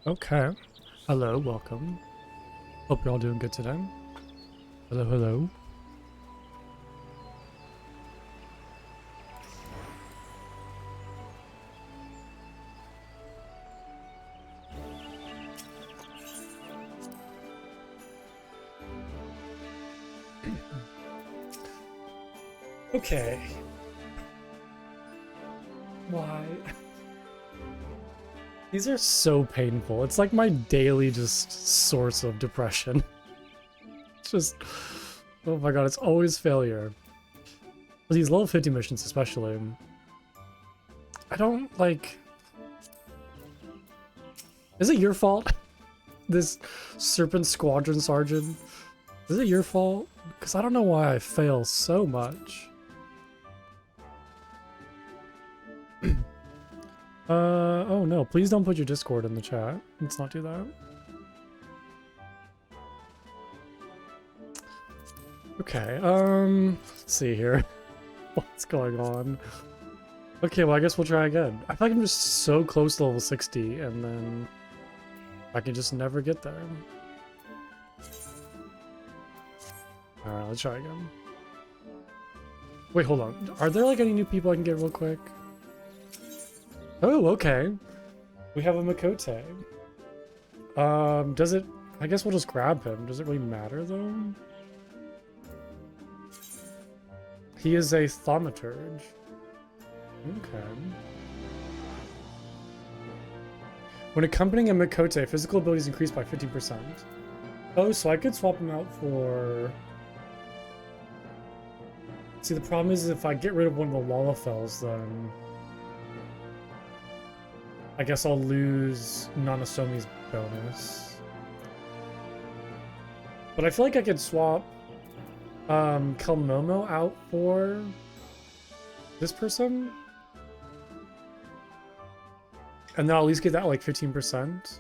Okay. Hello, welcome. Hope you're all doing good today. Hello, hello. Okay. Why? These are so painful. It's like my daily just source of depression. It's just, oh my god, it's always failure. These level 50 missions especially. I don't like... Is it your fault? This Serpent Squadron Sergeant? Is it your fault? Because I don't know why I fail so much. Oh no, please don't put your Discord in the chat. Let's not do that. Okay, let's see here. What's going on? Okay, well I guess we'll try again. I feel like I'm just so close to level 60 and then I can just never get there. Alright, let's try again. Wait, hold on. Are there like any new people I can get real quick? Oh, okay. We have a Makote. Does it... I guess we'll just grab him. Does it really matter, though? He is a thaumaturge. Okay. When accompanying a Makote, physical abilities increase by 50%. Oh, so I could swap him out for... See, the problem is if I get rid of one of the Lalafels, then... I guess I'll lose Nanasomi's bonus. But I feel like I could swap Kelmomo out for this person. And then I'll at least get that like 15%.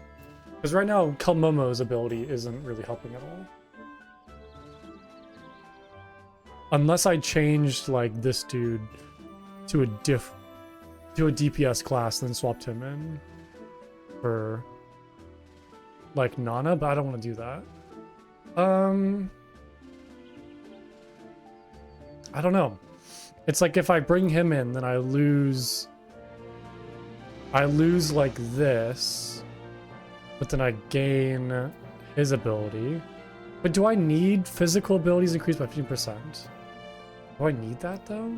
Because right now, Kelmomo's ability isn't really helping at all. Unless I changed like this dude to a DPS class, then swapped him in for like Nana, but I don't want to do that. I don't know. It's like if I bring him in, then I lose like this, but then I gain his ability. But do I need physical abilities increased by 15%? Do I need that though?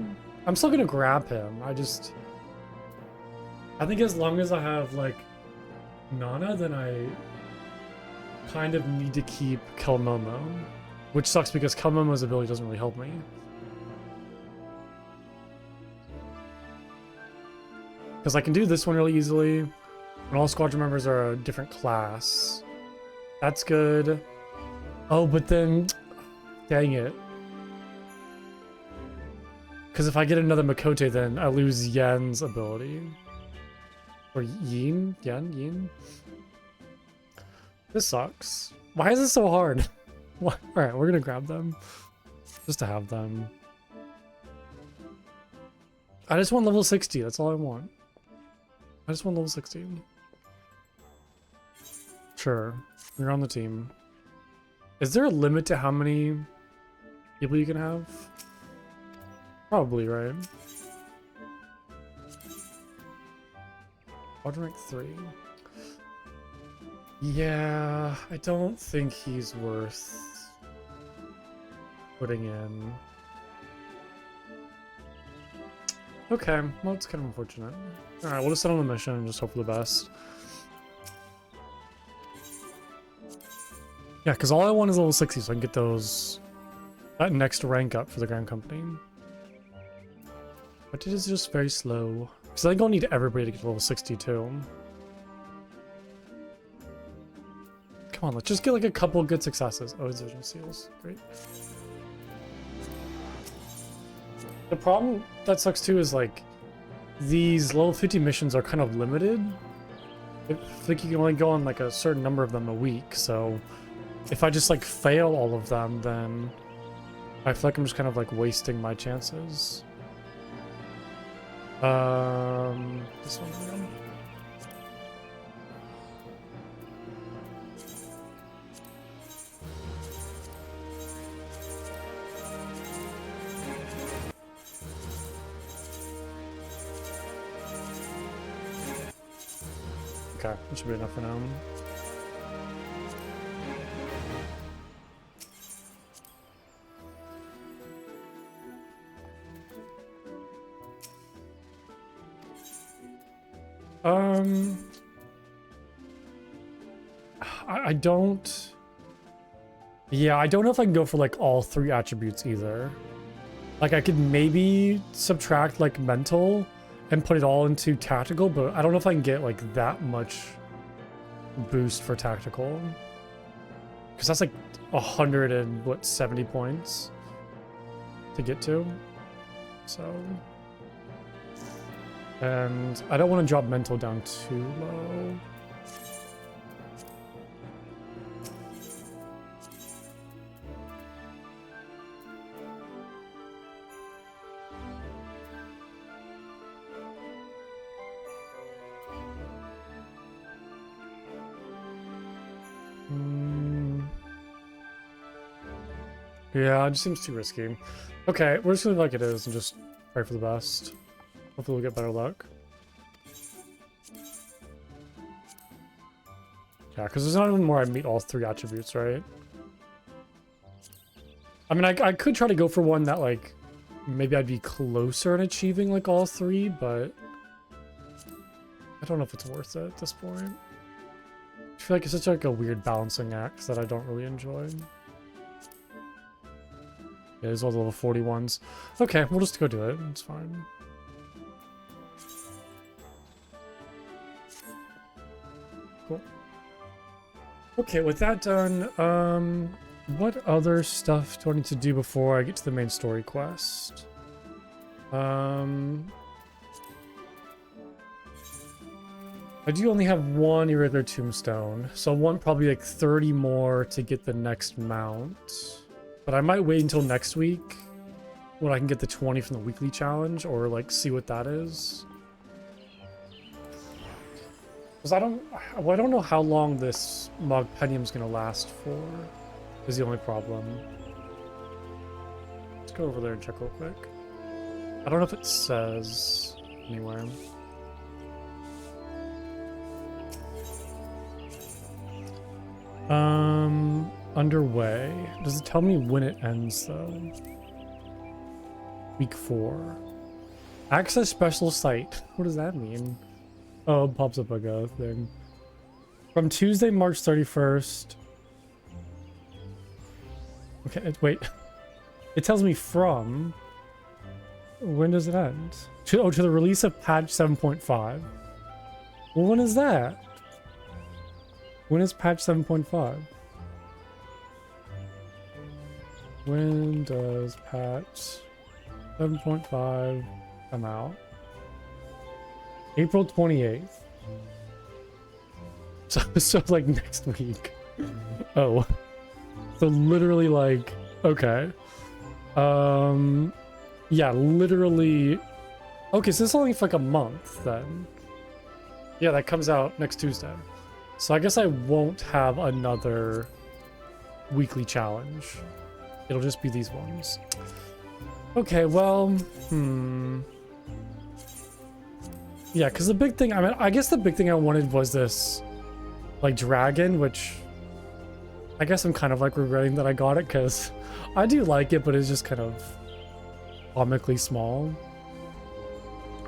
I'm still gonna grab him. I think as long as I have, like, Nana, then I kind of need to keep Kelmomo. Which sucks because Kelmomo's ability doesn't really help me. Because I can do this one really easily. And all squadron members are a different class. That's good. Oh, but then... Dang it. Because if I get another Makote, then I lose Yen's ability. Or Yin? Yin? This sucks. Why is this so hard? Alright, we're gonna grab them. Just to have them. I just want level 60, that's all I want. I just want level 60. Sure, you're on the team. Is there a limit to how many people you can have? Probably, right? Quadrant rank 3. Yeah, I don't think he's worth putting in. Okay, well, it's kind of unfortunate. Alright, we'll just set on the mission and just hope for the best. Yeah, because all I want is level 60 so I can get that next rank up for the Grand Company. But it is just very slow. Because I think I'll need everybody to get to level 62. Come on, let's just get like a couple good successes. Oh, it's Vision Seals. Great. The problem that sucks too is like these level 50 missions are kind of limited. I think you can only go on like a certain number of them a week, so if I just like fail all of them, then I feel like I'm just kind of like wasting my chances. This one again. Okay, that should be enough for now. I don't... Yeah, I don't know if I can go for, like, all 3 attributes either. Like, I could maybe subtract, like, mental and put it all into tactical, but I don't know if I can get, like, that much boost for tactical. Because that's, like, 170 points to get to. So... And I don't want to drop mental down too low. Yeah, it just seems too risky. Okay, we're just gonna leave it like it is and just pray for the best. Hopefully we'll get better luck. Yeah, because there's not even more I meet all 3 attributes, right? I mean, I could try to go for one that, like, maybe I'd be closer in achieving, like, all 3, but... I don't know if it's worth it at this point. I feel like it's such, like, a weird balancing act that I don't really enjoy. Yeah, there's all the level 40 ones. Okay, we'll just go do it. It's fine. Cool. Okay, with that done, what other stuff do I need to do before I get to the main story quest? I do only have 1 irregular tombstone, so one probably like 30 more to get the next mount. But I might wait until next week when I can get the 20 from the weekly challenge, or like see what that is. Because I don't know how long this Mog Penium's gonna last for, is the only problem. Let's go over there and check real quick. I don't know if it says anywhere. Underway. Does it tell me when it ends though? Week 4. Access special site. What does that mean? Oh, it pops up like a thing. From Tuesday, March 31st. Okay, wait. It tells me from. When does it end? To the release of patch 7.5. Well, when is that? When is patch 7.5? When does patch 7.5 come out? April 28th. So like next week. Oh. So literally like, okay. Yeah, literally. Okay, so this is only for like a month then. Yeah, that comes out next Tuesday. So I guess I won't have another weekly challenge. It'll just be these ones. Okay, well, yeah, because the big thing, I mean, I guess the big thing I wanted was this, like, dragon, which I guess I'm kind of, like, regretting that I got it, because I do like it, but it's just kind of comically small.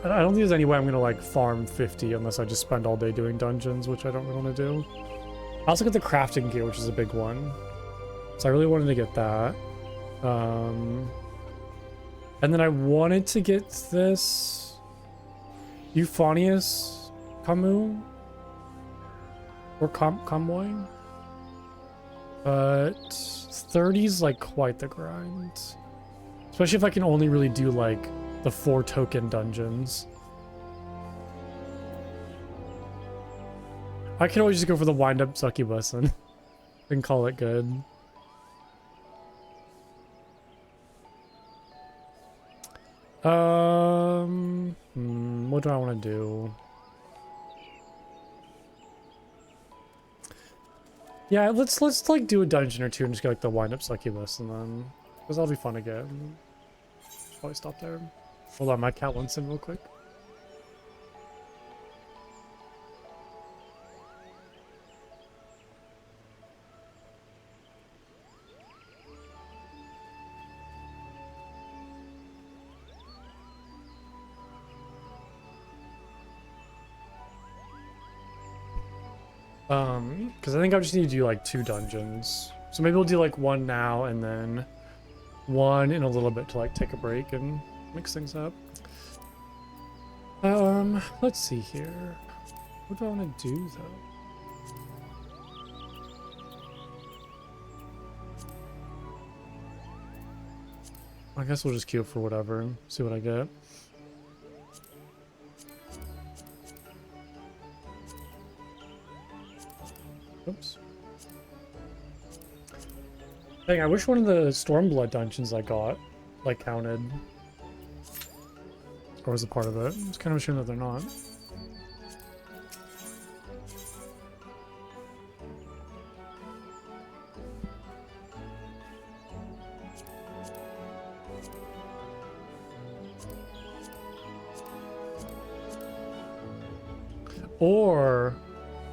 I don't think there's any way I'm going to, like, farm 50 unless I just spend all day doing dungeons, which I don't really want to do. I also got the crafting gear, which is a big one. So I really wanted to get that. And then I wanted to get this Euphonious Camus or Convoy, but 30's like quite the grind, especially if I can only really do like the 4 token dungeons. I can always just go for the wind up succubus and call it good. What do I want to do? Yeah, let's like do a dungeon or 2 and just get like the wind up succubus, and then because that'll be fun again. Probably stop there. Hold on, my cat wants in real quick. Because I think I just need to do like 2 dungeons. So maybe we'll do like 1 now and then 1 in a little bit to like take a break and mix things up. Let's see here. What do I want to do though? I guess we'll just queue for whatever and see what I get. Oops. Dang, I wish one of the Stormblood dungeons I got, like, counted. Or was a part of it. It's kind of a shame that they're not. Or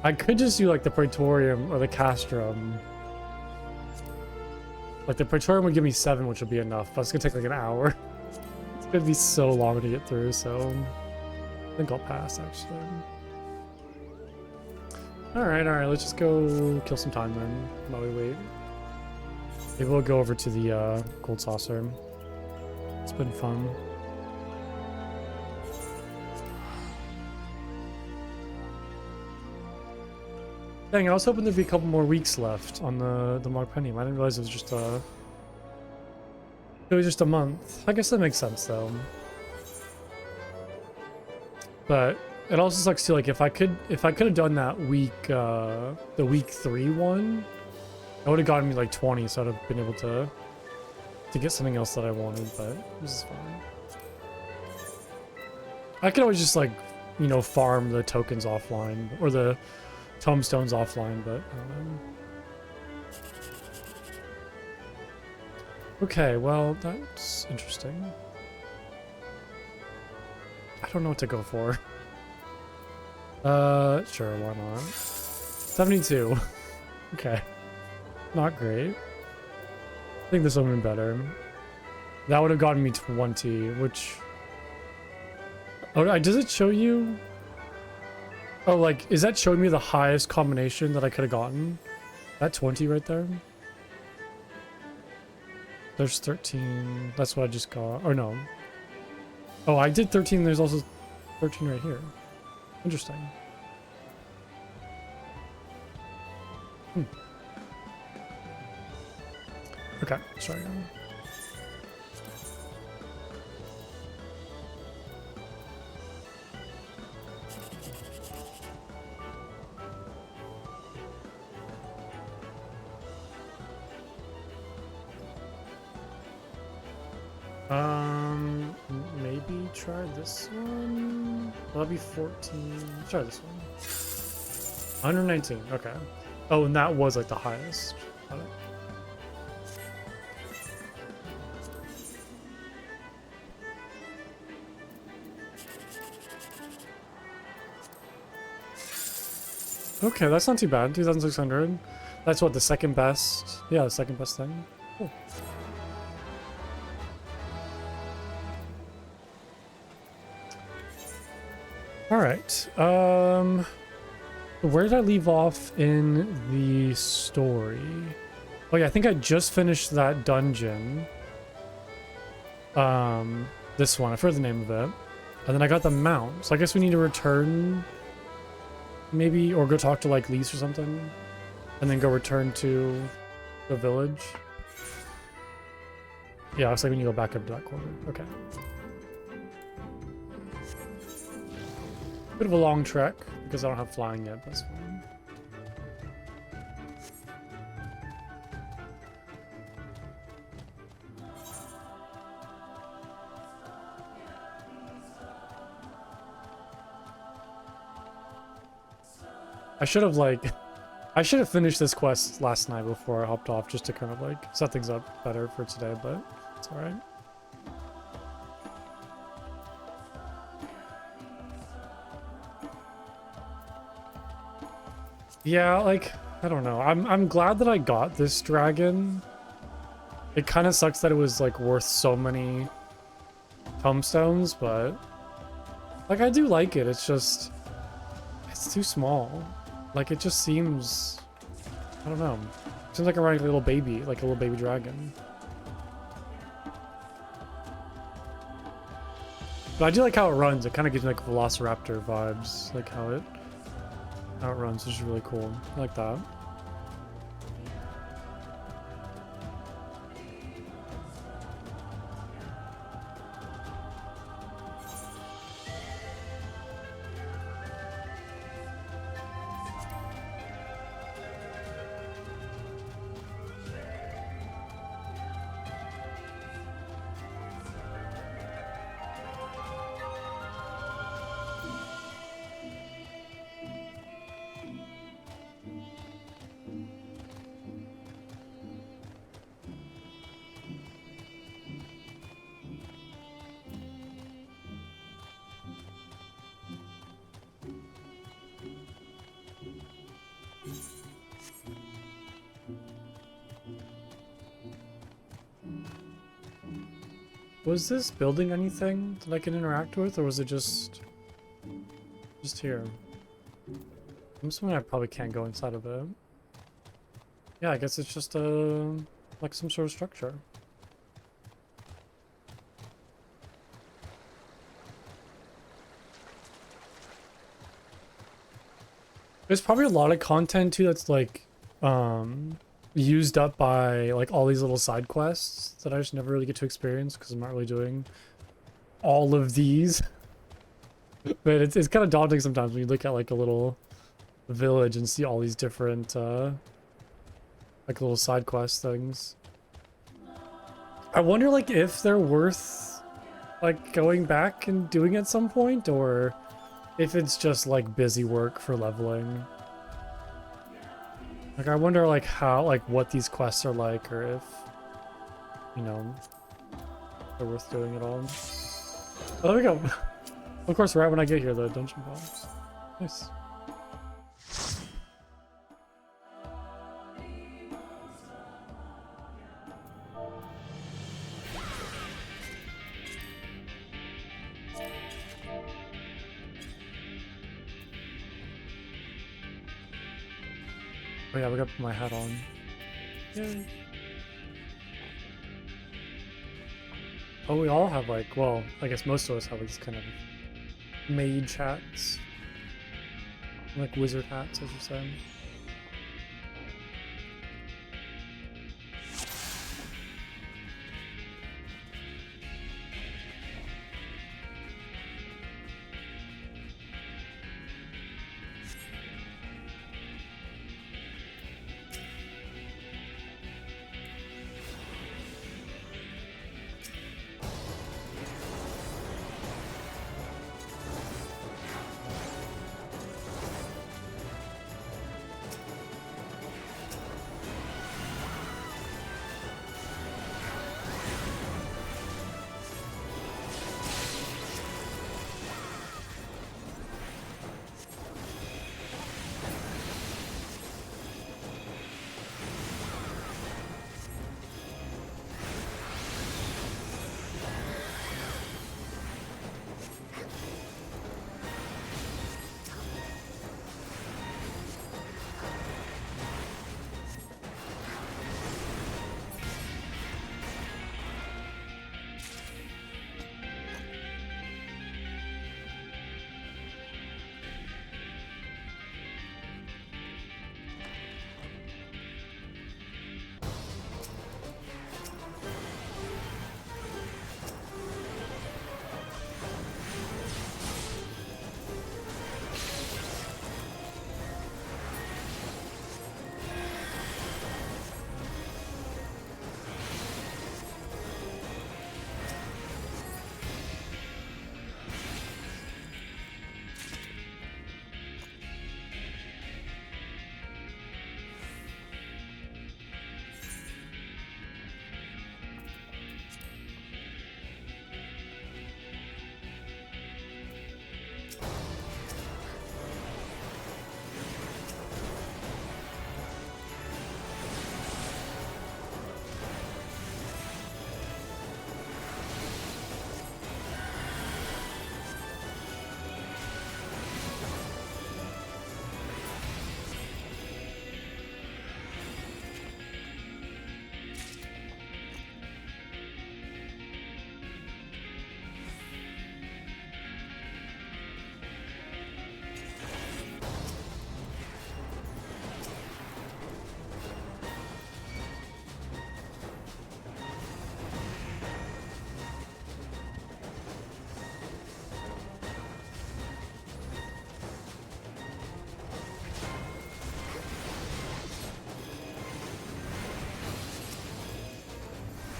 I could just do like the Praetorium or the Castrum. Like the Praetorium would give me 7, which would be enough, but it's gonna take like an hour. It's gonna be so long to get through, so I think I'll pass actually. Alright, let's just go kill some time then while we wait. Maybe we'll go over to the Gold Saucer. It's been fun. Dang, I was hoping there'd be a couple more weeks left on the Mark Penny. I didn't realize it was just a month. I guess that makes sense though. But it also sucks too, like if I could have done that week the week 3 one, it would have gotten me like 20, so I'd have been able to get something else that I wanted, but this is fine. I could always just like, you know, farm the tokens offline or the tombstones offline, but I don't know. Okay, well, that's interesting. I don't know what to go for. Sure, why not? 72. Okay. Not great. I think this would have been better. That would have gotten me 20, which... Oh, does it show you? Oh, like, is that showing me the highest combination that I could have gotten? That 20 right there? There's 13. That's what I just got. Or no. Oh, I did 13. There's also 13 right here. Interesting. Okay, let's try again. Maybe try this one. That'll be 14. Try this one. 119. Okay. Oh, and that was like the highest. Got it. Okay, that's not too bad. 2,600. That's what, the second best? Yeah, the second best thing. Cool. Alright, where did I leave off in the story? Oh yeah, I think I just finished that dungeon. This one, I forgot the name of it. And then I got the mount, so I guess we need to return, maybe, or go talk to like Lise or something, and then go return to the village. Yeah, looks like we need to go back up to that corner. Okay. Bit of a long trek because I don't have flying yet, but that's fine. I should have finished this quest last night before I hopped off just to kind of like set things up better for today, but it's alright. Yeah, like, I don't know. I'm glad that I got this dragon. It kind of sucks that it was like worth so many tombstones, but like I do like it. It's just it's too small. Like, it just seems... I don't know. Seems like a little baby, like a little baby dragon. But I do like how it runs. It kind of gives me like Velociraptor vibes, like how it runs, which is really cool. I like that. Was this building anything that I can interact with, or was it just here? I'm assuming I probably can't go inside of it. Yeah, I guess it's just like some sort of structure. There's probably a lot of content too that's like used up by like all these little side quests that I just never really get to experience because I'm not really doing all of these. But it's kind of daunting sometimes when you look at like a little village and see all these different like little side quest things. I wonder like if they're worth like going back and doing at some point, or if it's just like busy work for leveling. Like, I wonder, like, how, like, what these quests are like, or if, you know, they're worth doing at all. Oh, there we go. Of course, right when I get here, the dungeon bombs. Nice. Oh yeah, we got to put my hat on. Yay. Oh, we all have like, well, I guess most of us have these kind of mage hats. Like wizard hats, as you said.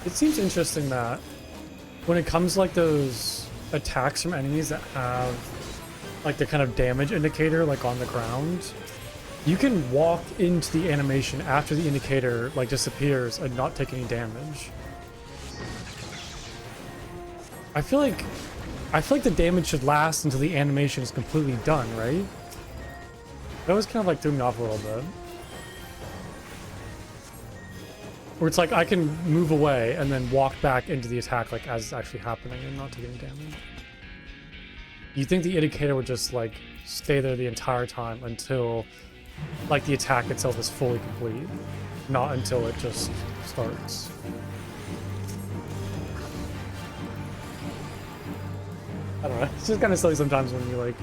It seems interesting that when it comes to like those attacks from enemies that have like the kind of damage indicator like on the ground, you can walk into the animation after the indicator like disappears and not take any damage. I feel like the damage should last until the animation is completely done, right? That was kind of like threw me off a little bit. Where it's like I can move away and then walk back into the attack like as it's actually happening and not take any damage. You think the indicator would just like stay there the entire time until like the attack itself is fully complete, not until it just starts. I don't know, it's just kind of silly sometimes when you like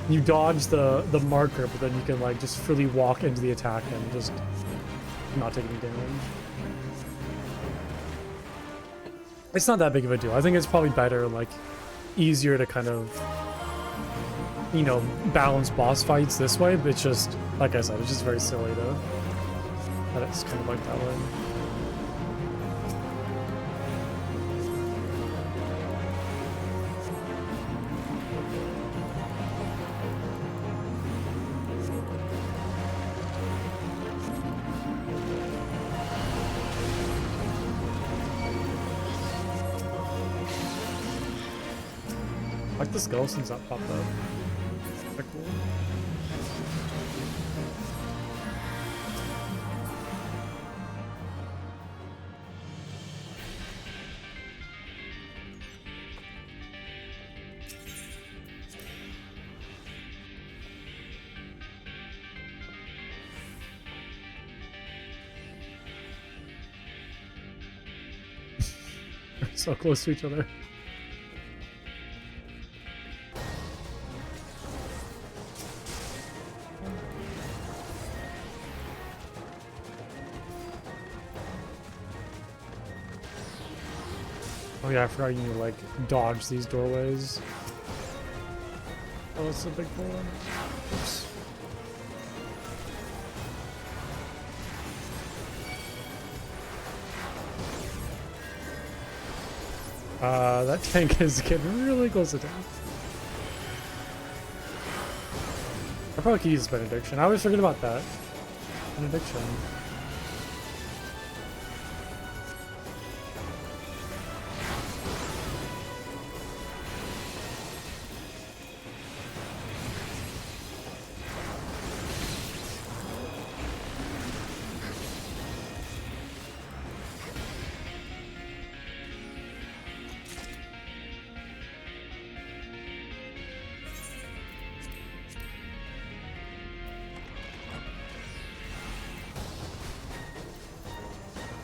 you dodge the marker, but then you can like just freely walk into the attack and just not take any damage. It's not that big of a deal. I think it's probably better, like, easier to kind of, you know, balance boss fights this way, but it's just, like I said, it's just very silly that it's kind of like that way. I like the skeletons that popped up. They're cool. They're so close to each other. Oh yeah, I forgot you like dodge these doorways. Oh, it's a big one. Oops. That tank is getting really close to death. I probably could use Benediction. I always forget about that. Benediction.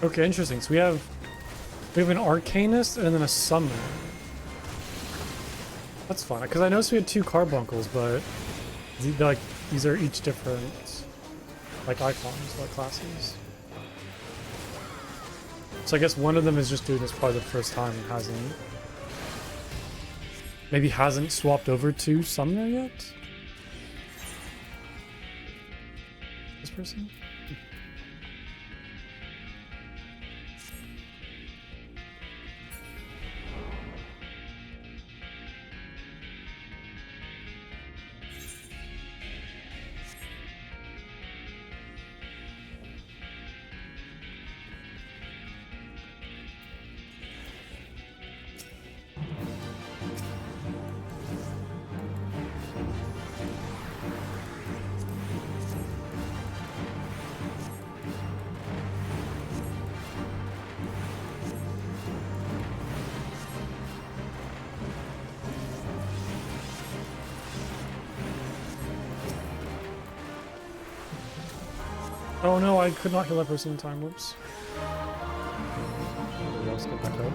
Okay, interesting. So we have an Arcanist and then a Summoner. That's fun, because I noticed we had 2 Carbuncles, but these are each different like icons, like classes. So I guess one of them is just doing this probably the first time and hasn't swapped over to Summoner yet. This person? Oh no, I could not heal that person in time. Whoops. Let's get back up.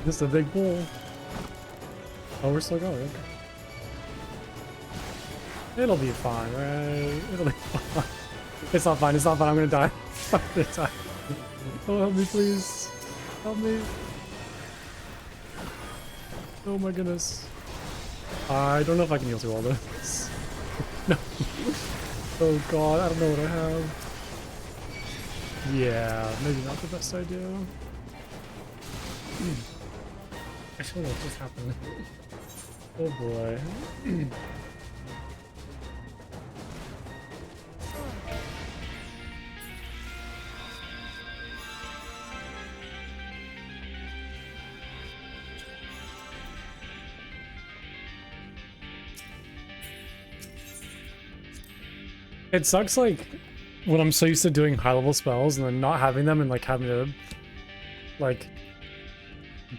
This is a big pool. Oh, we're still going. Okay. It'll be fine, right? It'll be fine. It's not fine. It's not fine. I'm gonna die. I'm gonna die. Oh, help me, please. Help me. Oh my goodness. I don't know if I can heal through all this. No. Oh god, I don't know what I have. Yeah, maybe not the best idea. Actually, what just happened? Oh boy. It sucks, like, when I'm so used to doing high-level spells and then not having them and, like, having to, like,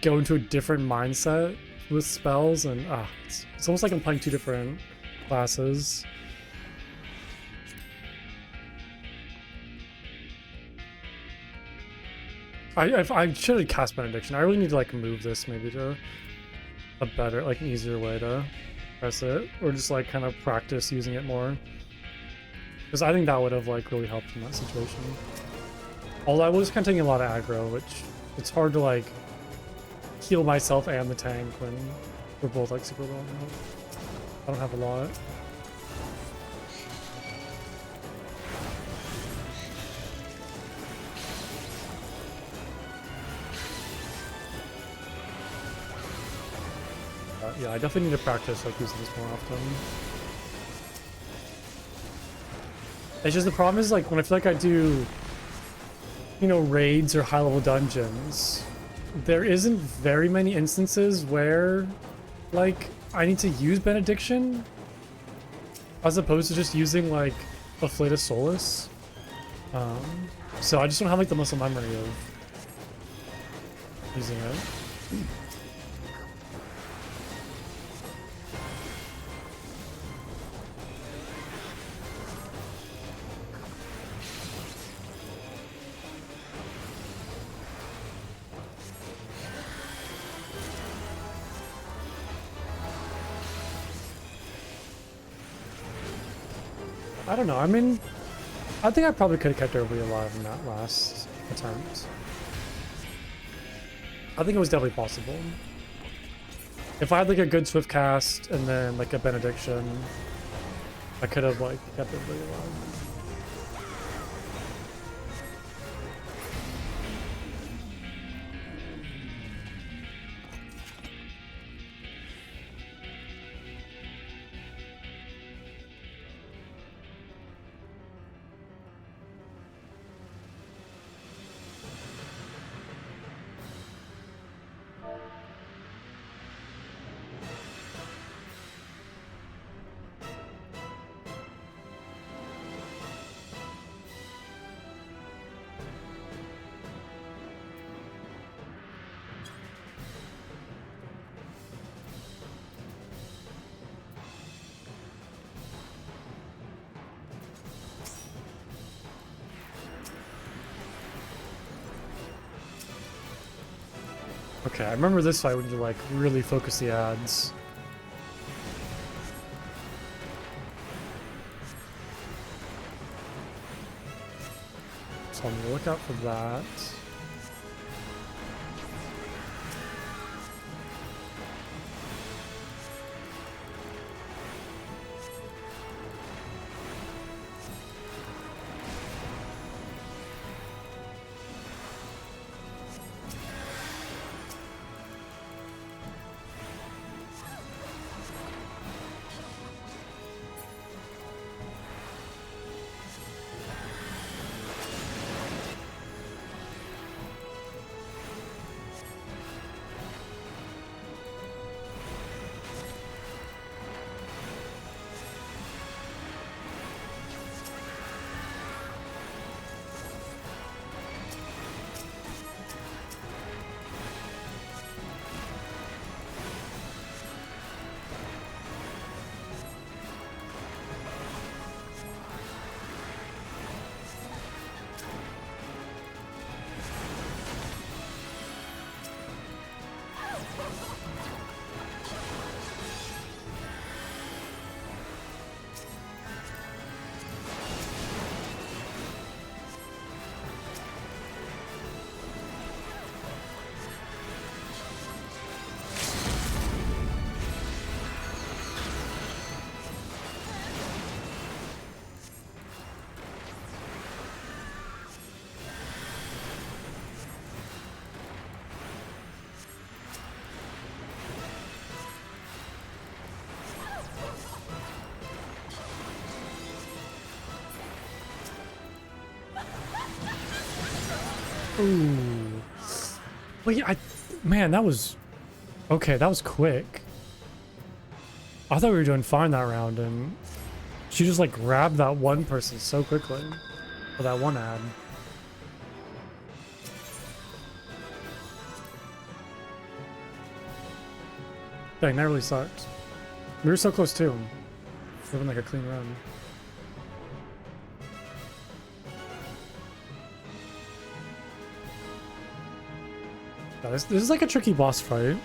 go into a different mindset with spells, and, it's almost like I'm playing two different classes. I should have cast Benediction. I really need to, like, move this maybe to a better, like, an easier way to press it, or just, like, kind of practice using it more. Because I think that would have, like, really helped in that situation. Although I was kind of taking a lot of aggro, which it's hard to, like, heal myself and the tank when we're both, like, super low on health. I don't have a lot. Yeah, I definitely need to practice, like, using this more often. It's just the problem is, like, when I feel like I do, you know, raids or high-level dungeons, there isn't very many instances where, like, I need to use Benediction as opposed to just using, like, a Flatus Solus. So I just don't have, like, the muscle memory of using it. I don't know. I mean, I think I probably could have kept everybody alive in that last attempt. I think it was definitely possible. If I had, like, a good Swift cast and then, like, a Benediction, I could have, like, kept everybody alive. Okay, I remember this fight when you, like, really focus the ads. So I'm gonna look out for that. Ooh. Wait, man, that was... Okay, that was quick. I thought we were doing fine that round, and she just, like, grabbed that one person so quickly. For that one ad. Dang, that really sucked. We were so close, too. It would have been, like, a clean run. Yeah, this is, like, a tricky boss fight.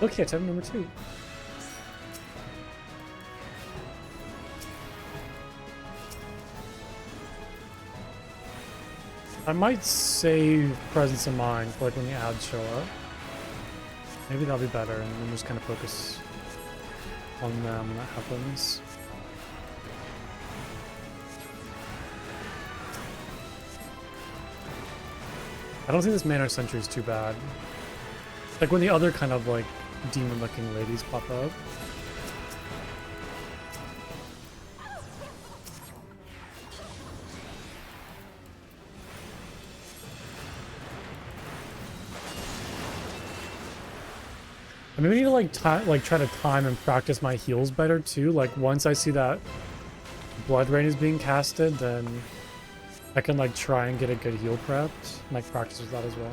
Okay, attempt number 2. I might save presence of mind for like when the ads show up. Maybe that'll be better, and then just kind of focus on them when that happens. I don't think this Manor Sentry is too bad. Like when the other kind of like demon-looking ladies pop up. I maybe need to like try to time and practice my heals better too. Like once I see that blood rain is being casted, then I can like try and get a good heal prepped and like practice with that as well.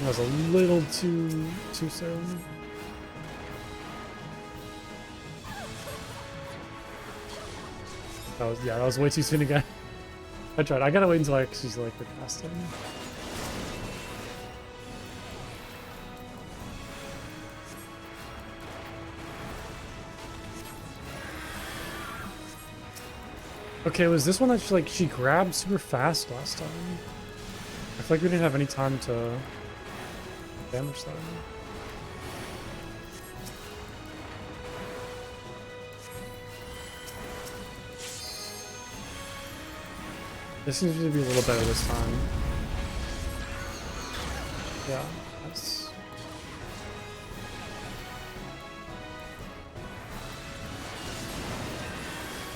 That was a little too soon. That was way too soon again. I tried. I gotta wait until I actually like recast him. Okay, was this one that she grabbed super fast last time? I feel like we didn't have any time to damage them. This seems to be a little better this time. Yeah, that's...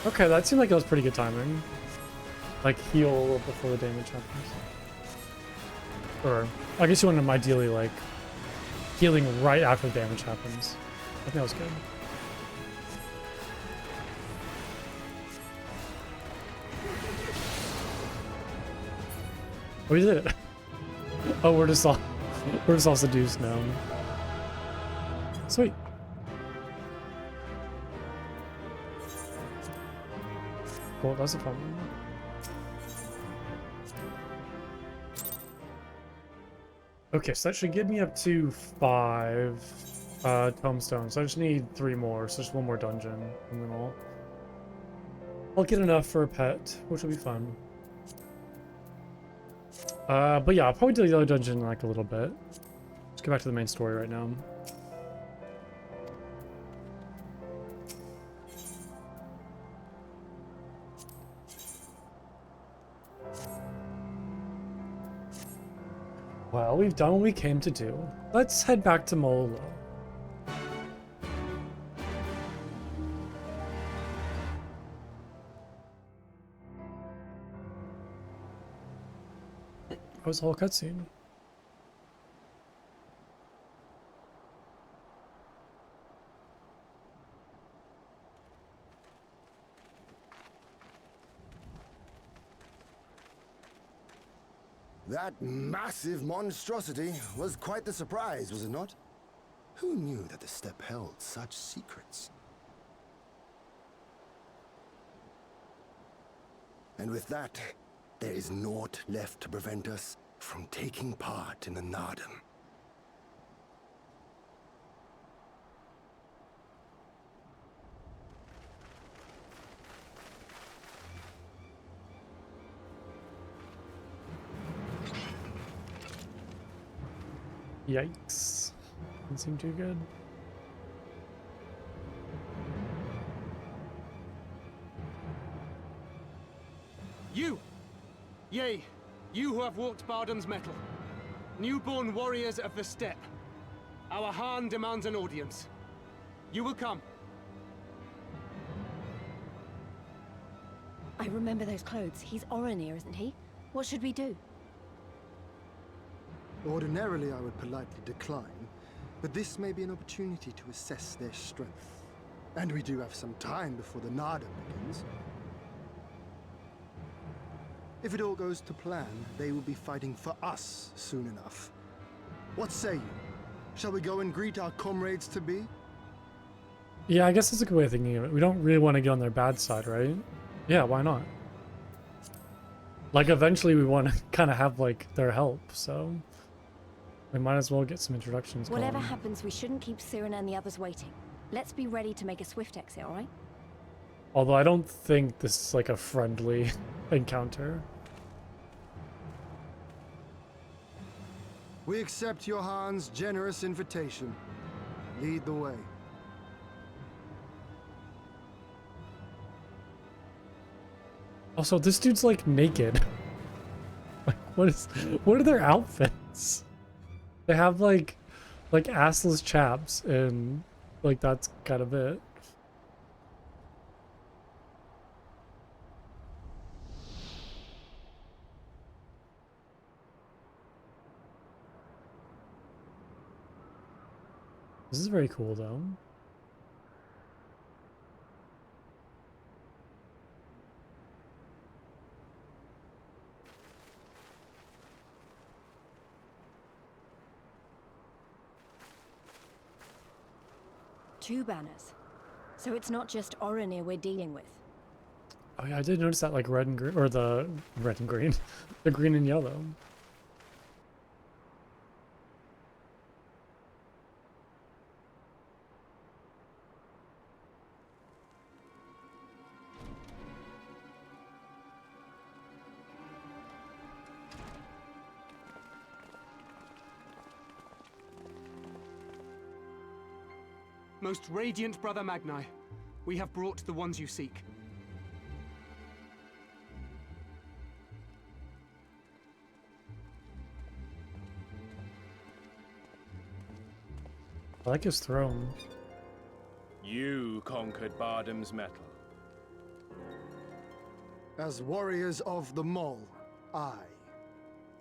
Okay, that seemed like it was pretty good timing. Like, heal before the damage happens. Or, I guess you want them ideally, like, healing right after the damage happens. I think that was good. Oh, we did it. Oh, we're just all seduced now. Sweet. Cool, that's a fun one. Okay, so that should get me up to 5 tomestones. So I just need 3 more, so just 1 more dungeon, and then I'll get enough for a pet, which will be fun. But yeah, I'll probably do the other dungeon in like a little bit. Let's get back to the main story right now. Well, we've done what we came to do. Let's head back to Molo. That was the whole cutscene. That massive monstrosity was quite the surprise, was it not? Who knew that the steppe held such secrets? And with that, there is naught left to prevent us from taking part in the Naadam. Yikes. Doesn't seem too good. You! Yea, you who have walked Bardam's metal. Newborn warriors of the steppe. Our Khan demands an audience. You will come. I remember those clothes. He's Oranir, isn't he? What should we do? Ordinarily, I would politely decline, but this may be an opportunity to assess their strength. And we do have some time before the Naadam begins. If it all goes to plan, they will be fighting for us soon enough. What say you? Shall we go and greet our comrades-to-be? Yeah, I guess that's a good way of thinking of it. We don't really want to get on their bad side, right? Yeah, why not? Like, eventually we want to kind of have, like, their help, so... we might as well get some introductions going. Whatever happens, we shouldn't keep Siren and the others waiting. Let's be ready to make a swift exit, alright? Although I don't think this is, like, a friendly encounter. We accept Johan's generous invitation. Lead the way. Also, this dude's, like, naked. Like, what are their outfits? They have, like assless chaps, and, like, that's kind of it. This is very cool, though. Two banners. So it's not just Oranir we're dealing with. Oh yeah, I did notice that, like, red and green, or the red and green, the green and yellow. Most radiant Brother Magni, we have brought the ones you seek. I like his throne. You conquered Bardam's metal. As warriors of the Mole, aye.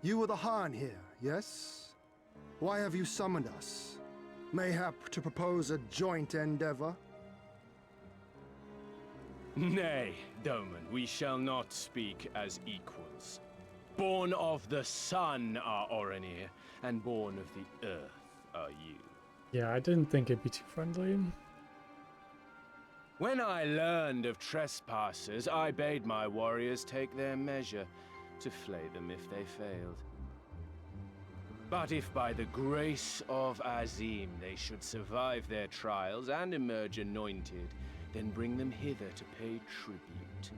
You were the Khan here, yes? Why have you summoned us? Mayhap to propose a joint endeavor? Nay, Doman, we shall not speak as equals. Born of the sun are Oranir, and born of the earth are you. Yeah, I didn't think it'd be too friendly. When I learned of trespassers, I bade my warriors take their measure, to flay them if they failed. But if by the grace of Azim they should survive their trials and emerge anointed, then bring them hither to pay tribute.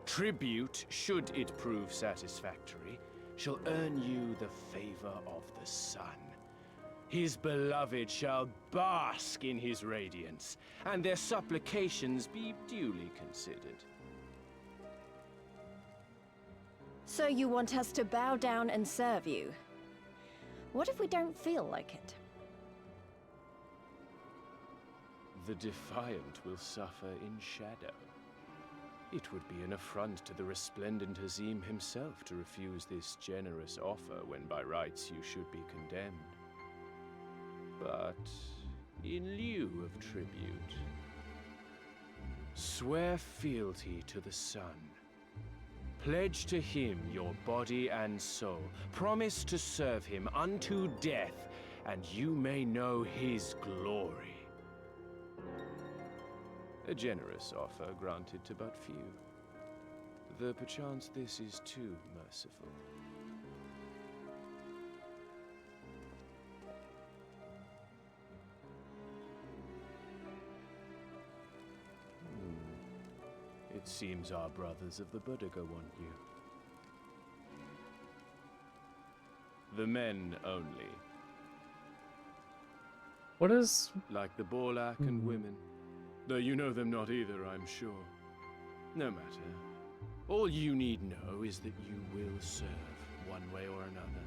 Tribute, should it prove satisfactory, shall earn you the favor of the sun. His beloved shall bask in his radiance, and their supplications be duly considered. So you want us to bow down and serve you? What if we don't feel like it? The defiant will suffer in shadow. It would be an affront to the resplendent Azim himself to refuse this generous offer when by rights you should be condemned. But in lieu of tribute, swear fealty to the sun. Pledge to him your body and soul. Promise to serve him unto death, and you may know his glory. A generous offer granted to but few. Though perchance this is too merciful. It seems our brothers of the Buddha want you. The men only. What is... Like the Borlak and women. Though you know them not either, I'm sure. No matter. All you need know is that you will serve, one way or another.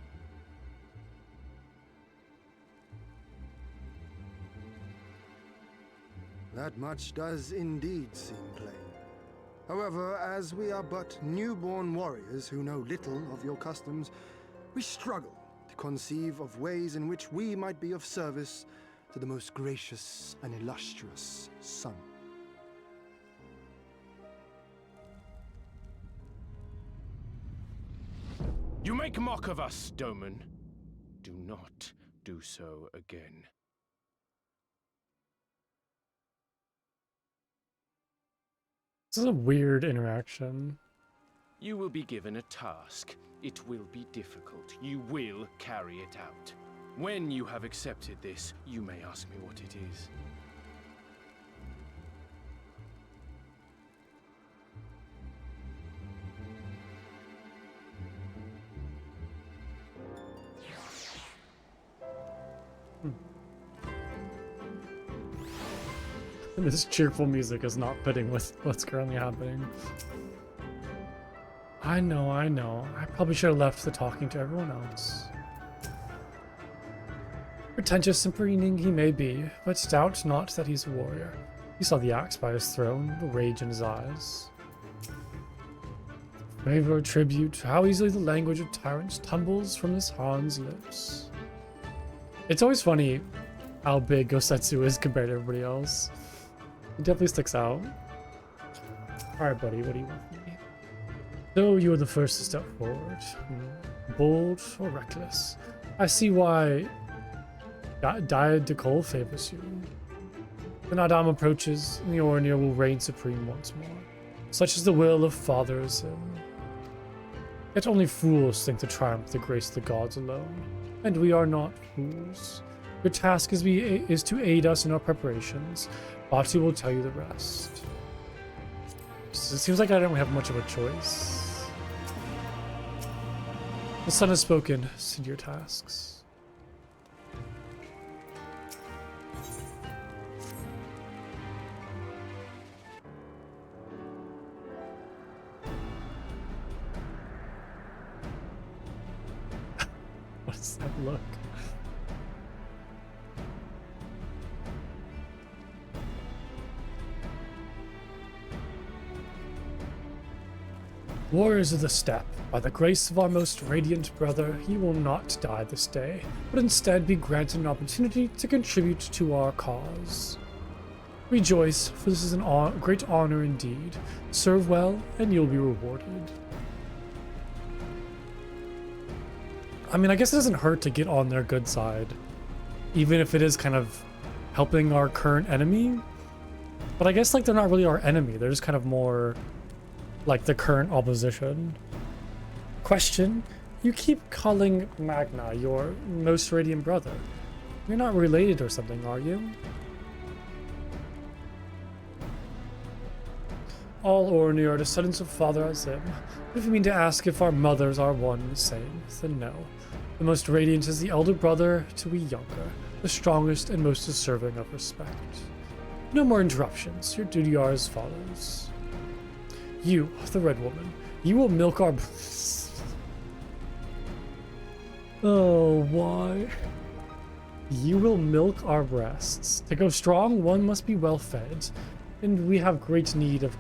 That much does indeed seem plain. However, as we are but newborn warriors who know little of your customs, we struggle to conceive of ways in which we might be of service to the most gracious and illustrious son. You make mock of us, Doman. Do not do so again. This is a weird interaction. You will be given a task. It will be difficult. You will carry it out. When you have accepted this, you may ask me what it is. This cheerful music is not fitting with what's currently happening. I know. I probably should have left the talking to everyone else. Pretentious and preening he may be, but doubt not that he's a warrior. You saw the axe by his throne, the rage in his eyes. Favor or tribute, how easily the language of tyrants tumbles from this Han's lips. It's always funny how big Gosetsu is compared to everybody else. It definitely sticks out. Alright, buddy, what do you want from me? So you were the first to step forward. Bold or reckless? I see why Dia de Cole favors you. The Naadam approaches, and the Orinir will reign supreme once more. Such is the will of Father Azim. Yet only fools think to triumph the grace of the gods alone. And we are not fools. Your task is to aid us in our preparations. Batu will tell you the rest. So it seems like I don't have much of a choice. The sun has spoken. Send your tasks. What does that look? Warriors of the Steppe, by the grace of our most radiant brother, he will not die this day, but instead be granted an opportunity to contribute to our cause. Rejoice, for this is a great honor indeed. Serve well, and you'll be rewarded. I mean, I guess it doesn't hurt to get on their good side, even if it is kind of helping our current enemy. But I guess, like, they're not really our enemy. They're just kind of more like the current opposition. Question: you keep calling Magna your most radiant brother. You're not related or something, are you? All Orinir are descendants of Father Azim. If you mean to ask if our mothers are one and the same, then no. The most radiant is the elder brother to we younger, the strongest and most deserving of respect. No more interruptions. Your duty are as follows. You, the Red Woman, you will milk our... Oh, why? You will milk our breasts. To go strong, one must be well fed, and we have great need of...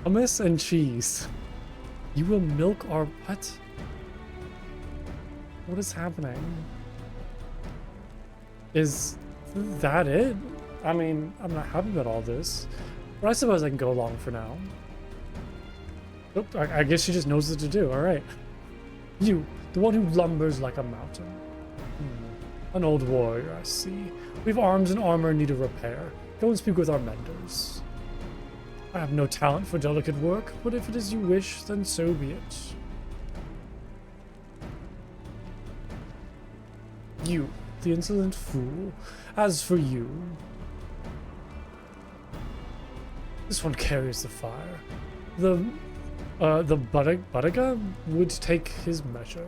hummus and cheese. You will milk our... What? What is happening? Is that it? I mean, I'm not happy about all this. But I suppose I can go along for now. Oh, I guess she just knows what to do. Alright. You, the one who lumbers like a mountain. An old warrior, I see. We've arms and armor in need of repair. Go and speak with our menders. I have no talent for delicate work, but if it is you wish, then so be it. You, the insolent fool. As for you... This one carries the fire. The Buddha would take his measure.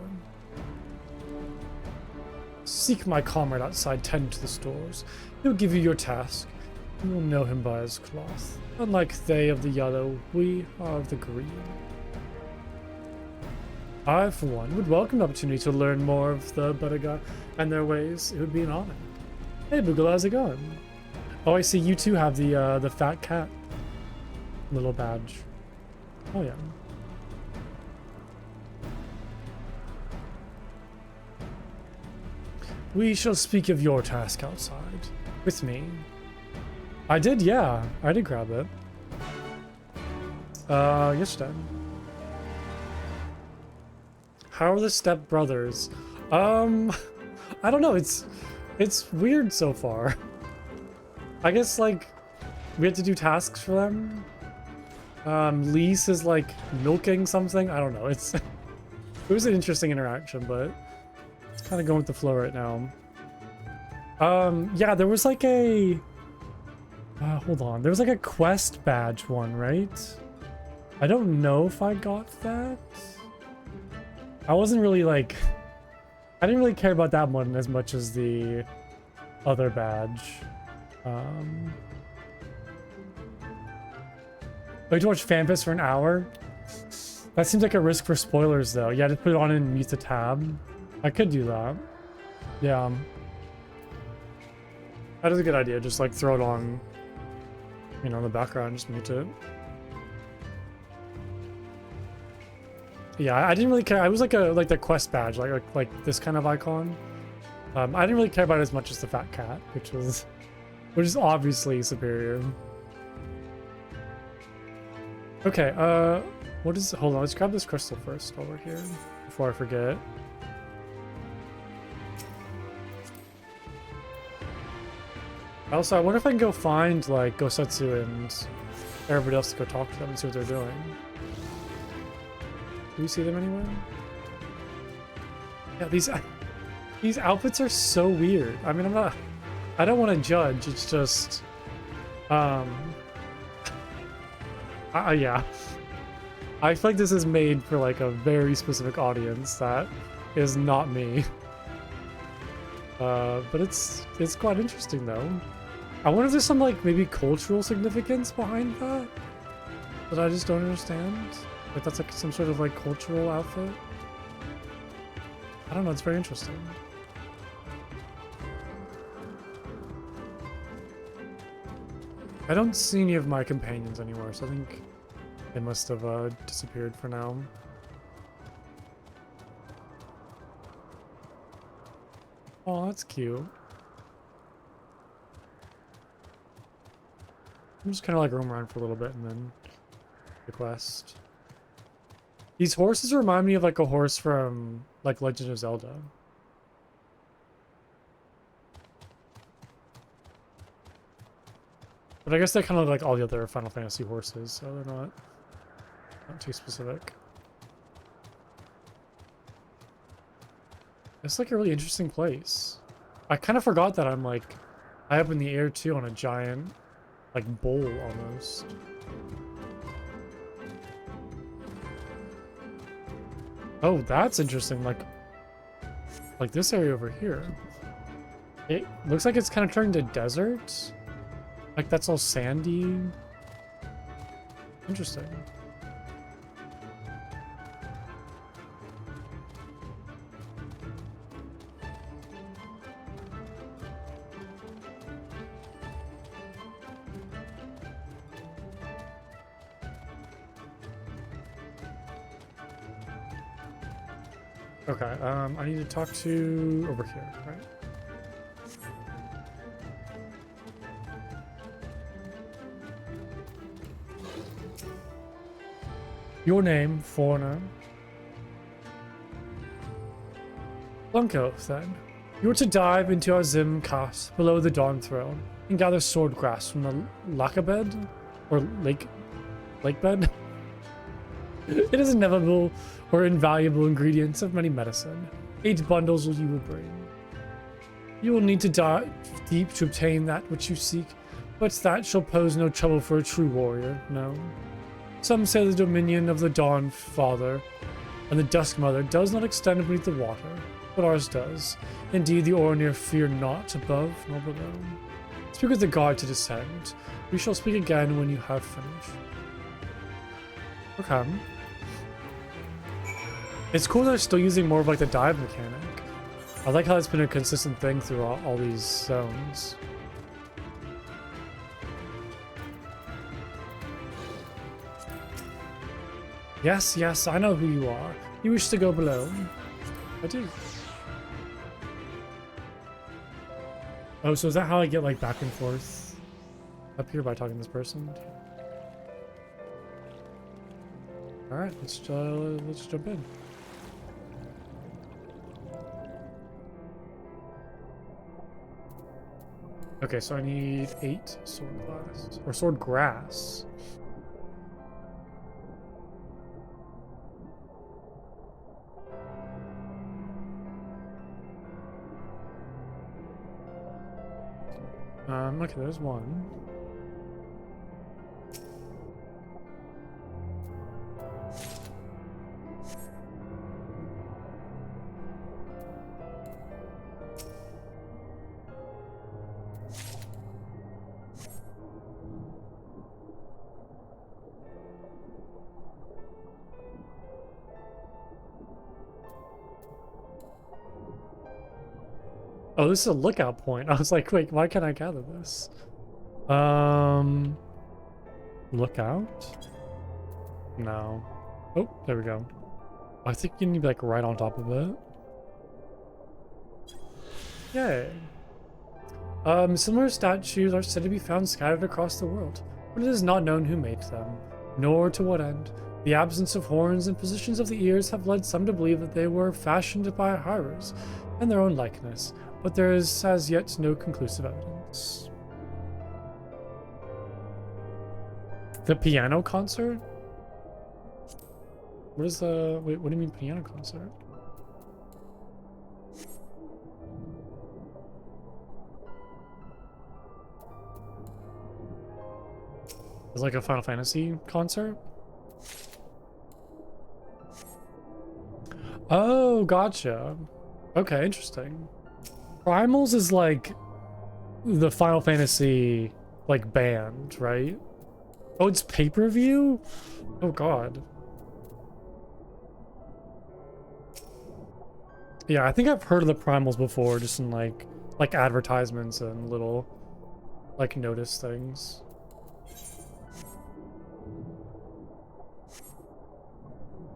Seek my comrade outside, tend to the stores. He'll give you your task. You will know him by his cloth. Unlike they of the yellow, we are of the green. I, for one, would welcome the opportunity to learn more of the Buddha and their ways. It would be an honor. Hey, Boogle, how's it going? Oh, I see you two have the fat cat little badge. Oh, yeah. We shall speak of your task outside. With me. I did, yeah. I did grab it. Yesterday. How are the step brothers? I don't know. It's weird so far. I guess, like, we had to do tasks for them. Lise is, like, milking something. I don't know. It was an interesting interaction, but it's kind of going with the flow right now. Yeah, there was like a... hold on. There was like a quest badge one, right? I don't know if I got that. I wasn't really like... I didn't really care about that one as much as the other badge. I to watch FanFest for an hour? That seems like a risk for spoilers though. Yeah, just put it on and mute the tab. I could do that. Yeah. That is a good idea. Just like throw it on, you know, in the background, just mute it. Yeah, I didn't really care. I was like the quest badge, like this kind of icon. I didn't really care about it as much as the fat cat, which is obviously superior. Okay, what is... Hold on, let's grab this crystal first while we're here, before I forget. Also, I wonder if I can go find, like, Gosetsu and everybody else to go talk to them and see what they're doing. Do we see them anywhere? Yeah, these outfits are so weird. I mean, I don't want to judge, it's just... yeah. I feel like this is made for like a very specific audience that is not me. But it's quite interesting though. I wonder if there's some like maybe cultural significance behind that I just don't understand. Like that's like some sort of like cultural outfit. I don't know, it's very interesting. I don't see any of my companions anywhere, so I think they must have disappeared for now. Oh, that's cute. I'm just kind of like roam around for a little bit and then the quest. These horses remind me of like a horse from like Legend of Zelda. But I guess they're kind of like all the other Final Fantasy horses, so they're not too specific. It's like a really interesting place. I kind of forgot that I'm like high up in the air too on a giant like bowl almost. Oh, that's interesting. Like this area over here. It looks like it's kind of turning to desert. Like that's all sandy. Interesting. Okay, I need to talk to over here, right? Your name, foreigner. Lunko, then. You are to dive into Azim Kas below the Dawn Throne and gather sword grass from the Lakabed? Or lake bed? It is inevitable or invaluable ingredients of many medicine. 8 bundles you will bring. You will need to dive deep to obtain that which you seek, but that shall pose no trouble for a true warrior, no. Some say the dominion of the Dawn Father and the Dusk Mother does not extend beneath the water, but ours does. Indeed, the Orinir fear not above nor below. Speak with the guard to descend. We shall speak again when you have finished. Okay. It's cool that they're still using more of like the dive mechanic. I like how it's been a consistent thing through all these zones. Yes, yes, I know who you are. You wish to go below. I do. Oh, so is that how I get like back and forth up here by talking to this person? All right, let's jump in. Okay, so I need 8 sword glass or sword grass. Okay, there's one. Oh, this is a lookout point. I was like, wait, why can't I gather this? Lookout? No. Oh, there we go. I think you need to be like right on top of it. Yay. Similar statues are said to be found scattered across the world, but it is not known who made them, nor to what end. The absence of horns and positions of the ears have led some to believe that they were fashioned by hirers in their own likeness, but there is as yet no conclusive evidence. The piano concert? What is the... Wait, what do you mean piano concert? It's like a Final Fantasy concert? Oh, gotcha. Okay, interesting. Primals is like the Final Fantasy like band, right? Oh, it's pay-per-view? Oh god. Yeah, I think I've heard of the Primals before, just in like advertisements and little like notice things.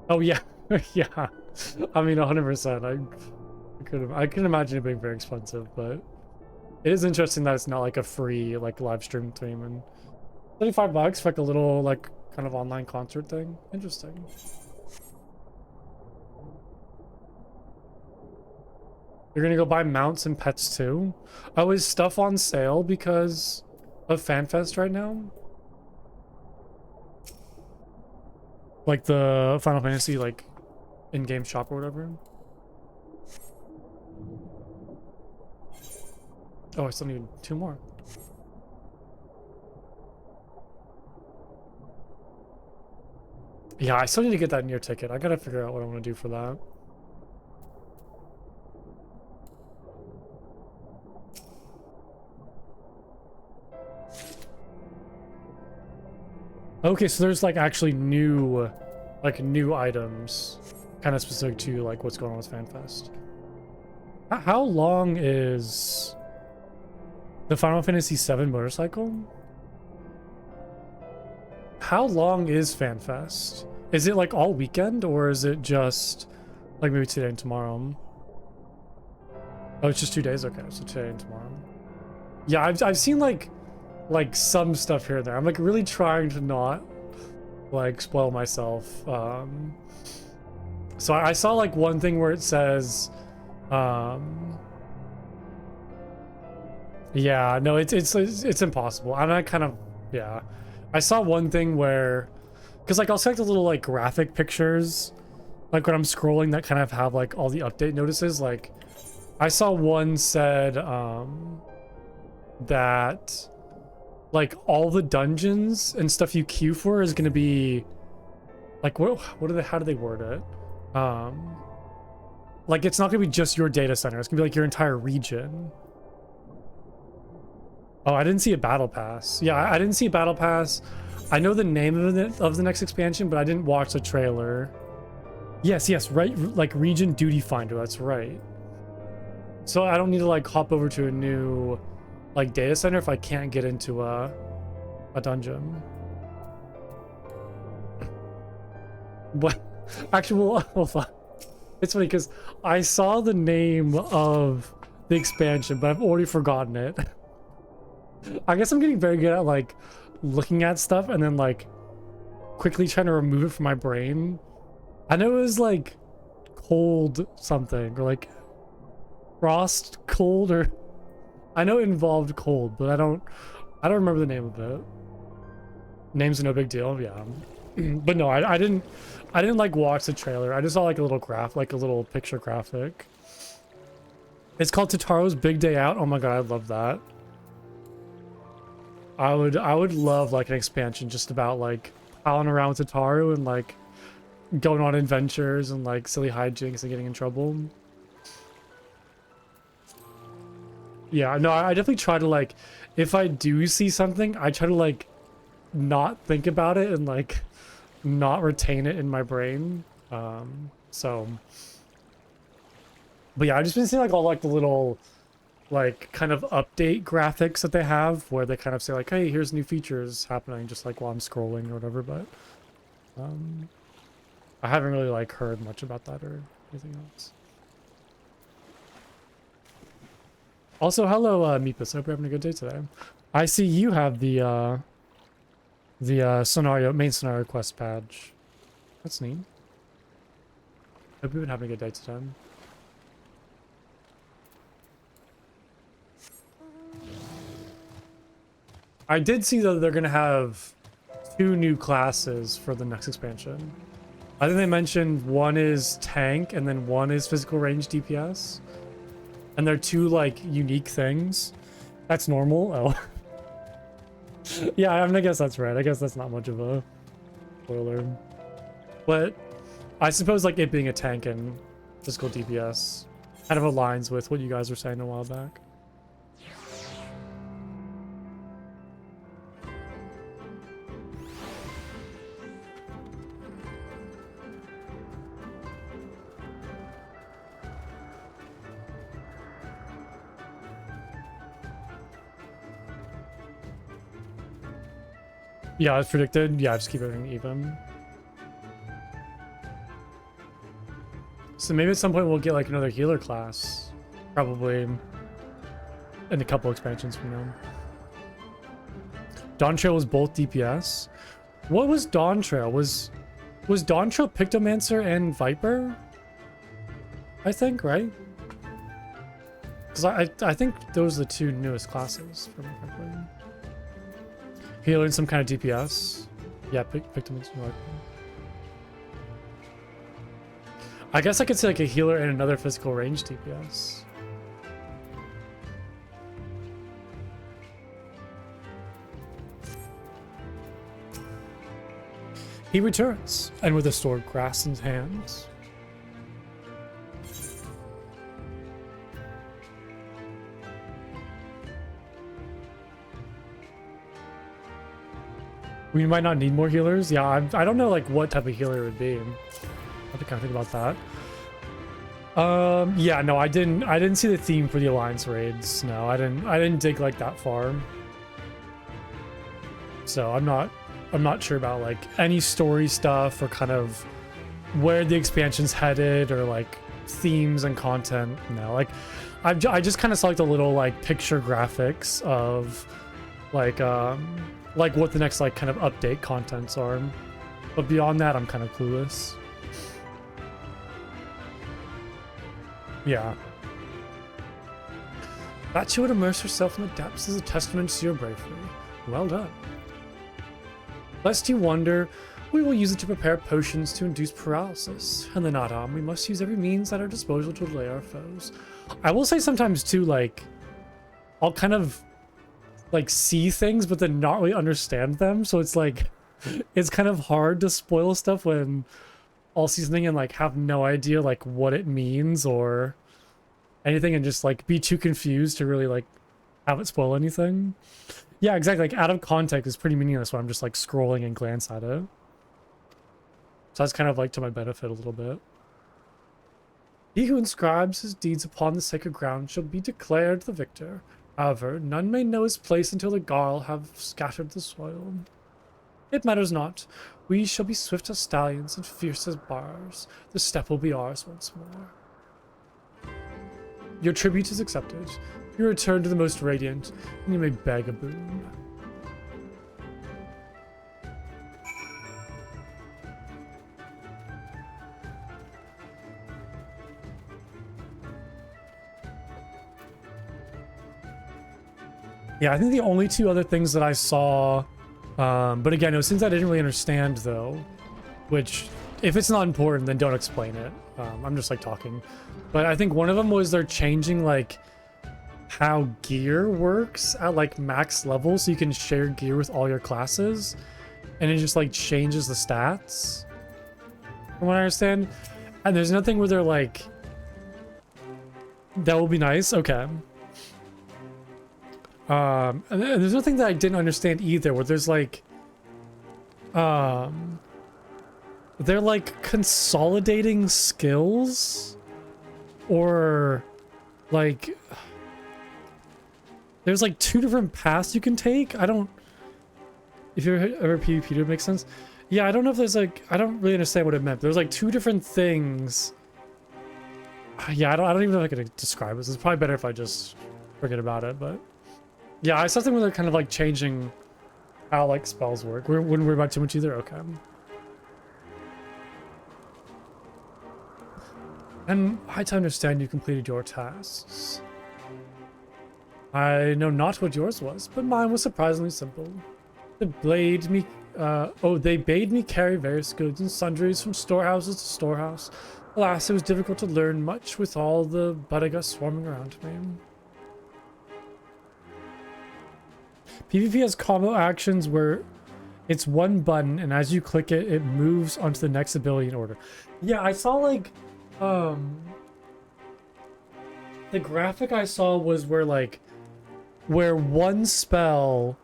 Oh yeah. Yeah. I mean 100%. I can imagine it being very expensive, but it is interesting that it's not like a free like live stream thing, and $35 for like a little like kind of online concert thing. Interesting. You're gonna go buy mounts and pets too? Oh, is stuff on sale because of FanFest right now? Like the Final Fantasy like in-game shop or whatever? Oh, I still need 2 more. Yeah, I still need to get that near ticket. I gotta figure out what I want to do for that. Okay, so there's like actually new items kind of specific to like what's going on with FanFest. How long is the Final Fantasy VII motorcycle? How long is FanFest? Is it like all weekend, or is it just like maybe today and tomorrow? Oh, it's just 2 days. Okay, so today and tomorrow. Yeah, I've seen like some stuff here and there. I'm like really trying to not like spoil myself. So I saw like one thing where it says, yeah, no, it's impossible. And I kind of, yeah, I saw one thing where, because like I'll select the little like graphic pictures, like when I'm scrolling that kind of have like all the update notices. Like I saw one said that like all the dungeons and stuff you queue for is gonna be like what are they, how do they word it? Like it's not gonna be just your data center, it's gonna be like your entire region. Oh, I didn't see a battle pass. Yeah, I didn't see a battle pass. I know the name of the next expansion, but I didn't watch the trailer. Yes, right, like region duty finder, that's right. So I don't need to like hop over to a new like data center if I can't get into a dungeon. What? Actual, hold on. It's funny because I saw the name of the expansion, but I've already forgotten it. I guess I'm getting very good at like looking at stuff and then like quickly trying to remove it from my brain. I know it was like cold something or like frost cold, or I know it involved cold, but I don't remember the name of it. Name's no big deal, yeah. But no, I didn't like watch the trailer. I just saw like a little like a little picture graphic. It's called Tataro's Big Day Out. Oh my god, I love that. I would love like an expansion just about like palling around with Tataru and like going on adventures and like silly hijinks and getting in trouble. Yeah, no, I definitely try to like, if I do see something, I try to like not think about it and like not retain it in my brain. So, but yeah, I've just been seeing like all like the little like kind of update graphics that they have where they kind of say like, hey, here's new features happening just like while I'm scrolling or whatever. But I haven't really like heard much about that or anything else. Also, hello Meepus, hope you're having a good day today. I see you have the main scenario quest badge. That's neat. Hope you've been having a good day today. I did see though they're gonna have 2 new classes for the next expansion. I think they mentioned one is tank and then one is physical range DPS. And they're 2 like unique things. That's normal. Oh. Yeah, I mean, I guess that's right. I guess that's not much of a spoiler. But I suppose like it being a tank and physical DPS kind of aligns with what you guys were saying a while back. Yeah, as predicted. Yeah, just keep everything even. So maybe at some point we'll get like another healer class. Probably in a couple expansions from now. Dawn Trail was both DPS. What was Dawn Trail? Was Dawn Trail Pictomancer and Viper? I think, right? Because I think those are the 2 newest classes from correctly. Healer and some kind of DPS. Yeah, Pictomancer and Viper. I guess I could say like a healer and another physical range DPS. He returns, and with a sword grasped in his hands. We might not need more healers. Yeah, I don't know like what type of healer it would be. I have to kind of think about that. Yeah, no, I didn't see the theme for the Alliance raids. No, I didn't dig like that far. So I'm not sure about like any story stuff or kind of where the expansion's headed or like themes and content. No, like I just kind of saw like the little like picture graphics of like what the next like kind of update contents are. But beyond that, I'm kind of clueless. Yeah. That you would immerse yourself in the depths is a testament to your bravery. Well done. Lest you wonder, we will use it to prepare potions to induce paralysis. And the Naadam, we must use every means at our disposal to delay our foes. I will say sometimes too, like, I'll kind of like see things but then not really understand them, so it's like it's kind of hard to spoil stuff when I'll see something and like have no idea like what it means or anything and just like be too confused to really like have it spoil anything. Yeah, exactly. Like out of context is pretty meaningless when I'm just like scrolling and glance at it. So that's kind of like to my benefit a little bit. He who inscribes his deeds upon the sacred ground shall be declared the victor. However, none may know his place until the Garl have scattered the soil. It matters not. We shall be swift as stallions and fierce as bars. The steppe will be ours once more. Your tribute is accepted. You return to the most radiant, and you may beg a boon. Yeah, I think the only two other things that I saw, but again, it was things I didn't really understand though, which if it's not important, then don't explain it. I'm just like talking. But I think one of them was they're changing like how gear works at like max level, so you can share gear with all your classes, and it just like changes the stats, from what I understand. And there's nothing where they're like, that will be nice, okay. And there's nothing that I didn't understand either, where there's like, they're like consolidating skills, or like, there's like two different paths you can take. I don't, if you're ever PvP'd, it makes sense. Yeah, I don't know if there's like, I don't really understand what it meant. There's like two different things. Yeah, I don't even know if I could describe this. It's probably better if I just forget about it, but yeah, I saw something where they're kind of like changing how like spells work. We wouldn't worry about too much either. Okay. And I to understand you completed your tasks. I know not what yours was, but mine was surprisingly simple. They bade me carry various goods and sundries from storehouses to storehouse. Alas, it was difficult to learn much with all the Badaga swarming around me. PvP has combo actions where it's one button, and as you click it, it moves onto the next ability in order. Yeah, I saw like, the graphic I saw was where like, where one spell,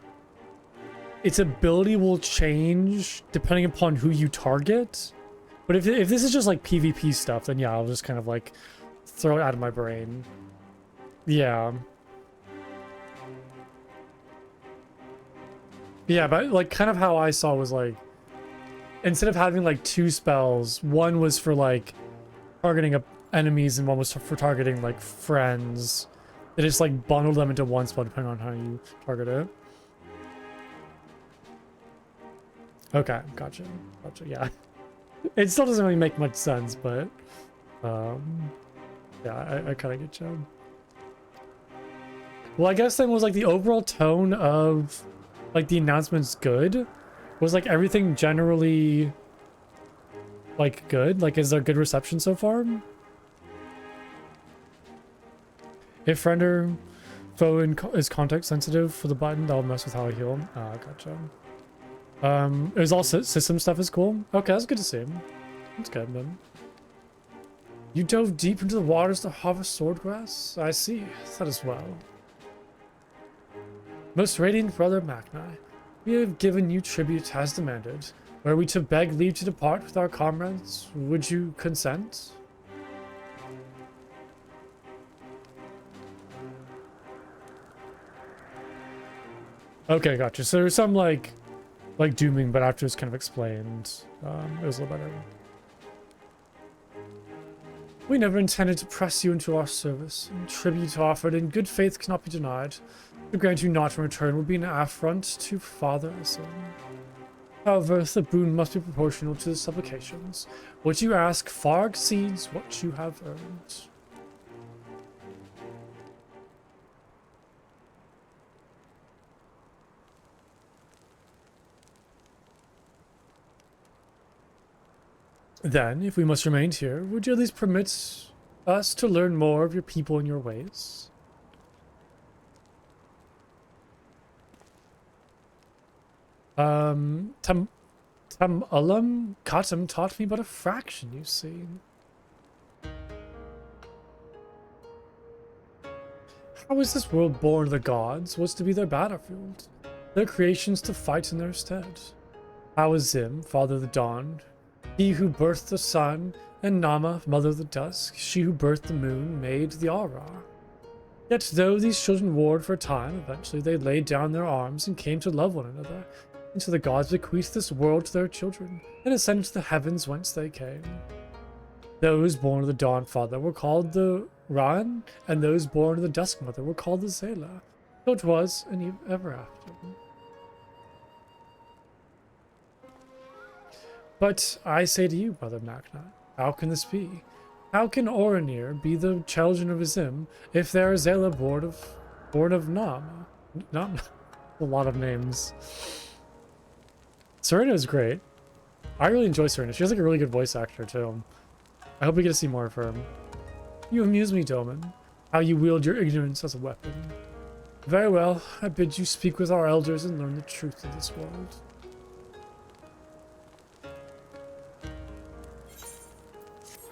its ability will change depending upon who you target. But if this is just like PvP stuff, then yeah, I'll just kind of like throw it out of my brain. Yeah. Yeah, but like kind of how I saw was like, instead of having like two spells, one was for like targeting enemies and one was for targeting like friends. They just like bundled them into one spell depending on how you target it. Okay, gotcha. Gotcha, yeah. It still doesn't really make much sense, but yeah, I kind of get you. Well, I guess then was like the overall tone of like the announcements good? Was like everything generally like good? Like is there good reception so far? If friend or foe is context sensitive for the button, that'll mess with how I heal. Ah, gotcha. It was all system stuff is cool. Okay, that's good to see. That's good then. You dove deep into the waters to harvest swordgrass? I see. That as well. Most radiant brother Magni, we have given you tribute as demanded. Were we to beg leave to depart with our comrades, would you consent? Okay, gotcha. So there's some like dooming, but after it's kind of explained, it was a little better. We never intended to press you into our service, and tribute offered in good faith cannot be denied. To grant you not in return would be an affront to Father Asylum. However, the boon must be proportional to the supplications. What you ask far exceeds what you have earned. Then, if we must remain here, would you at least permit us to learn more of your people and your ways? Tam Ulam Katam taught me but a fraction, you see. How is this world born of the gods was to be their battlefield, their creations to fight in their stead? How is Zim, father of the dawn, he who birthed the sun, and Nama, mother of the dusk, she who birthed the moon, made the Aura? Yet though these children warred for a time, eventually they laid down their arms and came to love one another. And so the gods bequeathed this world to their children, and ascended to the heavens whence they came. Those born of the Dawn Father were called the Ran, and those born of the Dusk Mother were called the Zela. So it was, and ever after. But I say to you, Brother Magna, how can this be? How can Oranir be the children of Azim if they are Zela born of Nam? Nam, a lot of names. Serena is great. I really enjoy Serena. She has like a really good voice actor too. I hope we get to see more of her. You amuse me, Doman. How you wield your ignorance as a weapon. Very well, I bid you speak with our elders and learn the truth of this world.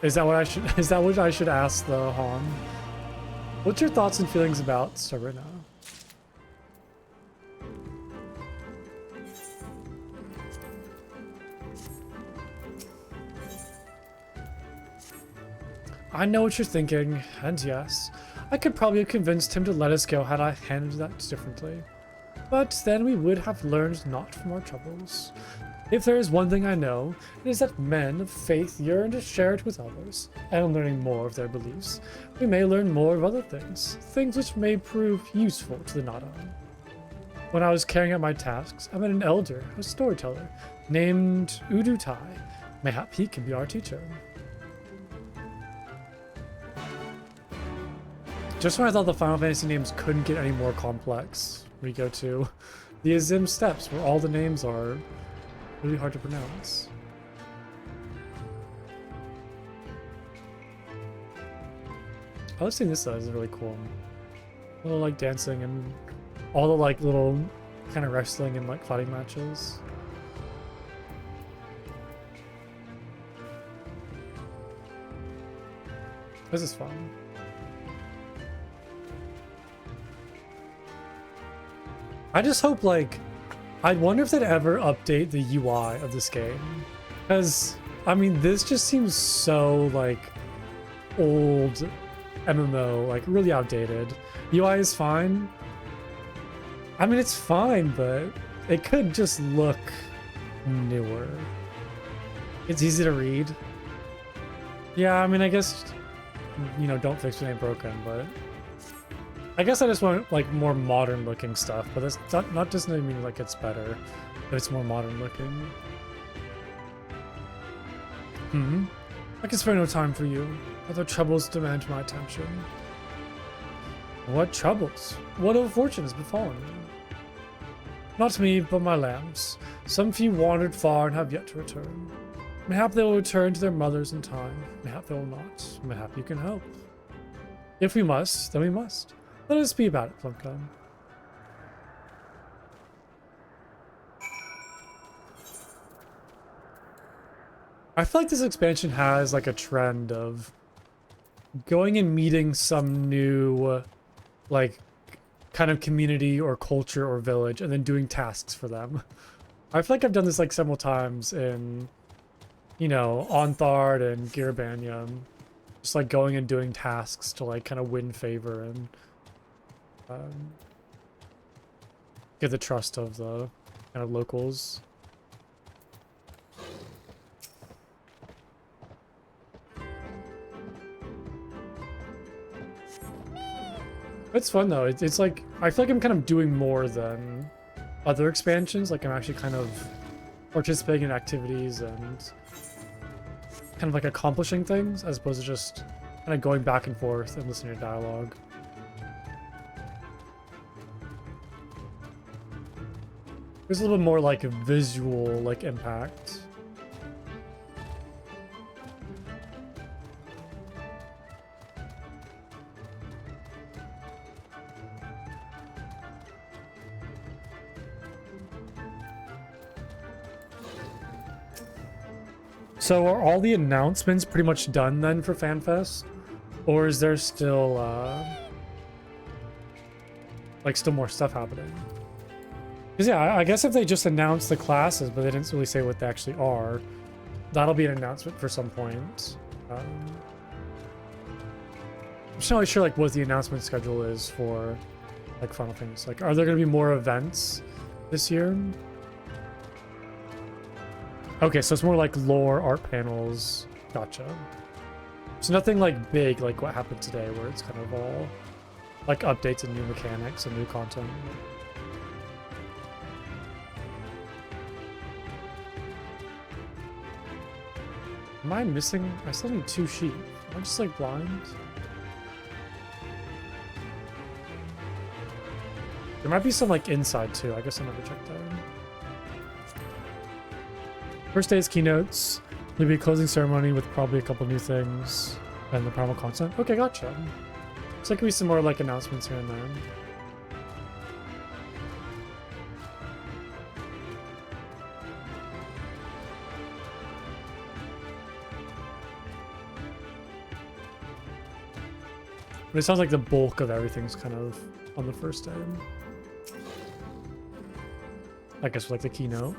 Is that what I should ask the Han? What's your thoughts and feelings about Serena? I know what you're thinking, and yes, I could probably have convinced him to let us go had I handled that differently. But then we would have learned naught from our troubles. If there is one thing I know, it is that men of faith yearn to share it with others, and in learning more of their beliefs, we may learn more of other things, things which may prove useful to the Naadam. When I was carrying out my tasks, I met an elder, a storyteller, named Udutai. Mayhap he can be our teacher. Just when I thought the Final Fantasy names couldn't get any more complex, we go to the Azim Steppes, where all the names are really hard to pronounce. I was seeing this though, is really cool. A little like dancing and all the like little kind of wrestling and like fighting matches. This is fun. I just hope, like, I wonder if they'd ever update the UI of this game. Because, I mean, this just seems so, like, old MMO, like, really outdated. UI is fine. I mean, it's fine, but it could just look newer. It's easy to read. Yeah, I mean, I guess, you know, don't fix what ain't broken, but... I guess I just want like more modern looking stuff, but that's not doesn't mean like it's better, but it's more modern looking. I can spare no time for you. Other troubles demand my attention. What troubles? What ill fortune has befallen me? Not me, but my lambs. Some few wandered far and have yet to return. Mayhap they will return to their mothers in time. Mayhap they will not. Mayhap you can help. If we must, then we must. Let us be about it, Plumcon. I feel like this expansion has like a trend of going and meeting some new like kind of community or culture or village and then doing tasks for them. I feel like I've done this like several times in, you know, Onthard and Girabanyam. Just like going and doing tasks to like kind of win favor and get the trust of the kind of locals. It's fun though. It's like I feel like I'm kind of doing more than other expansions. Like I'm actually kind of participating in activities and kind of like accomplishing things as opposed to just kind of going back and forth and listening to dialogue. There's a little bit more like a visual like impact. So are all the announcements pretty much done then for FanFest? Or is there still, like, still more stuff happening? Because, yeah, I guess if they just announced the classes, but they didn't really say what they actually are, that'll be an announcement for some point. I'm just not really sure, like, what the announcement schedule is for, like, Final Fantasy. Like, are there going to be more events this year? Okay, so it's more like lore, art panels. Gotcha. So nothing like big, like what happened today, where it's kind of all like updates and new mechanics and new content. Am I missing? I still need 2 sheep. Am I just like blind? There might be some like inside too. I guess I'll never check that. First day's keynotes. There'll be a closing ceremony with probably a couple new things and the primal content. Okay, gotcha. So there could be some more like announcements here and there. But it sounds like the bulk of everything's kind of on the first day. I guess like the keynote.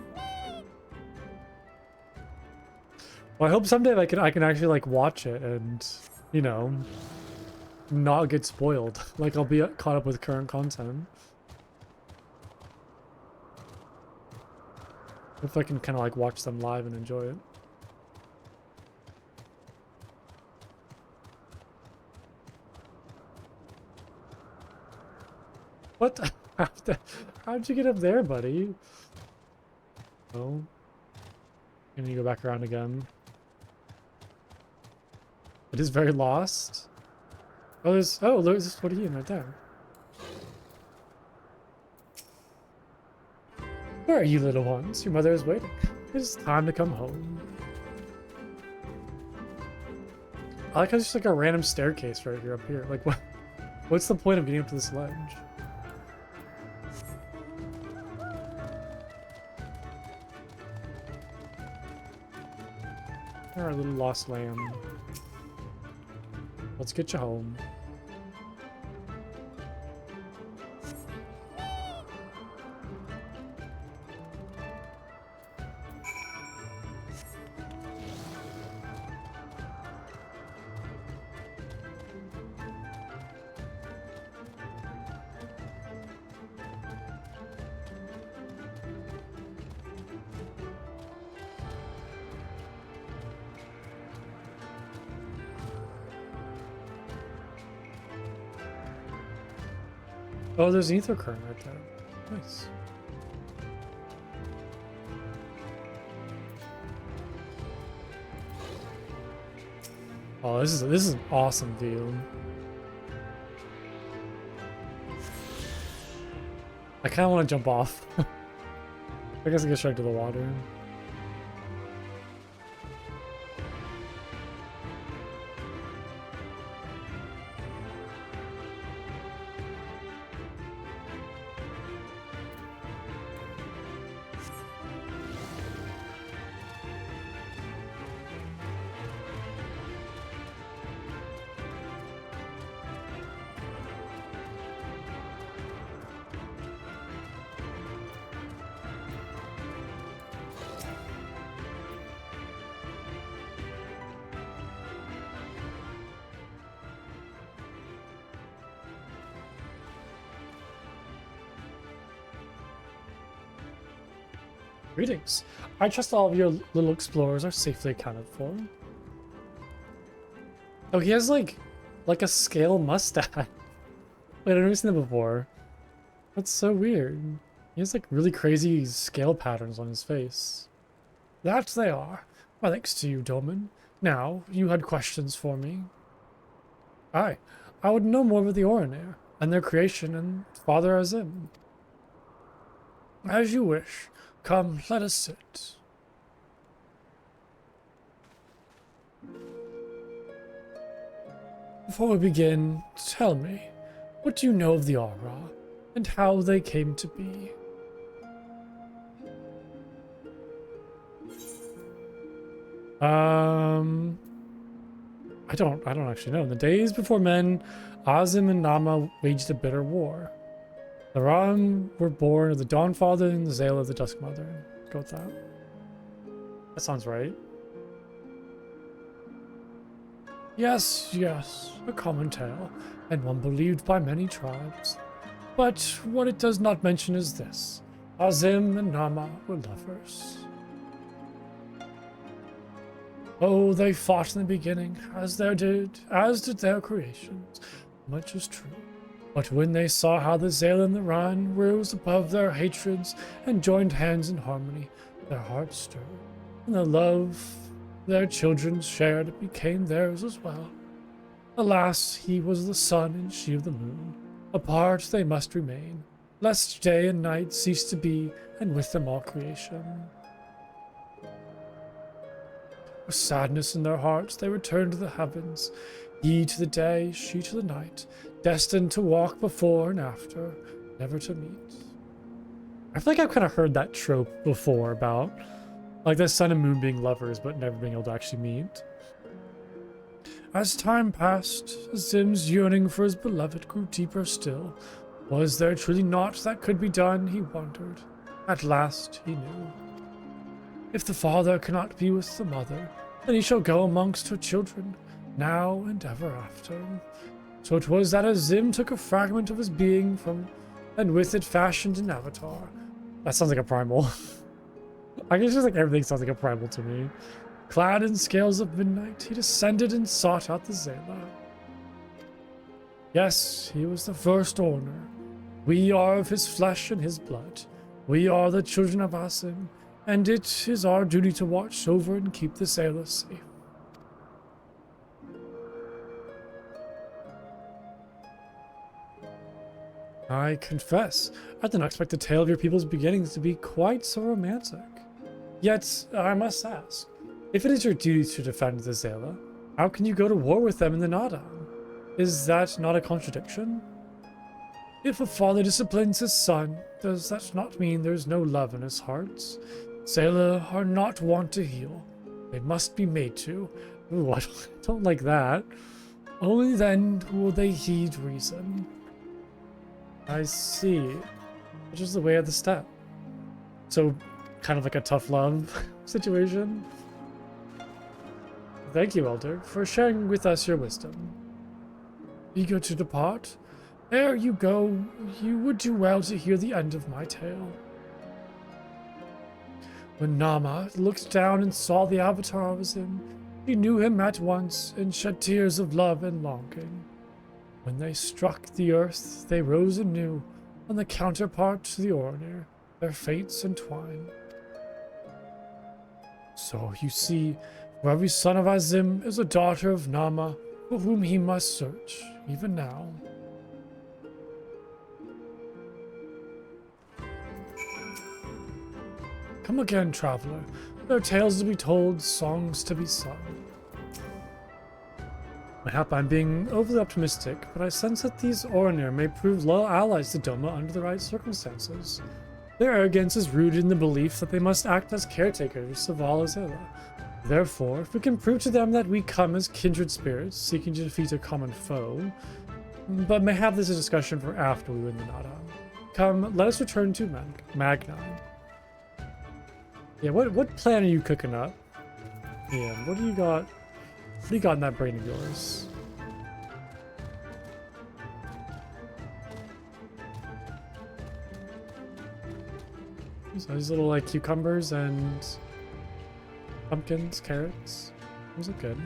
Well, I hope someday I can actually like watch it and, you know, not get spoiled. Like I'll be caught up with current content. If I can kind of like watch them live and enjoy it. What? How'd you get up there, buddy? Oh. And you go back around again. It is very lost. Oh, there's what are you right there? Where are you, little ones? Your mother is waiting. It's time to come home. I like how there's just like a random staircase right here up here. Like what? What's the point of getting up to this ledge? Our little lost lamb. Let's get you home. Oh, there's an ether current right there. Nice. Oh, this is an awesome view. I kind of want to jump off. I guess I get straight to the water. Greetings. I trust all of your little explorers are safely accounted for. Oh, he has like a scale mustache. Wait, I've never seen that before. That's so weird. He has like really crazy scale patterns on his face. That they are. My thanks to you, Doman. Now, you had questions for me. Aye, I would know more about the Oranir, and their creation, and Father Azim. As you wish. Come, let us sit. Before we begin, tell me, what do you know of the Aura, and how they came to be? I don't actually know. In the days before men, Azim and Nama waged a bitter war. The Ram were born of the Dawnfather and the Zayla the Duskmother. Go with that. That sounds right. Yes, a common tale, and one believed by many tribes. But what it does not mention is this. Azim and Nama were lovers. Oh, they fought in the beginning, as did their creations. Much is true. But when they saw how the Zayla and the Rhine rose above their hatreds and joined hands in harmony, their hearts stirred, and the love their children shared became theirs as well. Alas, he was the sun and she of the moon. Apart they must remain, lest day and night cease to be, and with them all creation. With sadness in their hearts, they returned to the heavens, he to the day, she to the night, destined to walk before and after, never to meet. I feel like I've kind of heard that trope before about, like, the sun and moon being lovers, but never being able to actually meet. As time passed, Azim's yearning for his beloved grew deeper still. Was there truly naught that could be done, he wondered. At last he knew. If the father cannot be with the mother, then he shall go amongst her children, now and ever after. So it was that Azim took a fragment of his being from, and with it fashioned an avatar. That sounds like a primal. I guess just like everything sounds like a primal to me. Clad in scales of midnight, he descended and sought out the Zayla. Yes, he was the first owner. We are of his flesh and his blood. We are the children of Azim, and it is our duty to watch over and keep the Zayla safe. I confess, I did not expect the tale of your people's beginnings to be quite so romantic. Yet, I must ask, if it is your duty to defend the Zayla, how can you go to war with them in the Naadam? Is that not a contradiction? If a father disciplines his son, does that not mean there is no love in his hearts? Zayla are not wont to heal. They must be made to. Ooh, I don't like that. Only then will they heed reason. I see. Which is the way of the step. So, kind of like a tough love situation. Thank you, Elder, for sharing with us your wisdom. Eager to depart? Ere you go, you would do well to hear the end of my tale. When Nama looked down and saw the avatar of Azim, she knew him at once and shed tears of love and longing. When they struck the earth, they rose anew, on the counterpart to the Oranir, their fates entwined. So you see, for every son of Azim is a daughter of Nama, for whom he must search, even now. Come again, traveler. There are tales to be told, songs to be sung. Mayhap I'm being overly optimistic, but I sense that these Oranir may prove loyal allies to Doma under the right circumstances. Their arrogance is rooted in the belief that they must act as caretakers of all Azela. Therefore, if we can prove to them that we come as kindred spirits seeking to defeat a common foe, but may have this a discussion for after we win the Naadam. Come, let us return to Magni. Yeah, what plan are you cooking up? Yeah, what do you got? What do you got in that brain of yours? So these little like cucumbers and pumpkins, carrots. Those look good.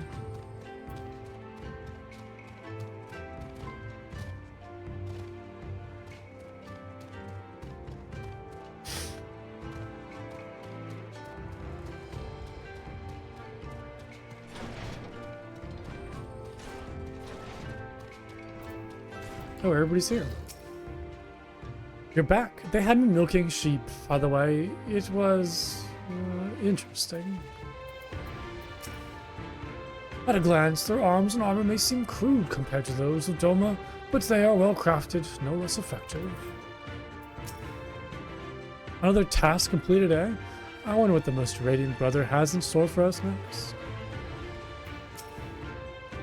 Oh, everybody's here. You're back. They had me milking sheep, by the way. It was interesting. At a glance, their arms and armor may seem crude compared to those of Doma, but they are well crafted, no less effective. Another task completed, eh? I wonder what the most radiant brother has in store for us next.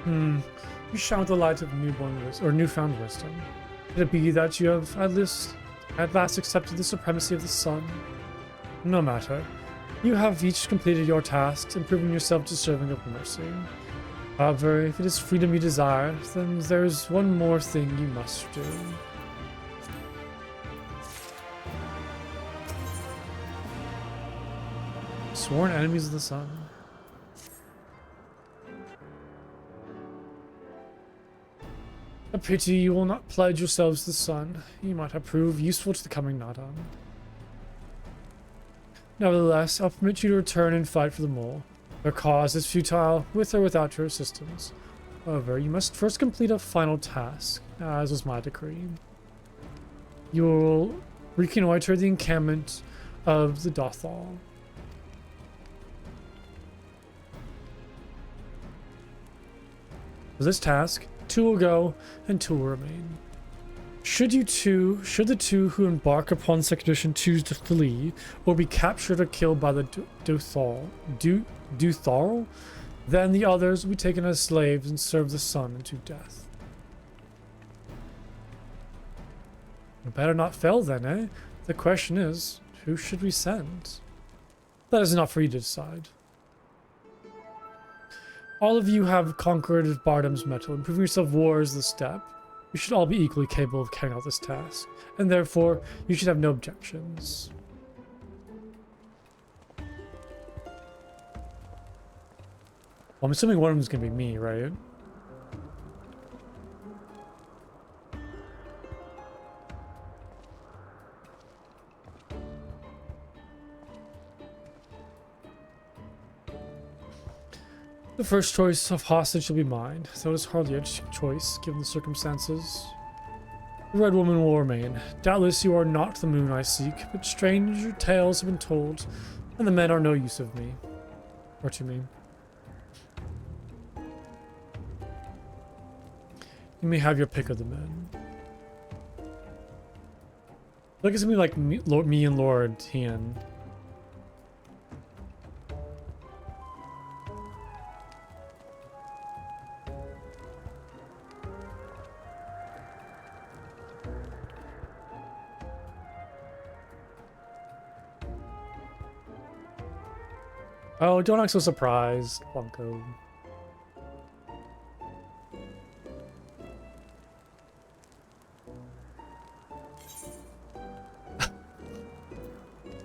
You shine with the light of newfound wisdom. Could it be that you have at last accepted the supremacy of the sun? No matter. You have each completed your tasks and proven yourself deserving of mercy. However, if it is freedom you desire, then there is one more thing you must do. Sworn enemies of the sun. A pity you will not pledge yourselves to the sun. You might have proved useful to the coming Naadam. Nevertheless, I'll permit you to return and fight for the mole. Their cause is futile, with or without your assistance. However, you must first complete a final task, as was my decree. You will reconnoiter the encampment of the Dothal. For this task, 2 will go and 2 will remain. Should the two who embark upon this expedition choose to flee, or be captured or killed by the Dothal, then the others will be taken as slaves and serve the sun unto death. We better not fail then, eh? The question is, who should we send? That is not for you to decide. All of you have conquered Bardam's metal, and proving yourself warriors of the steppe. You should all be equally capable of carrying out this task, and therefore you should have no objections. Well, I'm assuming one of them is going to be me, right? The first choice of hostage shall be mine, though it is hardly a choice, given the circumstances. The Red Woman will remain. Doubtless you are not the moon I seek, but strange tales have been told, and the men are no use of me. Or to me. You may have your pick of the men. Look at something like me and Lord Tian. Oh, don't act so surprised, Bunko.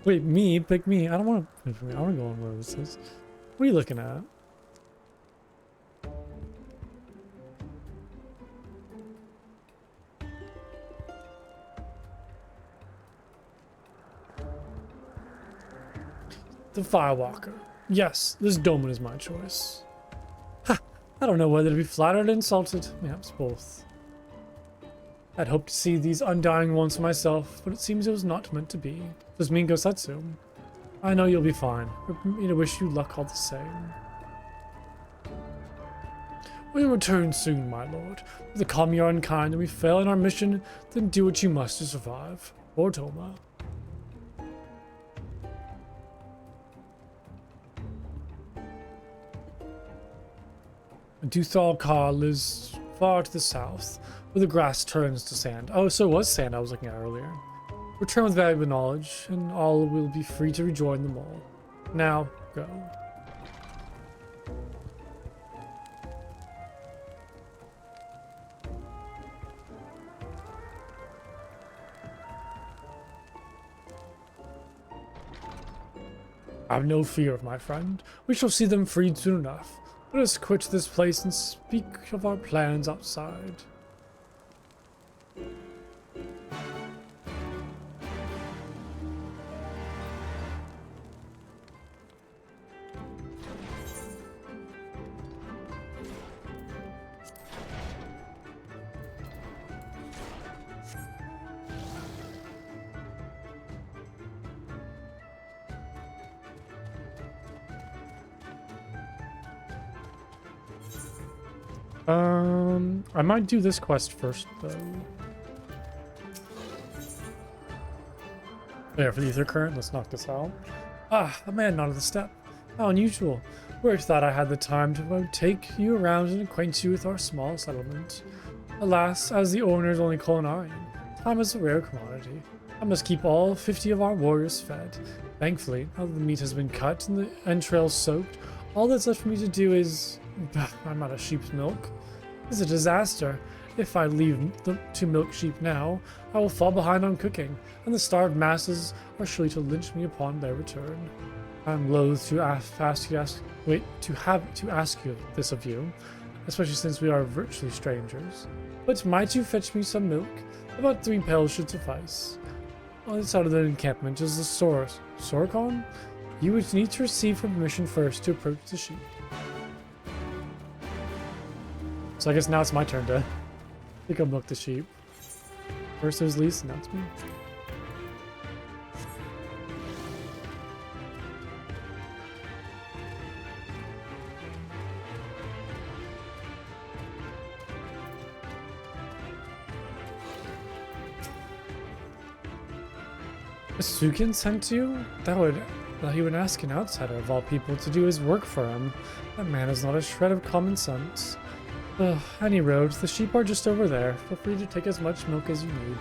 Wait, me? Pick me? I don't want to. I want to go on where this is. What are you looking at? The Firewalker. Yes, this Doman is my choice. Ha! I don't know whether to be flattered or insulted. Perhaps both. I'd hoped to see these undying ones for myself, but it seems it was not meant to be. Does mean Gosatsu. I know you'll be fine, but me to wish you luck all the same. We'll return soon, my lord. If the Kami are unkind and we fail in our mission, then do what you must to survive. Or Toma. Dothal Ka lives far to the south, where the grass turns to sand. Oh, so it was sand I was looking at earlier. Return with valuable knowledge, and all will be free to rejoin them all. Now, go. I have no fear of my friend. We shall see them freed soon enough. Let us quit this place and speak of our plans outside. I might do this quest first, though. Yeah, for the ether current, let's knock this out. Ah, a man nodded the step. How unusual. Would have thought I had the time to take you around and acquaint you with our small settlement. Alas, as the owner is only culinarian, time is a rare commodity. I must keep all 50 of our warriors fed. Thankfully, now that the meat has been cut and the entrails soaked, all that's left for me to do is... I'm out of sheep's milk. It's a disaster. If I leave to milk sheep now, I will fall behind on cooking, and the starved masses are surely to lynch me upon their return. I'm loath to ask you this of you, especially since we are virtually strangers. But might you fetch me some milk? About 3 pails should suffice. On the side of the encampment is the Soricon. You would need to receive permission first to approach the sheep. So I guess now it's my turn to pick up milk the sheep. First there's Lise, and that's me. Sukin sent you? That he would ask an outsider of all people to do his work for him. That man has not a shred of common sense. Ugh, any road, the sheep are just over there. Feel free to take as much milk as you need.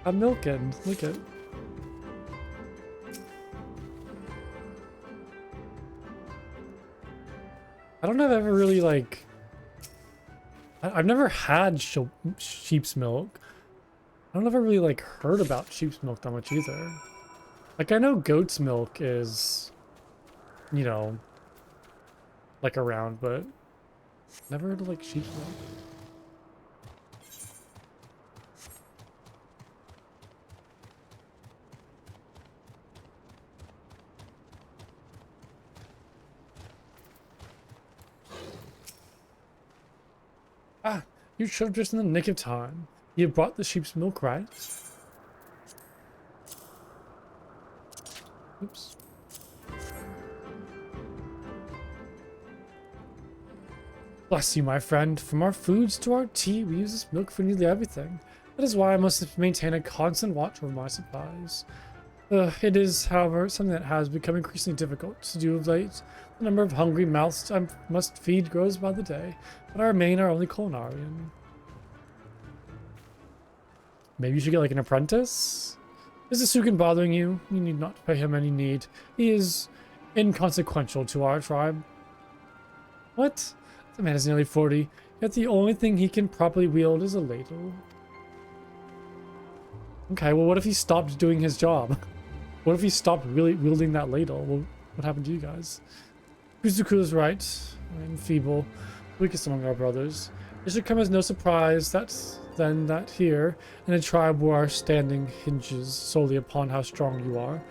I'm milking. Look at. I don't know if I've ever really like. I've never had sheep's milk. I don't know if I really like heard about sheep's milk that much either. Like I know goat's milk is, you know, like around, but never heard of like sheep's milk. Ah, you showed up just in the nick of time. You brought the sheep's milk, right? Oops. Bless you, my friend. From our foods to our tea, we use this milk for nearly everything. That is why I must maintain a constant watch over my supplies. It is, however, something that has become increasingly difficult to do of late. The number of hungry mouths I must feed grows by the day, but I remain our only culinarian. Maybe you should get like an apprentice? Is the Sukin bothering you? You need not pay him any need. He is inconsequential to our tribe. What? The man is nearly 40, yet the only thing he can properly wield is a ladle. Okay, well what if he stopped doing his job? What if he stopped really wielding that ladle? Well, what happened to you guys? Kuzuku is right. I am feeble, weakest among our brothers. It should come as no surprise that here, in a tribe where our standing hinges solely upon how strong you are,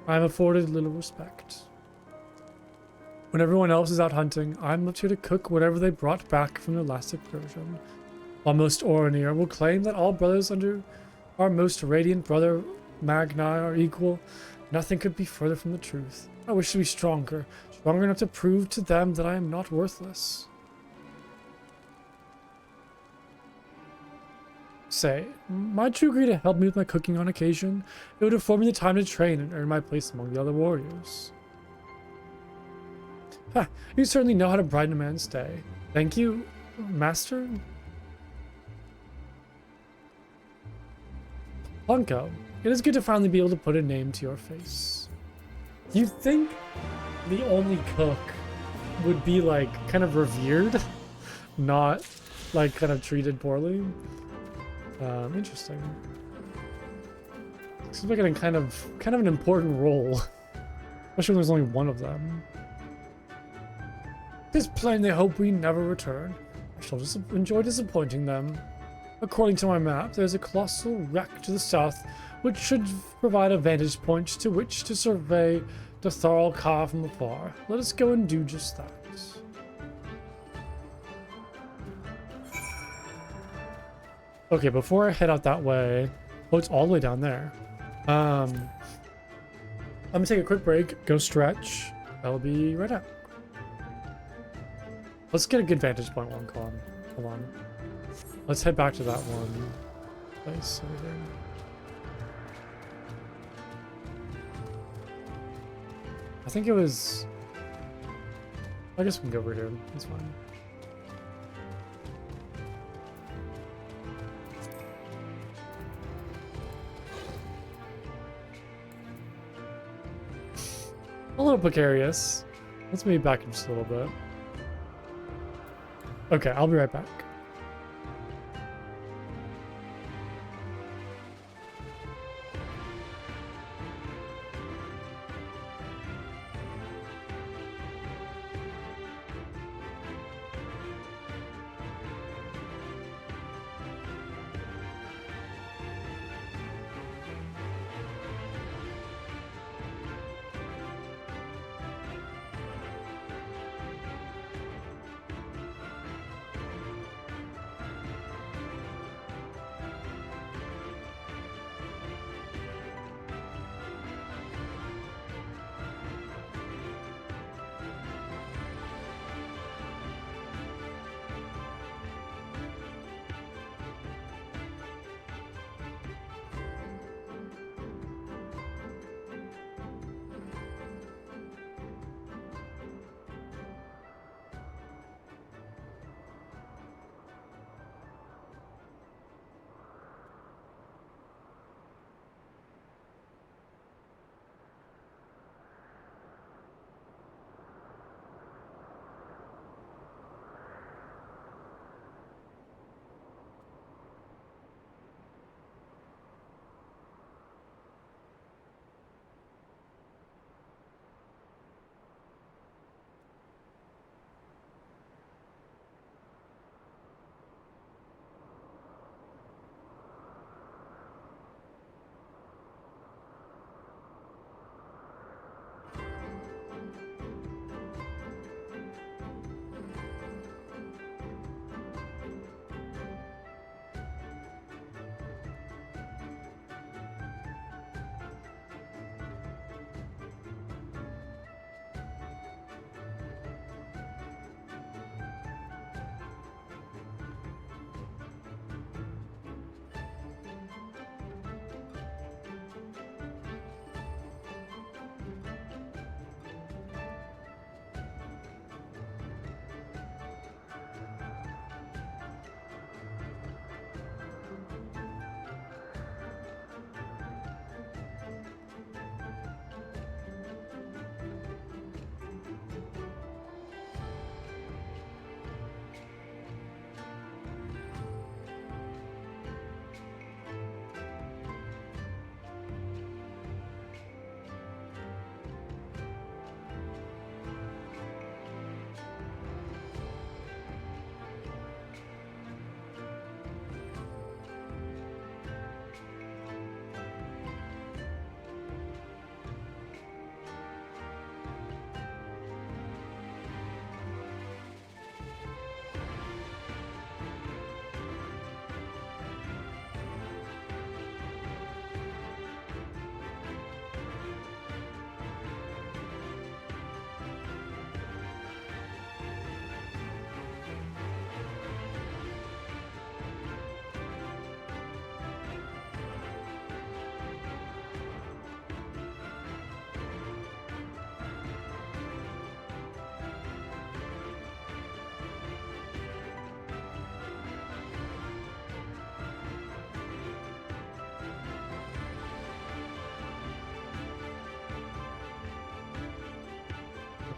I am afforded little respect. When everyone else is out hunting, I'm left here to cook whatever they brought back from their last excursion. While most Oranir will claim that all brothers under our most radiant brother Magni are equal, nothing could be further from the truth. I wish to be stronger enough to prove to them that I am not worthless. Say, might you agree to help me with my cooking on occasion? It would afford me the time to train and earn my place among the other warriors. Ha! You certainly know how to brighten a man's day. Thank you, Master. Plunko, it is good to finally be able to put a name to your face. You think the only cook would be like kind of revered, not like kind of treated poorly? Interesting. Seems like a kind of an important role, especially when there's only one of them. It is plain they hope we never return. I shall just enjoy disappointing them. According to my map, there's a colossal wreck to the south, which should provide a vantage point to which to survey the Tharl Ka from afar. Let us go and do just that. Okay, before I head out that way... Oh, it's all the way down there. I'm gonna take a quick break, go stretch. I'll be right up. Let's get a good vantage point while I'm gone. Hold on. Let's head back to that one place over there. I think it was... I guess we can go over here. That's fine. A little precarious. Let's move back in just a little bit. Okay, I'll be right back.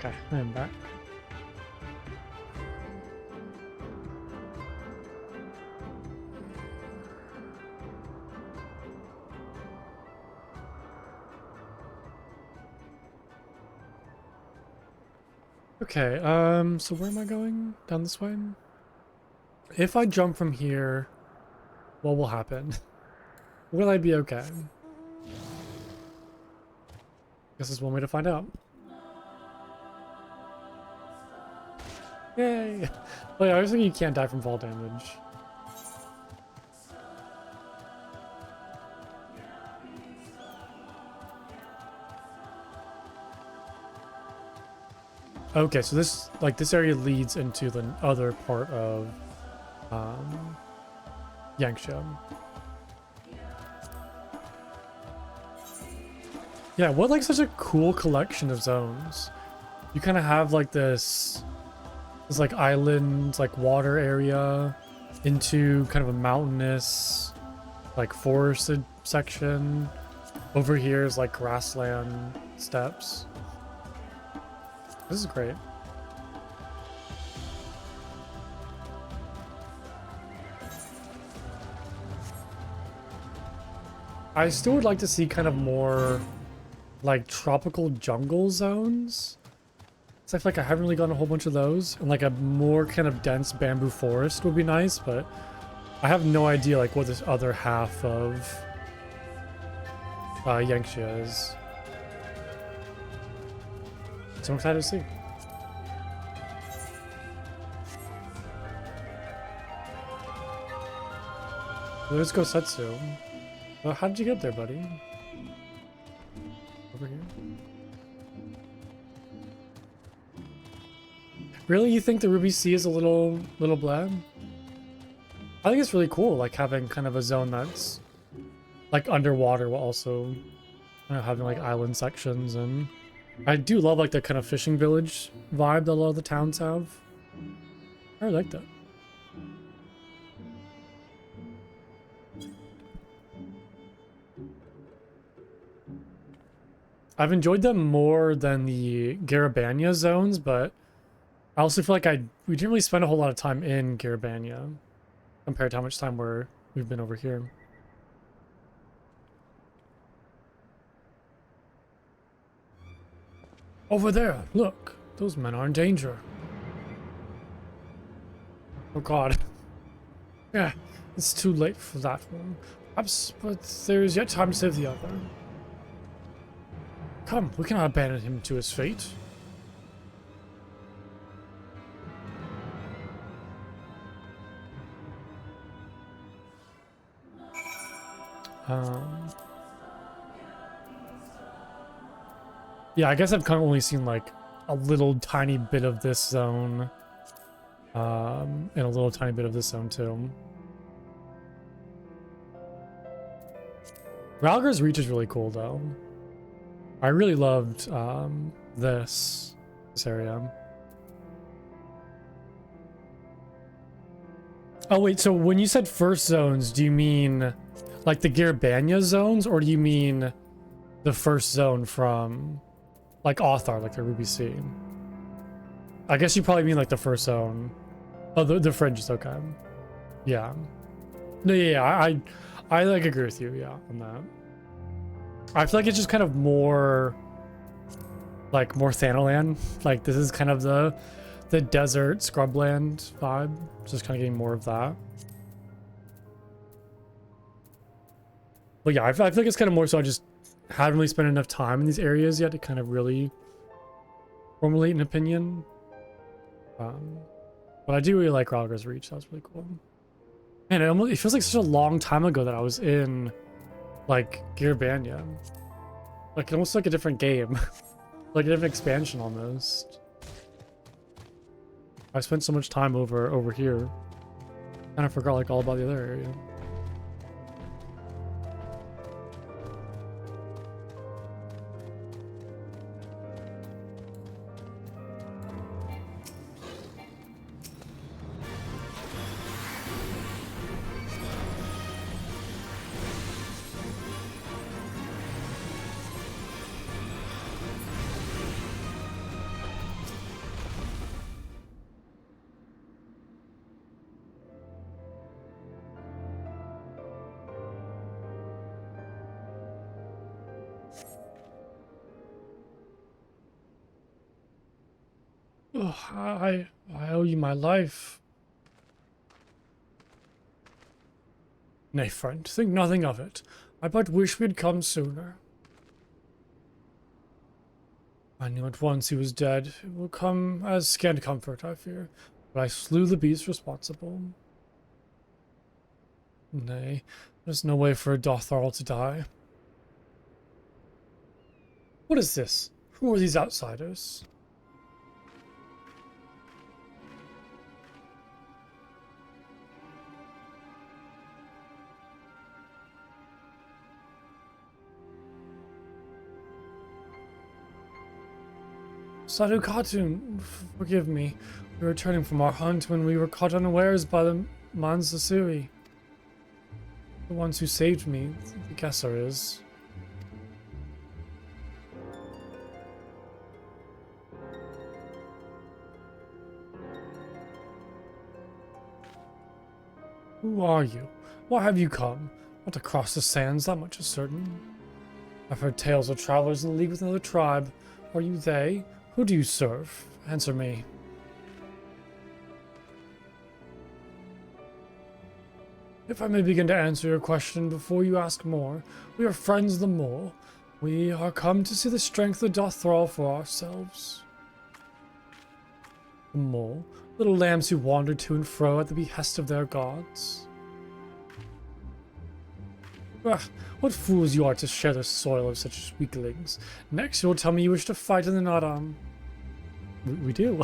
Okay, I'm back. Okay, so where am I going? Down this way? If I jump from here, what will happen? Will I be okay? Guess there's one way to find out. Yay! Wait, I was thinking you can't die from fall damage. Okay, so this this area leads into the other part of Yangsha. Yeah, what like such a cool collection of zones. You kind of have like this like island, like water area into kind of a mountainous, like forested section. Over here is like grassland steppes. This is great. I still would like to see kind of more like tropical jungle zones. So I feel like I haven't really gotten a whole bunch of those. And like a more kind of dense bamboo forest would be nice, but I have no idea like what this other half of Yangsha is. So I'm excited to see. Let's go Setsu. Well, how did you get there, buddy? Over here? Really? You think the Ruby Sea is a little blab? I think it's really cool, like having kind of a zone that's like underwater while also having like island sections, and I do love like the kind of fishing village vibe that a lot of the towns have. I really like that. I've enjoyed them more than the Garabanya zones, but I also feel like we didn't really spend a whole lot of time in Garabanya compared to how much time we've been over here. Over there, look, those men are in danger. Oh god. Yeah, it's too late for that one. Perhaps, but there is yet time to save the other. Come, we cannot abandon him to his fate. Yeah, I guess I've kind of only seen like a little tiny bit of this zone. And a little tiny bit of this zone too. Ralgar's Reach is really cool though. I really loved this area. Oh wait, so when you said first zones, do you mean like the Garabanya zones, or do you mean the first zone from like Authar, like the Ruby Sea? I guess you probably mean like the first zone. Oh, the fringe is okay. Yeah. No, yeah, I like agree with you, yeah, on that. I feel like it's just kind of more like more Thanalan. Like this is kind of the desert scrubland vibe. Just kind of getting more of that. But yeah, I feel like it's kind of more so I just haven't really spent enough time in these areas yet to kind of really formulate an opinion. But I do really like Ralgar's Reach. That was really cool. Man, it feels like such a long time ago that I was in like Garabanya. Like almost like a different game. Like a different expansion almost. I spent so much time over here. Kind of forgot like all about the other area. Oh, I owe you my life. Nay, friend, think nothing of it. I but wish we'd come sooner. I knew at once he was dead. It will come as scant comfort, I fear. But I slew the beast responsible. Nay, there's no way for a Dotharl to die. What is this? Who are these outsiders? Sadhu Khatun, forgive me. We were returning from our hunt when we were caught unawares by the Mansasuri. The ones who saved me, the guesser is. Who are you? Why have you come? Not to cross the sands, that much is certain. I've heard tales of travelers in league with another tribe. Are you they? Who do you serve? Answer me. If I may begin to answer your question before you ask more, we are friends of the mole. We are come to see the strength of Dothral for ourselves. The mole, little lambs who wander to and fro at the behest of their gods. Ah, what fools you are to share the soil of such weaklings. Next you'll tell me you wish to fight in the Naadam. We do.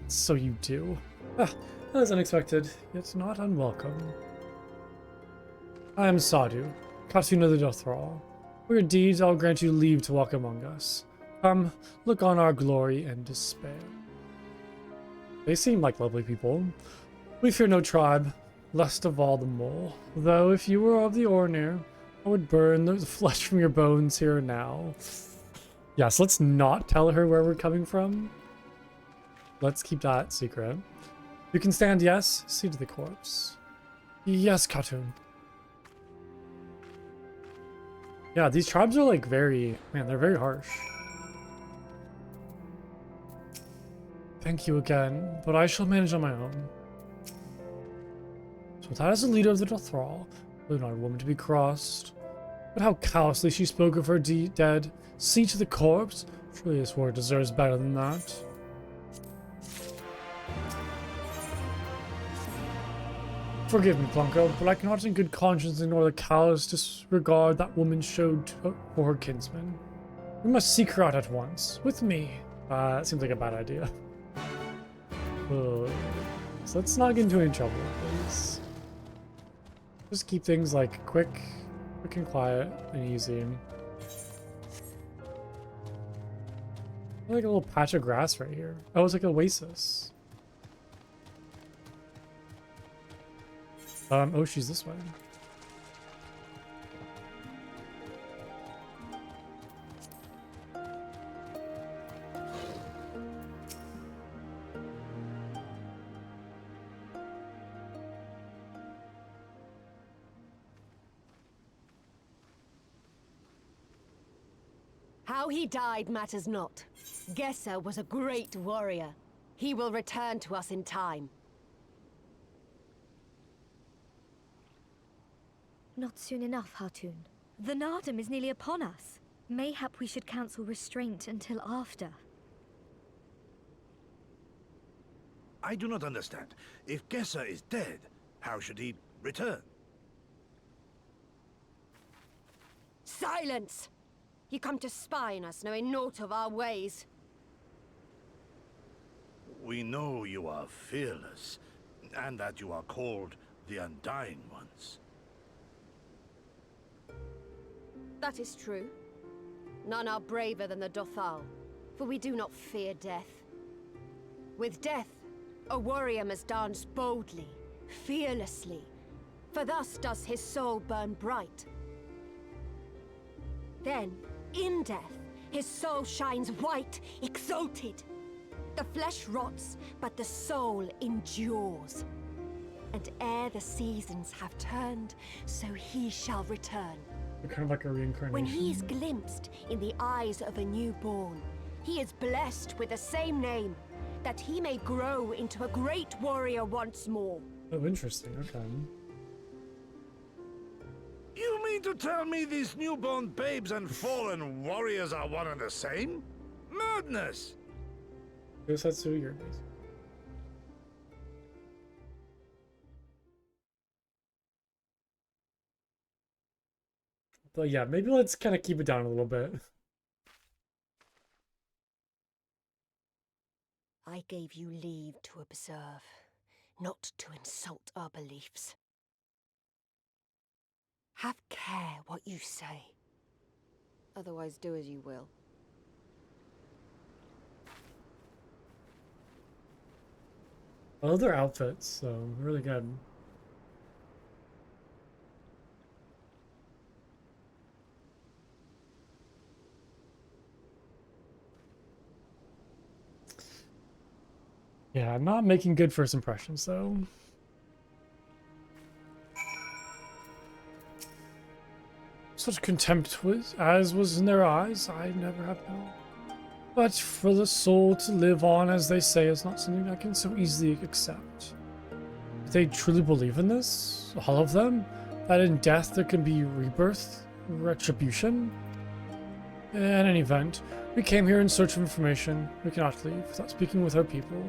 So you do. That is unexpected, yet not unwelcome. I am Sadhu, Khatun of the Dothral. For your deeds, I'll grant you leave to walk among us. Come, look on our glory and despair. They seem like lovely people. We fear no tribe, least of all the mole. Though if you were of the Ornir, I would burn the flesh from your bones here and now. Yes, let's not tell her where we're coming from. Let's keep that secret. You can stand, yes. See to the corpse. Yes, Khatun. Yeah, these tribes are like very... Man, they're very harsh. Thank you again, but I shall manage on my own. So that as the leader of the Dothral, really not a woman to be crossed. But how callously she spoke of her dead. See to the corpse? Surely this war deserves better than that. Forgive me, Blanco, but I cannot in good conscience ignore the callous disregard that woman showed for her kinsman. We must seek her out at once. With me. That seems like a bad idea. So let's not get into any trouble, please. Just keep things like quick and quiet and easy. Like a little patch of grass right here. Oh, it's like an oasis. Oh, she's this way. How he died matters not. Gesser was a great warrior. He will return to us in time. Not soon enough, Khatun. The Naadam is nearly upon us. Mayhap we should counsel restraint until after. I do not understand. If Gesser is dead, how should he return? Silence! You come to spy on us, knowing naught of our ways. We know you are fearless, and that you are called the Undying Ones. That is true. None are braver than the Dothal, for we do not fear death. With death, a warrior must dance boldly, fearlessly, for thus does his soul burn bright. Then, in death, his soul shines white, exalted. The flesh rots, but the soul endures. And ere the seasons have turned, so he shall return. Kind of like a reincarnation. When he is glimpsed in the eyes of a newborn, he is blessed with the same name, that he may grow into a great warrior once more. Oh, interesting. Okay. You mean to tell me these newborn babes and fallen warriors are one and the same? Madness! Guess that's who you're based. But yeah, maybe let's kind of keep it down a little bit. I gave you leave to observe, not to insult our beliefs. Have care what you say. Otherwise do as you will. I love their outfits, so really good. Yeah, I'm not making good first impressions, though. Such contempt as was in their eyes, I never have known. But for the soul to live on, as they say, is not something I can so easily accept. Do they truly believe in this? All of them? That in death there can be rebirth? Retribution? In any event, we came here in search of information. We cannot leave without speaking with our people.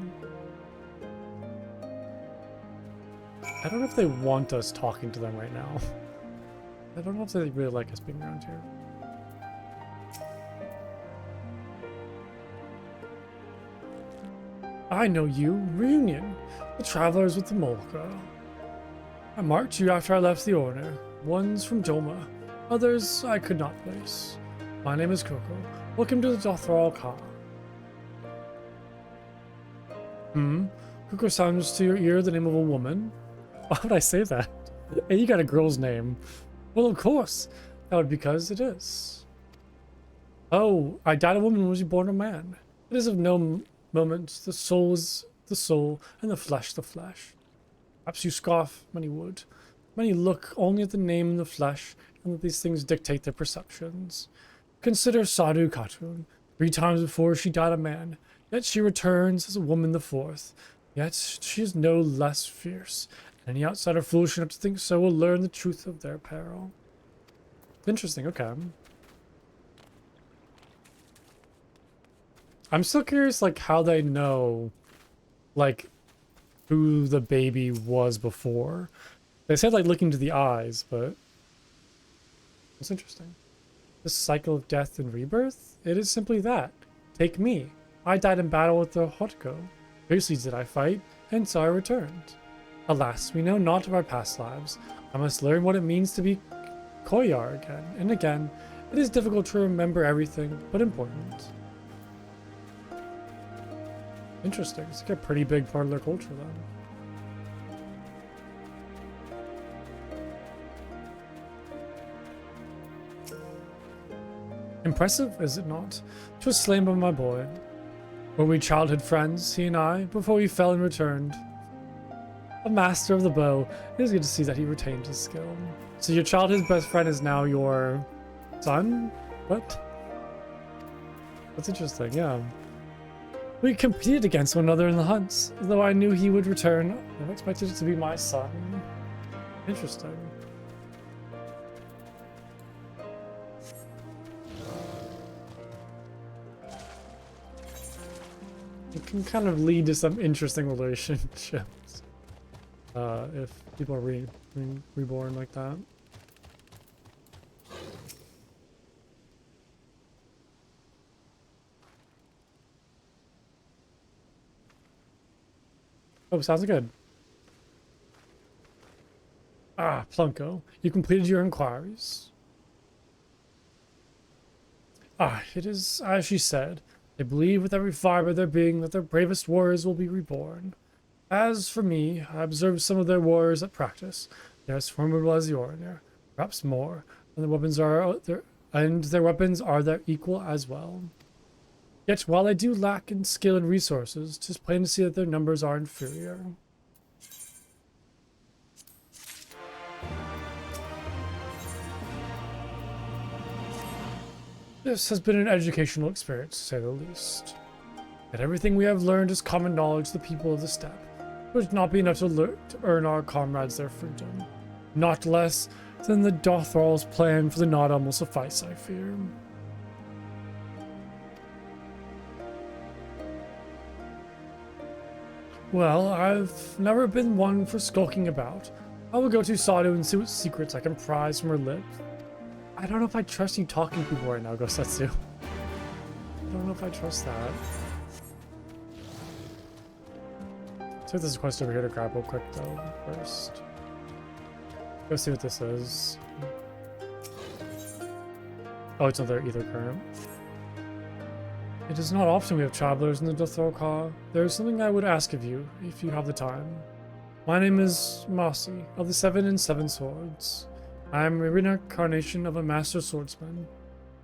I don't know if they want us talking to them right now. I don't know if they really like us being around here. I know you, Reunion, the travelers with the mole girl. I marked you after I left the Order. One's from Doma, others I could not place. My name is Coco. Welcome to the Dothral Ka. Coco sounds to your ear the name of a woman? Why would I say that? Hey, you got a girl's name. Well, of course. That would be because it is. Oh, I died a woman, was you born a man? It is of no moment. The soul is the soul, and the flesh the flesh. Perhaps you scoff, many would. Many look only at the name and the flesh, and let these things dictate their perceptions. Consider Sadhu Khatun. 3 times before she died a man, yet she returns as a woman the 4th. Yet she is no less fierce. Any outsider foolish enough to think so will learn the truth of their peril. Interesting, okay. I'm still curious, like, how they know, like, who the baby was before. They said, like, looking to the eyes, but it's interesting. The cycle of death and rebirth? It is simply that. Take me. I died in battle with the Hotko. Fiercely did I fight, and so I returned. Alas, we know not of our past lives. I must learn what it means to be Koyar again and again. It is difficult to remember everything, but important. Interesting. It's like a pretty big part of their culture, then. Impressive, is it not? 'Twas slain by my boy. Were we childhood friends, he and I, before we fell and returned? A master of the bow. It is good to see that he retained his skill. So your childhood best friend is now your son? What? That's interesting, yeah. We competed against one another in the hunts. Though I knew he would return, I never expected it to be my son. Interesting. It can kind of lead to some interesting relationships. If people are reborn like that. Oh, sounds good. Ah, Plunko, you completed your inquiries. Ah, it is as she said. They believe with every fiber of their being that their bravest warriors will be reborn. As for me, I observed some of their warriors at practice. They are as formidable as the Ordinary, perhaps more, and their weapons are their equal as well. Yet, while they do lack in skill and resources, 'tis plain to see that their numbers are inferior. This has been an educational experience, to say the least. Yet everything we have learned is common knowledge to the people of the steppe. It would not be enough to earn our comrades their freedom. Not less than the Dothral's plan for the Naadam will suffice, I fear. Well, I've never been one for skulking about. I will go to Sadhu and see what secrets I can prise from her lips. I don't know if I trust you talking to people right now, Gosetsu. I don't know if I trust that. Let's see if there's a quest over here to grab real quick, though, first. Go see what this is. Oh, it's another ether current. It is not often we have travelers in the Dothorka. There is something I would ask of you, if you have the time. My name is Mossy, of the 7 and 7 Swords. I am a reincarnation of a master swordsman.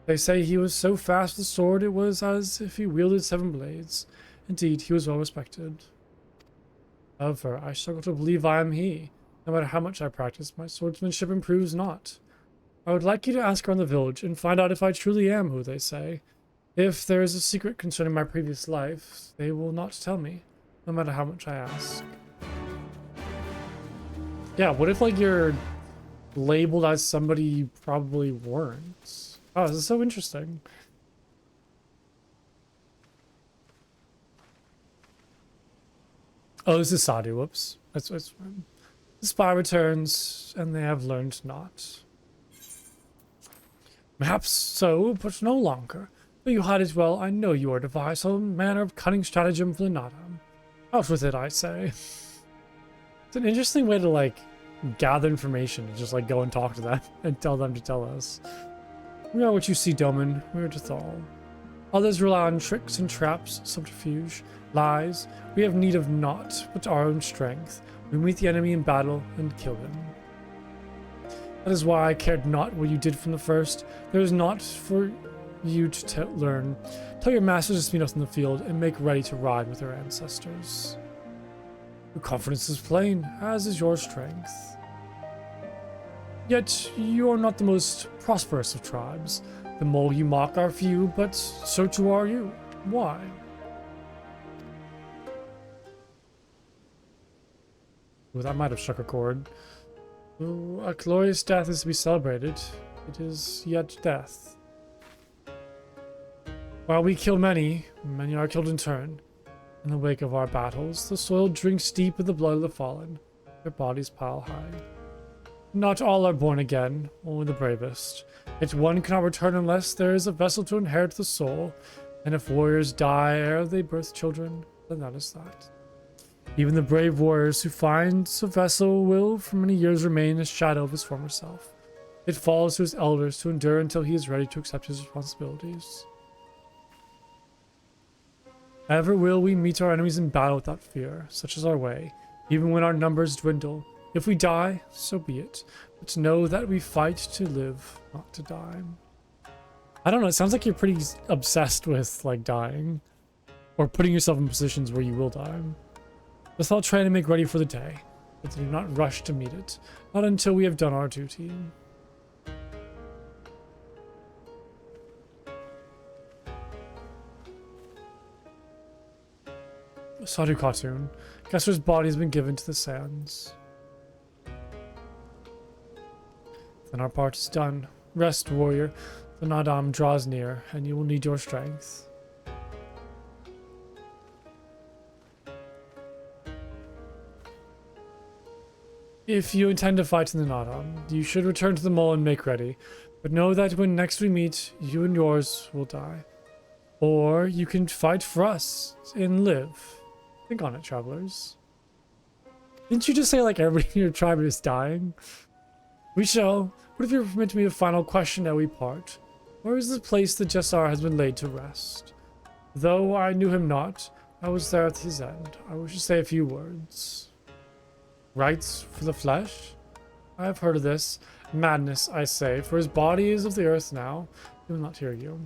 They say he was so fast with the sword it was as if he wielded 7 blades. Indeed, he was well respected. However, I struggle to believe I am he. No matter how much I practice, my swordsmanship improves not. I would like you to ask around the village and find out if I truly am who they say. If there is a secret concerning my previous life, they will not tell me, no matter how much I ask. Yeah, what if, like, you're labeled as somebody you probably weren't? Oh, this is so interesting. Oh, this is Sadu. Whoops. That's fine. The spy returns, and they have learned not. Perhaps so, but no longer. Though you hide it well, I know you are devise some manner of cunning stratagem for the Naadam. Out with it, I say. It's an interesting way to, like, gather information and just, like, go and talk to them and tell them to tell us. We are what you see, Domin. We are Dothal. Others rely on tricks and traps, subterfuge, lies. We have need of naught but our own strength. We meet the enemy in battle and kill him. That is why I cared not what you did from the first. There is naught for you to learn. Tell your masters to meet us in the field and make ready to ride with our ancestors. Your confidence is plain, as is your strength. Yet you are not the most prosperous of tribes. The mole you mock are few, but so too are you. Why? Ooh, that might have struck a chord. Ooh, a glorious death is to be celebrated. It is yet death. While we kill many, many are killed in turn. In the wake of our battles, the soil drinks deep of the blood of the fallen. Their bodies pile high. Not all are born again, only the bravest. Yet one cannot return unless there is a vessel to inherit the soul. And if warriors die ere they birth children, then that is that. Even the brave warriors who finds a vessel will for many years remain a shadow of his former self. It falls to his elders to endure until he is ready to accept his responsibilities. Ever will we meet our enemies in battle without fear, such is our way, even when our numbers dwindle. If we die, so be it, but know that we fight to live, not to die. I don't know, it sounds like you're pretty obsessed with, like, dying, or putting yourself in positions where you will die. Let's all try to make ready for the day, but do not rush to meet it, not until we have done our duty. Sadhu cartoon. Kesser's body has been given to the sands. Then our part is done. Rest, warrior. The Naadam draws near, and you will need your strength. If you intend to fight in the Naadam, you should return to the mole and make ready. But know that when next we meet, you and yours will die. Or you can fight for us and live. Think on it, travelers. Didn't you just say, like, everybody in your tribe is dying? We shall. What if you permit to me a final question ere we part? Where is the place that Jessar has been laid to rest? Though I knew him not, I was there at his end. I wish to say a few words. Rites for the flesh? I have heard of this. Madness, I say, for his body is of the earth now. He will not hear you.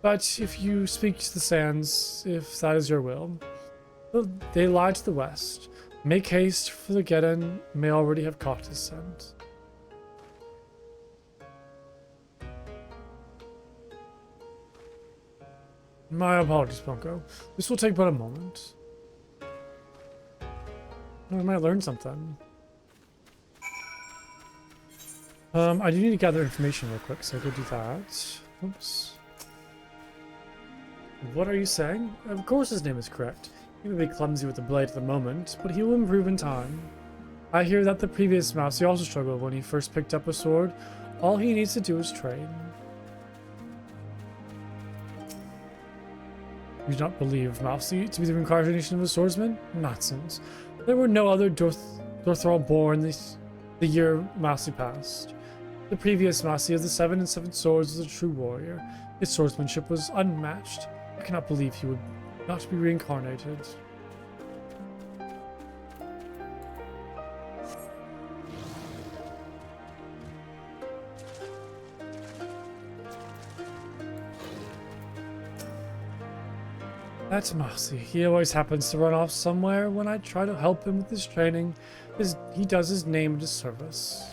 But if you speak to the sands, if that is your will, they lie to the west. Make haste, for the Geddon may already have caught his scent. My apologies, Bunko. This will take but a moment. I might learn something. I do need to gather information real quick, so I could do that. Oops. What are you saying? Of course his name is correct. He may be clumsy with the blade at the moment, but he will improve in time. I hear that the previous mouse, he also struggled when he first picked up a sword. All he needs to do is train. You do not believe Mousy to be the reincarnation of a swordsman? Nonsense. There were no other Dorthral born the year Mousy passed. The previous Mousy of the 7 and 7 swords was a true warrior. His swordsmanship was unmatched. I cannot believe he would not be reincarnated. That's Marcy. He always happens to run off somewhere when I try to help him with his training. He does his name a disservice.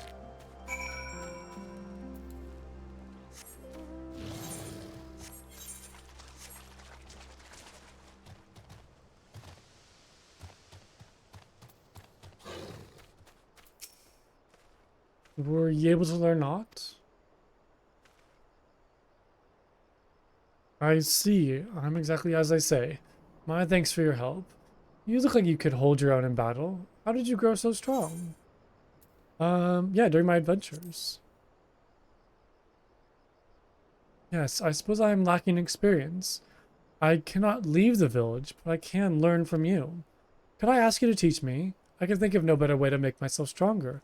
Were you able to learn aught? I see. I'm exactly as I say. My thanks for your help. You look like you could hold your own in battle. How did you grow so strong? Yeah, during my adventures. Yes, I suppose I am lacking experience. I cannot leave the village, but I can learn from you. Could I ask you to teach me? I can think of no better way to make myself stronger.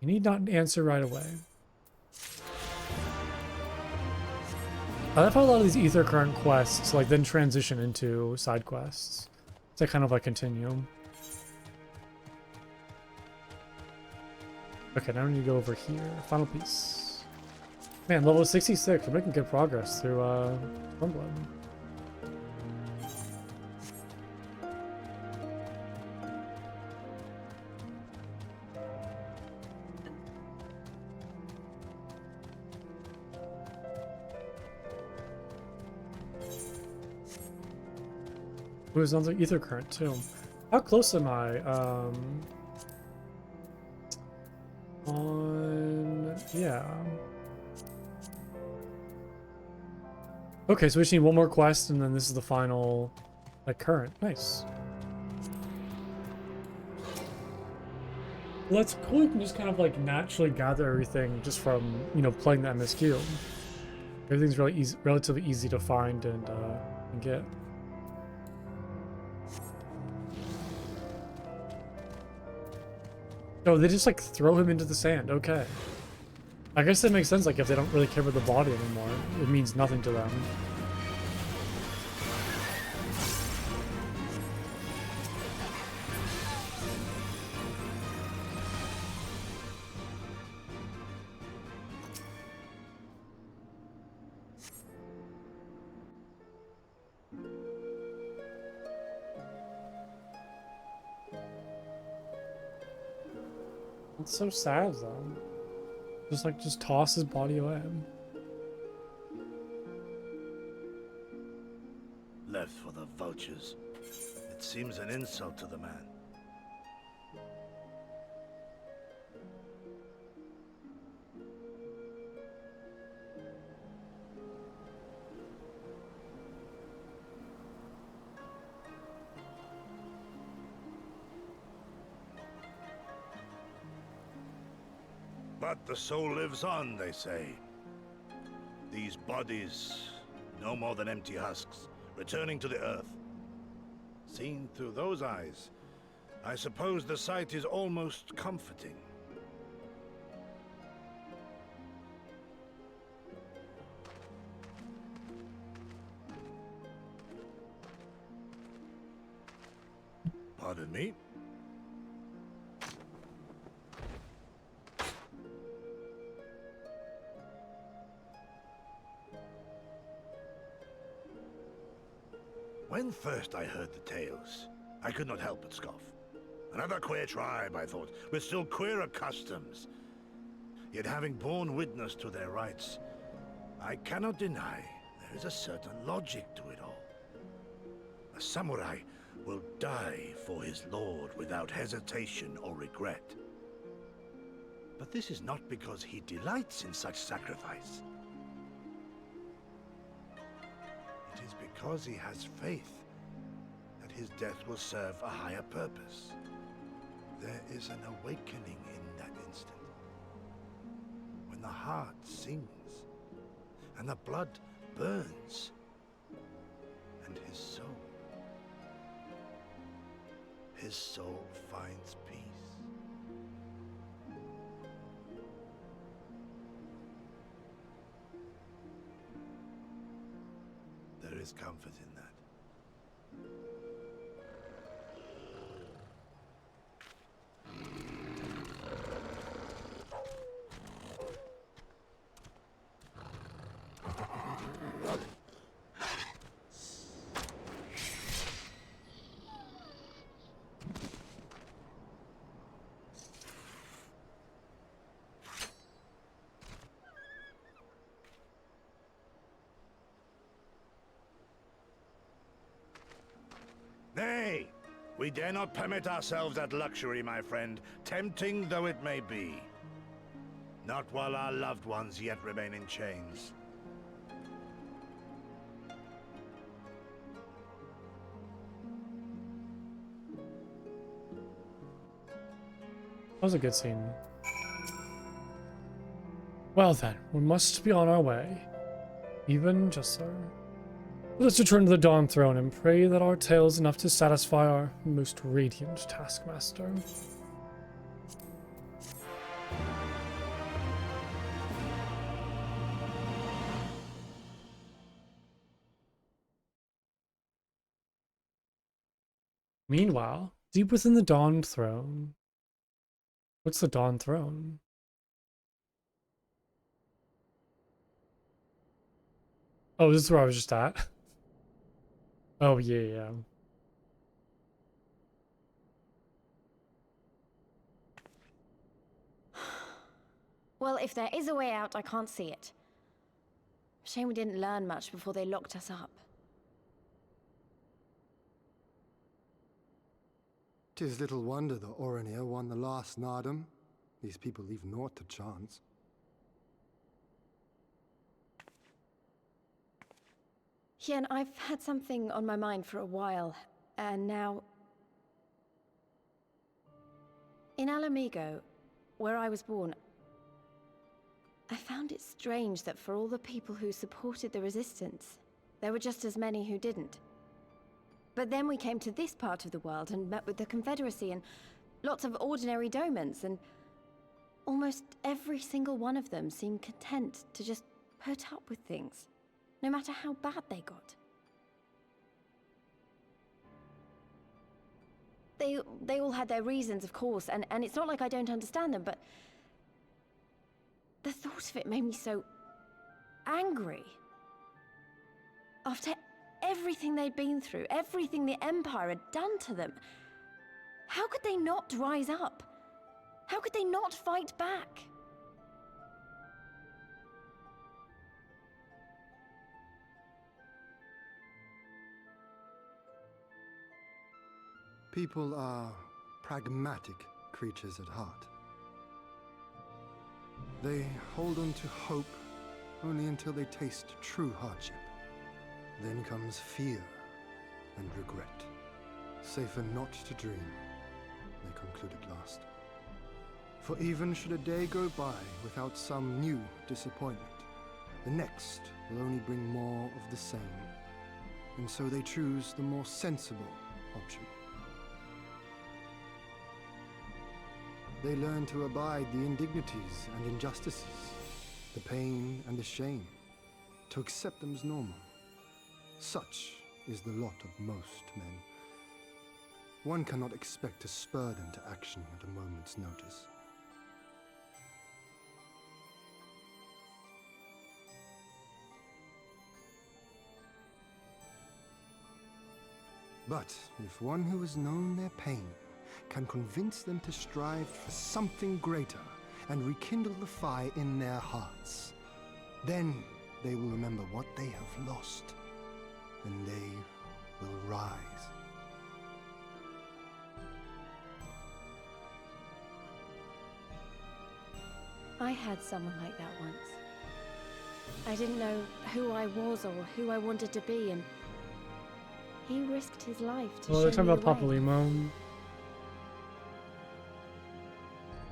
You need not answer right away. I love how a lot of these ether current quests like then transition into side quests. They kind of like continue. Okay, now we need to go over here. Final piece. Man, level 66. We're making good progress through Stormblood. Ooh, there's another ether current too. How close am I? Yeah. Okay, so we just need one more quest, and then this is the final, like, current. Nice. Well, that's cool. You can just kind of like naturally gather everything just from, you know, playing the MSQ. Everything's really easy, relatively easy to find and get. Oh, they just like throw him into the sand. Okay. I guess that makes sense. Like if they don't really care about the body anymore, it means nothing to them. It's so sad though. Just toss his body away. Left for the vultures. It seems an insult to the man. But the soul lives on, they say. These bodies, no more than empty husks, returning to the earth. Seen through those eyes, I suppose the sight is almost comforting. Pardon me? When first I heard the tales, I could not help but scoff. Another queer tribe, I thought, with still queerer customs. Yet having borne witness to their rites, I cannot deny there is a certain logic to it all. A samurai will die for his lord without hesitation or regret. But this is not because he delights in such sacrifice. It is because he has faith that his death will serve a higher purpose. There is an awakening in that instant. When the heart sings and the blood burns and his soul finds peace. There is comfort in that. Nay, we dare not permit ourselves that luxury, my friend, tempting though it may be. Not while our loved ones yet remain in chains. That was a good scene. Well then, we must be on our way. Even just so. Let's return to the Dawn Throne and pray that our tale is enough to satisfy our most radiant taskmaster. Meanwhile, deep within the Dawn Throne... What's the Dawn Throne? Oh, this is where I was just at. Oh, yeah. Well, if there is a way out, I can't see it. Shame we didn't learn much before they locked us up. 'Tis little wonder the Orinir won the last Naadam. These people leave naught to chance. Hien, I've had something on my mind for a while, and now... In Alamigo, where I was born, I found it strange that for all the people who supported the Resistance, there were just as many who didn't. But then we came to this part of the world and met with the Confederacy and lots of ordinary domans, and almost every single one of them seemed content to just put up with things, no matter how bad they got. They all had their reasons, of course, and it's not like I don't understand them, but the thought of it made me so angry. After everything they'd been through, everything the Empire had done to them, how could they not rise up? How could they not fight back? People are pragmatic creatures at heart. They hold on to hope only until they taste true hardship. Then comes fear and regret. Safer not to dream, they conclude at last. For even should a day go by without some new disappointment, the next will only bring more of the same. And so they choose the more sensible option. They learn to abide the indignities and injustices, the pain and the shame, to accept them as normal. Such is the lot of most men. One cannot expect to spur them to action at a moment's notice. But if one who has known their pain can convince them to strive for something greater and rekindle the fire in their hearts, then they will remember what they have lost, and they will rise. I had someone like that once. I didn't know who I was or who I wanted to be, and he risked his life to Well, they're show talking me about the way. Papalimo.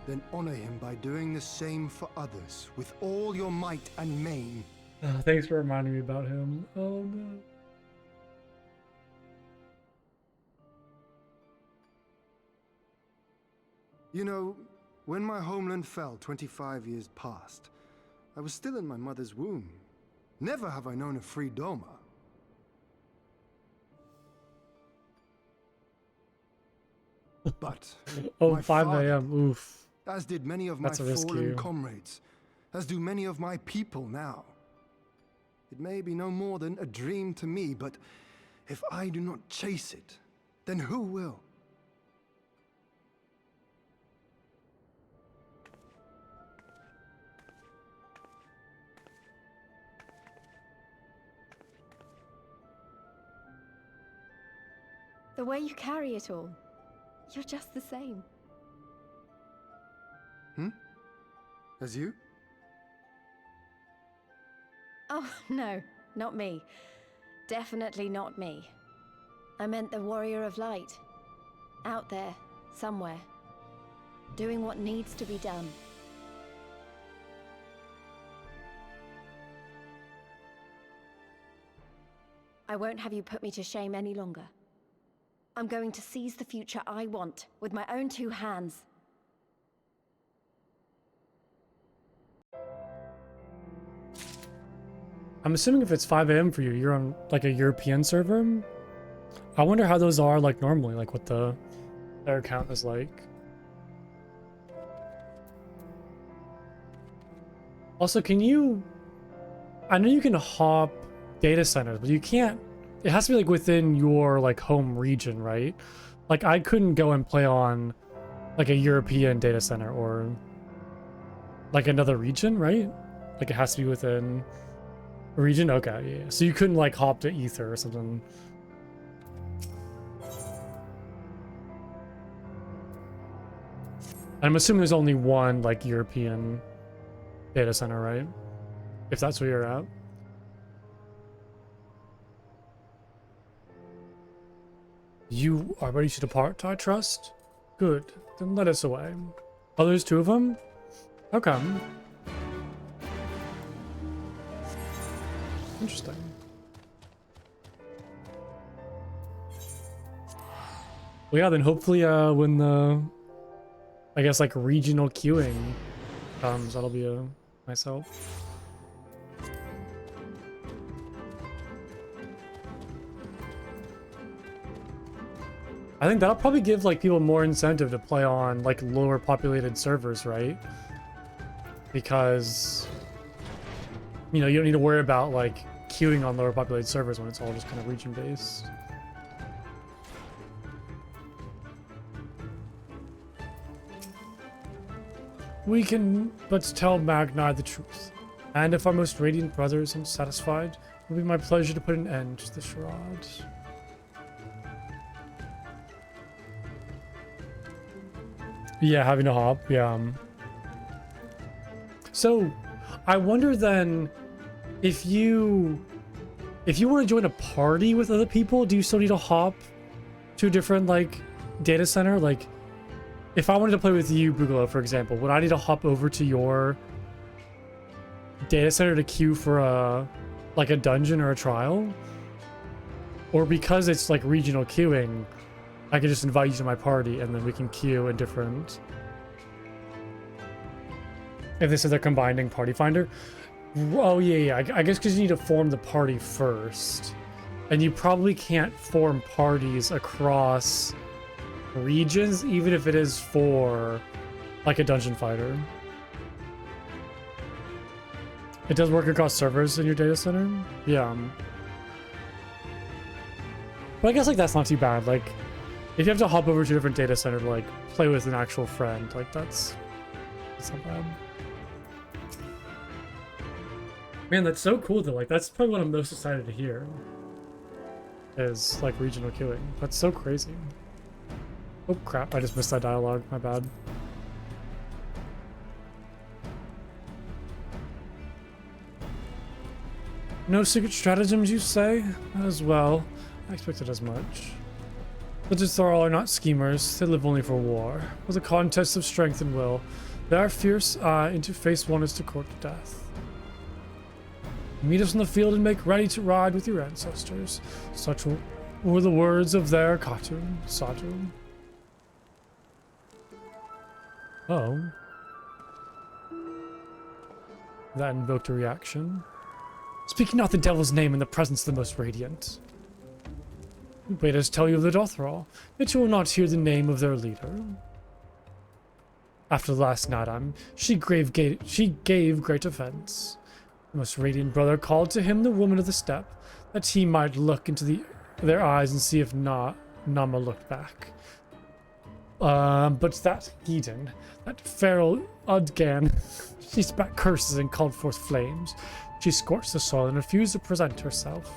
Then honor him by doing the same for others with all your might and main. Thanks for reminding me about him. Oh no. You know, when my homeland fell 25 years past, I was still in my mother's womb. Never have I known a free Doma. But Oh, my 5 father, a.m. Oof. as did many of my That's a risky. fallen comrades, as do many of my people now. It may be no more than a dream to me, but if I do not chase it, then who will? The way you carry it all, you're just the same. As you? Oh, no, not me. Definitely not me. I meant the Warrior of Light. Out there, somewhere. Doing what needs to be done. I won't have you put me to shame any longer. I'm going to seize the future I want, with my own 2 hands. I'm assuming if it's 5 a.m. for you, you're on like a European server. I wonder how those are like normally, like what their count is like. Also, can you... I know you can hop data centers, but you can't... It has to be like within your like home region, right? Like I couldn't go and play on like a European data center or like another region, right? Like it has to be within a region? Okay, yeah. So you couldn't like hop to Ether or something. I'm assuming there's only one like European data center, right? If that's where you're at. You are ready to depart, I trust? Good, then let us away. Oh, there's 2 of them? Okay. Interesting. Well, yeah, then hopefully when the, I guess, like, regional queuing comes, that'll be a nice help. I think that'll probably give like people more incentive to play on like lower populated servers, right? Because you know, you don't need to worry about like queuing on lower populated servers when it's all just kind of region based. We can but tell Magni the truth. And if our most radiant brother is unsatisfied, it will be my pleasure to put an end to the charade. Yeah, having to hop, yeah. So, I wonder then, if you want to join a party with other people, do you still need to hop to a different, like, data center? Like, if I wanted to play with you, Bugalo, for example, would I need to hop over to your data center to queue for a, like, a dungeon or a trial? Or because it's, like, regional queuing, I can just invite you to my party, and then we can queue in different... If they said they're combining Party Finder. Oh, yeah. I guess because you need to form the party first. And you probably can't form parties across regions, even if it is for, like, a dungeon fighter. It does work across servers in your data center? Yeah. But I guess, like, that's not too bad. Like... If you have to hop over to a different data center to like play with an actual friend, like that's not bad. Man, that's so cool though. Like that's probably what I'm most excited to hear. Is like regional queuing. That's so crazy. Oh crap, I just missed that dialogue, my bad. No secret stratagems, you say? As well. I expected as much. The Duthal are not schemers, they live only for war. With a contest of strength and will, they are fierce, into face one is to court death. Meet us in the field and make ready to ride with your ancestors. Such were the words of their Katun, Satu. Oh. That invoked a reaction. Speaking not the devil's name in the presence of the most radiant. Bade us tell you of the Dothral, yet you will not hear the name of their leader. After the last Naadam, she gave great offense. The most radiant brother called to him the woman of the steppe, that he might look into their eyes and see if Nama looked back. But that heathen, that feral Udgan, she spat curses and called forth flames. She scorched the soil and refused to present herself.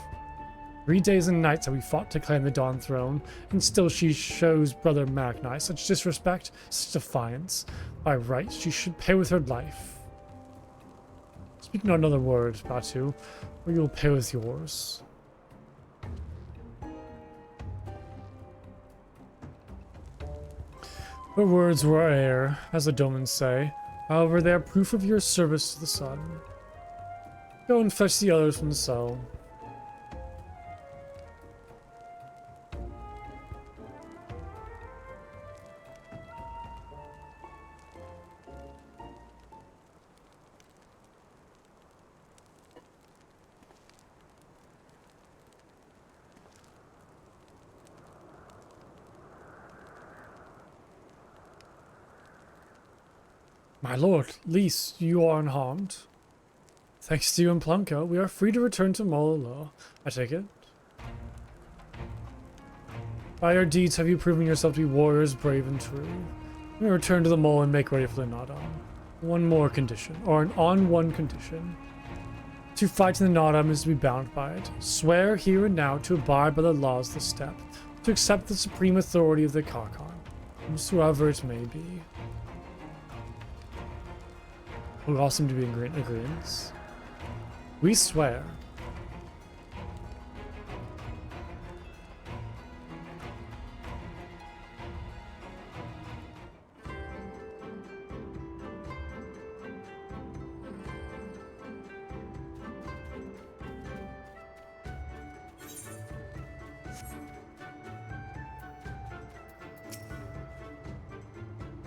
3 days and nights have we fought to claim the Dawn Throne, and still she shows Brother Magni such disrespect, such defiance. By right, she should pay with her life. Speak not another word, Batu, or you will pay with yours. Her words were air, as the Domans say. However, they are proof of your service to the sun. Go and fetch the others from the cell. My lord, Lys, you are unharmed. Thanks to you and Plumco, we are free to return to Mololo. I take it. By your deeds have you proven yourself to be warriors brave and true. We return to the mole and make ready for the Naadam. One more condition, or on one condition. To fight in the Naadam is to be bound by it. Swear here and now to abide by the laws of the steppe, to accept the supreme authority of the Karkon, whosoever it may be. We all seem to be in agreement. We swear.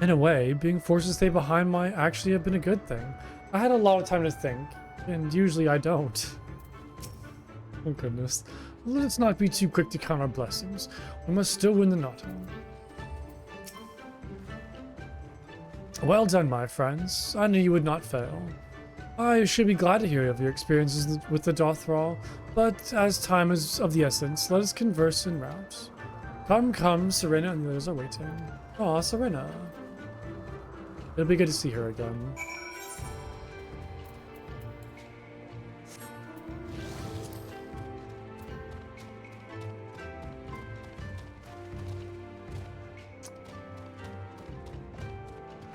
In a way, being forced to stay behind might actually have been a good thing. I had a lot of time to think, and usually I don't. Oh goodness. Let us not be too quick to count our blessings. We must still win the Naadam. Well done, my friends. I knew you would not fail. I should be glad to hear of your experiences with the Dothral, but as time is of the essence, let us converse en route. Come, Serena and the others are waiting. Aw, Serena. It'll be good to see her again.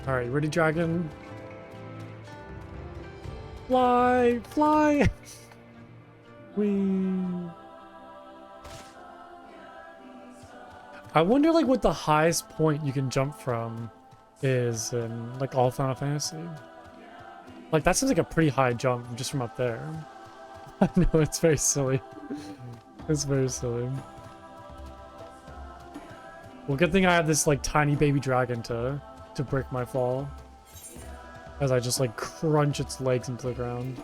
Alright, ready, dragon? Fly! Fly! Whee! I wonder, like, what the highest point you can jump from is in, like, all Final Fantasy. Like, that seems like a pretty high jump just from up there. I know, it's very silly. It's very silly. Well, good thing I have this, like, tiny baby dragon to break my fall. As I just, like, crunch its legs into the ground.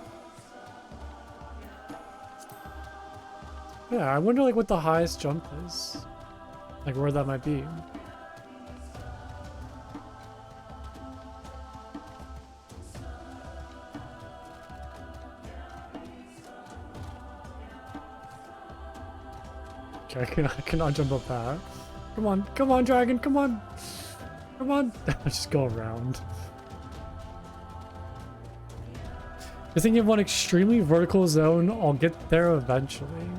Yeah, I wonder, like, what the highest jump is. Like, where that might be. Okay, I cannot jump up that. Come on, dragon, come on! Come on! Just go around. You're thinking of one extremely vertical zone, I'll get there eventually.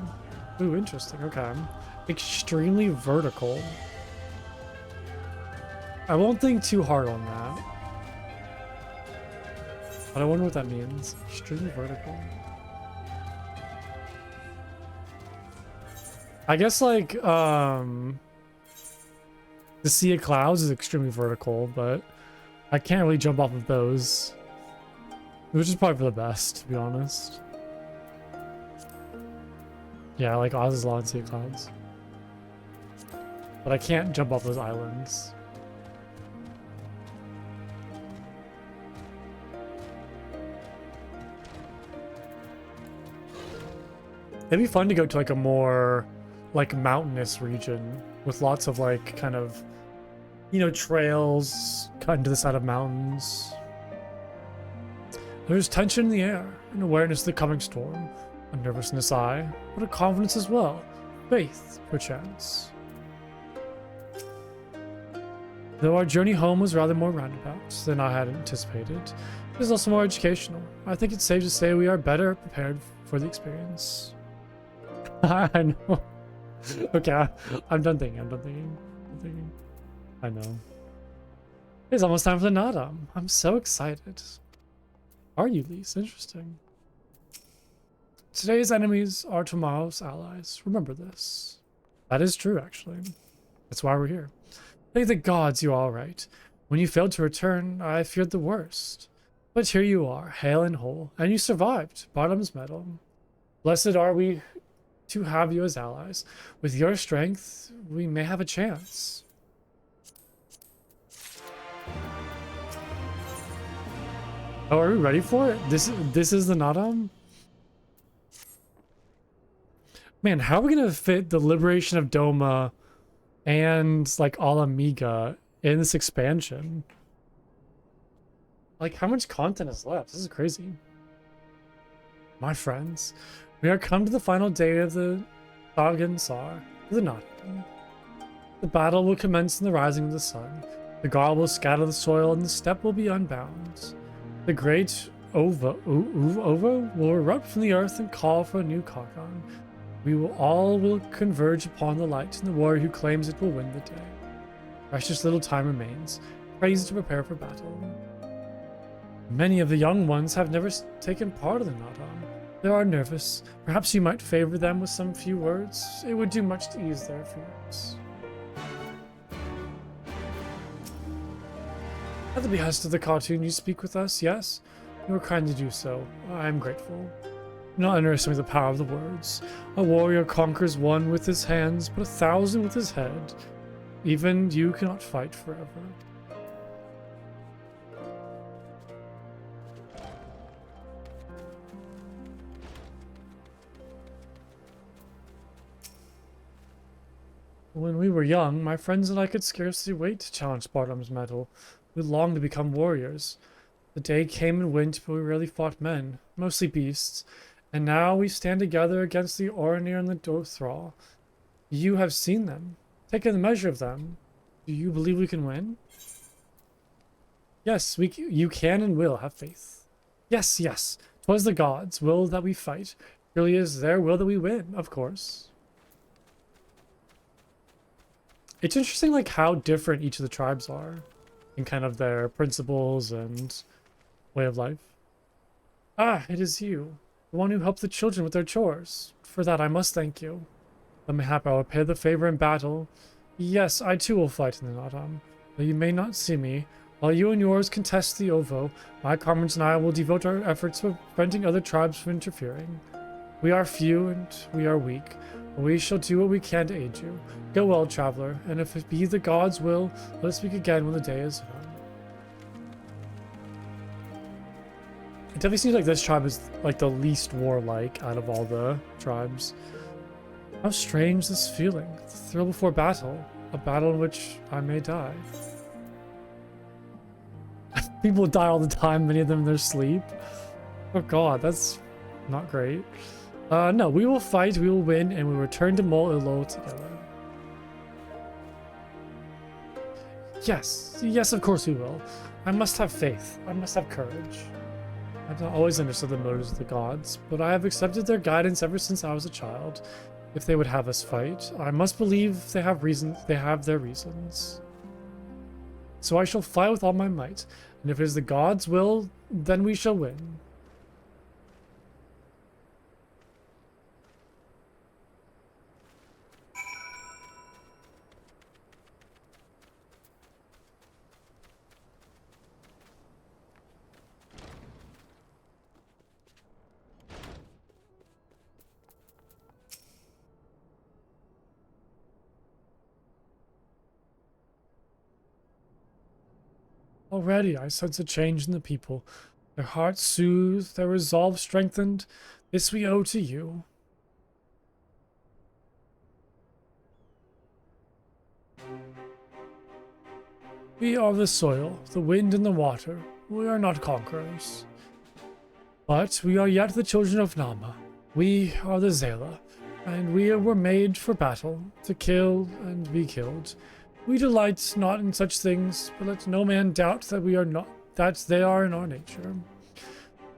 Ooh, interesting, okay. Extremely vertical. I won't think too hard on that. But I wonder what that means. Extremely vertical. I guess, like, the Sea of Clouds is extremely vertical, but I can't really jump off of those. Which is probably for the best, to be honest. Yeah, like Oz's Law and Sea of Clouds. But I can't jump off those islands. It'd be fun to go to like a more like mountainous region with lots of like kind of, you know, trails cut into the side of mountains. There's tension in the air, an awareness of the coming storm, a nervousness aye, but a confidence as well, faith, perchance. Though our journey home was rather more roundabout than I had anticipated, it is also more educational. I think it's safe to say we are better prepared for the experience. I know. Okay, I'm done thinking, I'm done thinking. I know. It's almost time for the Naadam. I'm so excited. Are you, Lise? Interesting. Today's enemies are tomorrow's allies. Remember this. That is true, actually. That's why we're here. Thank the gods you are all right. When you failed to return, I feared the worst. But here you are, hale and whole, and you survived. Bottom's medal. Blessed are we to have you as allies. With your strength, we may have a chance. Oh, are we ready for it? This is the Naadam? Man, how are we gonna fit the liberation of Doma and like Ala Mhiga in this expansion? Like, how much content is left? This is crazy. My friends, we are come to the final day of the Sar, the Naadam. The battle will commence in the rising of the sun. The Gar will scatter the soil and the steppe will be unbound. The great Ova will erupt from the earth and call for a new Kargan. We will converge upon the light, and the warrior who claims it will win the day. Precious little time remains. Praise to prepare for battle. Many of the young ones have never taken part of the Naadam. They are nervous. Perhaps you might favor them with some few words. It would do much to ease their fears. At the behest of the cartoon, you speak with us, yes? You are kind to do so. I am grateful. Do not underestimate the power of the words. A warrior conquers one with his hands, but 1,000 with his head. Even you cannot fight forever. When we were young, my friends and I could scarcely wait to challenge Bottom's medal. We longed to become warriors. The day came and went, but we rarely fought men, mostly beasts. And now we stand together against the Orinir and the Dothral. You have seen them, taken the measure of them. Do you believe we can win? Yes, you can and will have faith. Yes, yes, 'twas the gods' will that we fight. Surely it is their will that we win, of course. It's interesting, like, how different each of the tribes are in kind of their principles and way of life. Ah, it is you, the one who helped the children with their chores. For that I must thank you. But mayhap I will pay the favor in battle. Yes, I too will fight in the Naadam, though you may not see me. While you and yours contest the Ovo, my comrades and I will devote our efforts to preventing other tribes from interfering. We are few and we are weak, but we shall do what we can to aid you. Go well, traveler, and if it be the gods' will, let us speak again when the day is done. It definitely seems like this tribe is like the least warlike out of all the tribes. How strange this feeling. The thrill before battle. A battle in which I may die. People die all the time, many of them in their sleep. Oh god, that's not great. No, we will fight, we will win, and we will return to Mol Ilo together. Yes, yes, of course we will. I must have faith. I must have courage. I've not always understood the motives of the gods, but I have accepted their guidance ever since I was a child. If they would have us fight, I must believe they have their reasons. So I shall fight with all my might, and if it is the gods' will, then we shall win. Already I sense a change in the people. Their hearts soothed, their resolve strengthened. This we owe to you. We are the soil, the wind and the water. We are not conquerors. But we are yet the children of Nama. We are the Zela, and we were made for battle, to kill and be killed. We delight not in such things, but let no man doubt that we are not, that they are in our nature.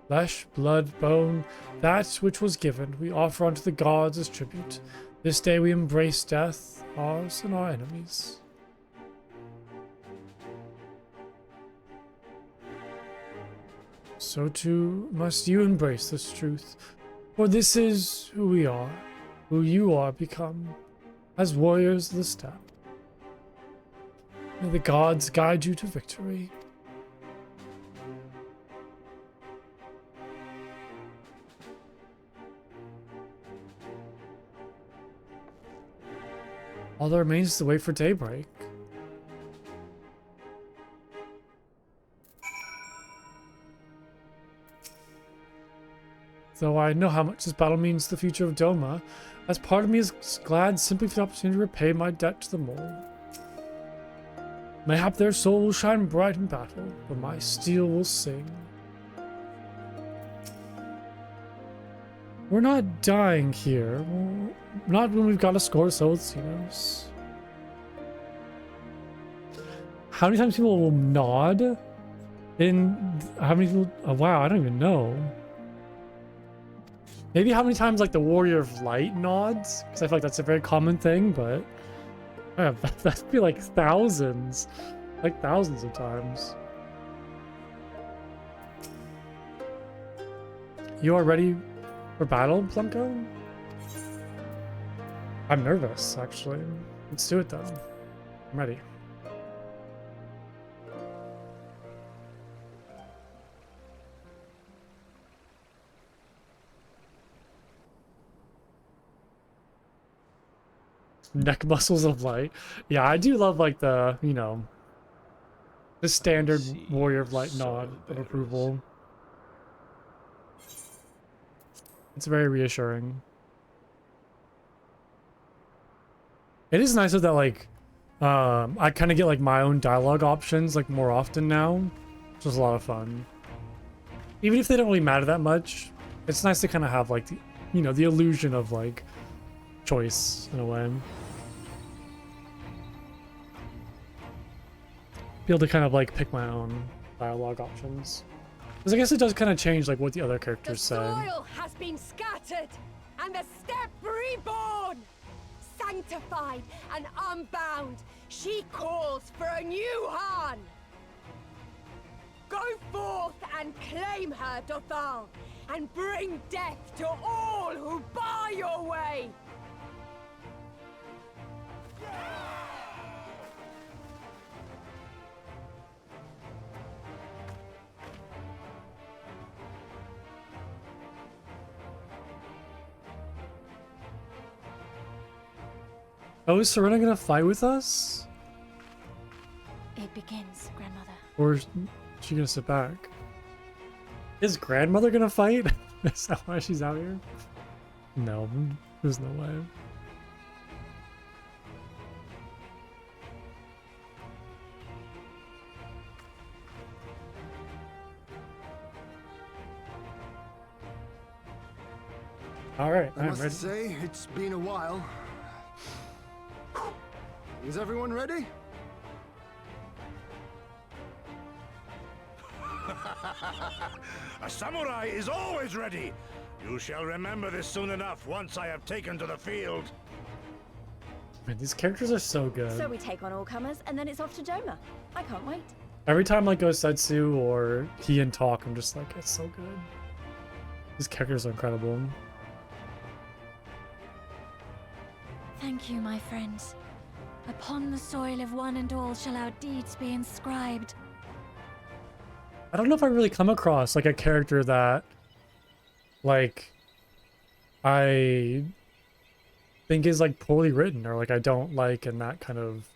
Flesh, blood, bone, that which was given, we offer unto the gods as tribute. This day we embrace death, ours and our enemies. So too must you embrace this truth, for this is who we are, who you are become, as warriors of the steppe. May the gods guide you to victory. All that remains is to wait for daybreak. Though I know how much this battle means to the future of Doma, as part of me is glad simply for the opportunity to repay my debt to the mole. Mayhap their soul will shine bright in battle, but my steel will sing. We're not dying here. Not when we've got a score so with Xenos. How many times people will nod? How many people... Oh, wow, I don't even know. Maybe how many times, like, the Warrior of Light nods? Because I feel like that's a very common thing, but... that'd be like thousands. Like thousands of times. You are ready for battle, Plunko? I'm nervous, actually. Let's do it, though. I'm ready. Neck muscles of light. Yeah, I do love, like, the, you know, the standard Warrior of Light nod of approval. It's very reassuring. It is nice that, like, I kind of get, like, my own dialogue options, like, more often now, which is a lot of fun. Even if they don't really matter that much, it's nice to kind of have, like, the, you know, the illusion of, like, choice in a way. Be able to kind of like pick my own dialogue options. Because I guess it does kind of change like what the other characters say. The soil has been scattered, and the steppe reborn! Sanctified and unbound, she calls for a new Han! Go forth and claim her, Dothal, and bring death to all who bar your way! Oh, is Serena gonna fight with us? It begins, Grandmother. Or is she gonna sit back? Is grandmother gonna fight? Is that why she's out here? No, there's no way. Alright, I must say, it's been a while. Is everyone ready? A samurai is always ready. You shall remember this soon enough once I have taken to the field. Man, these characters are so good. So we take on all comers, and then it's off to Doma. I can't wait. Every time like Gosetsu or Kian talk, I'm just like, it's so good. These characters are incredible. Thank you, my friends. Upon the soil of one and all shall our deeds be inscribed. I don't know if I really come across like a character that like I think is like poorly written or like I don't like in that kind of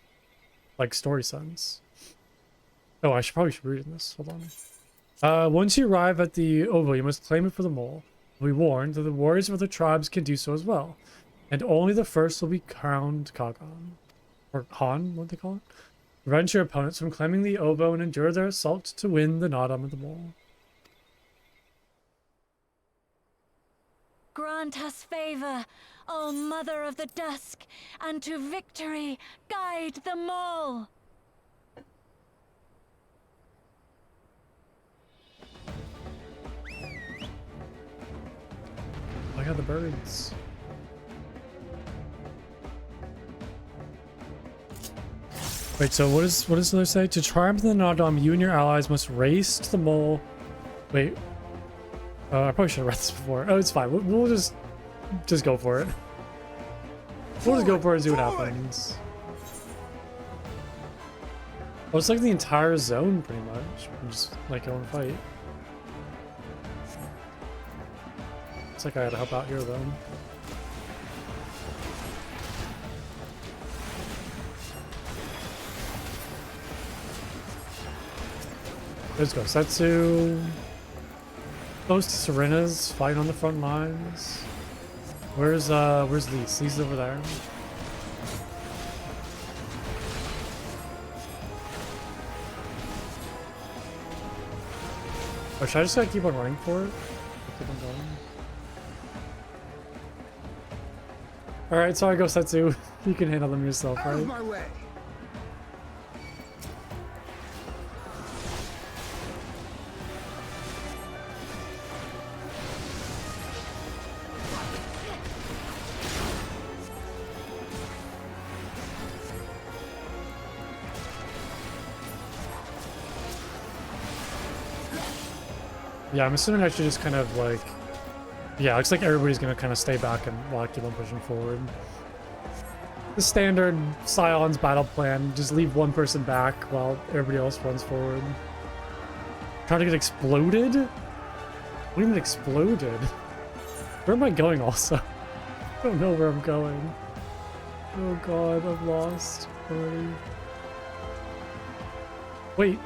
like story sense. Oh, I probably should read this. Hold on. Once you arrive at the oval, you must claim it for the mole. Be warned that the warriors of other tribes can do so as well, and only the first will be crowned Kagan. Or Han, what they call it? Prevent your opponents from claiming the oboe and endure their assault to win the Naadam of the Mole. Grant us favor, O Mother of the Dusk, and to victory guide them all. I got the birds. Wait, so what does it say? To triumph in the Naadam, you and your allies must race to the mole. Wait. I probably should have read this before. Oh, it's fine. We'll just go for it. We'll just go for it and see what happens. Oh, it's like the entire zone, pretty much. I'm just, like, going to fight. It's like I had to help out here, though. Let's go. Setsu. Close to Serena's, fighting on the front lines. Where's Lise? Lise's over there. Or should I just keep on running for it? Keep on going. Alright, sorry, go Setsu. You can handle them yourself, right? Out of my way. Yeah, I'm assuming I should just kind of like... Yeah, looks like everybody's gonna kind of stay back and while I keep on pushing forward. The standard Scion's battle plan, just leave one person back while everybody else runs forward. Trying to get exploded? What do you mean exploded? Where am I going also? I don't know where I'm going. Oh god, I'm lost already. Wait,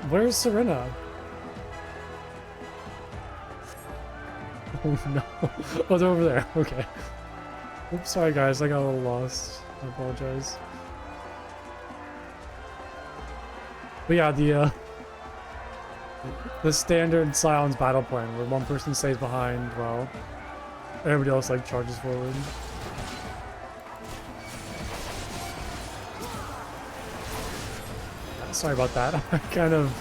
where's Serena? Oh no. Oh, they're over there. Okay. Oops, sorry guys, I got a little lost. I apologize. But yeah, the standard Scion's battle plan where one person stays behind while everybody else like charges forward. Sorry about that. I kind of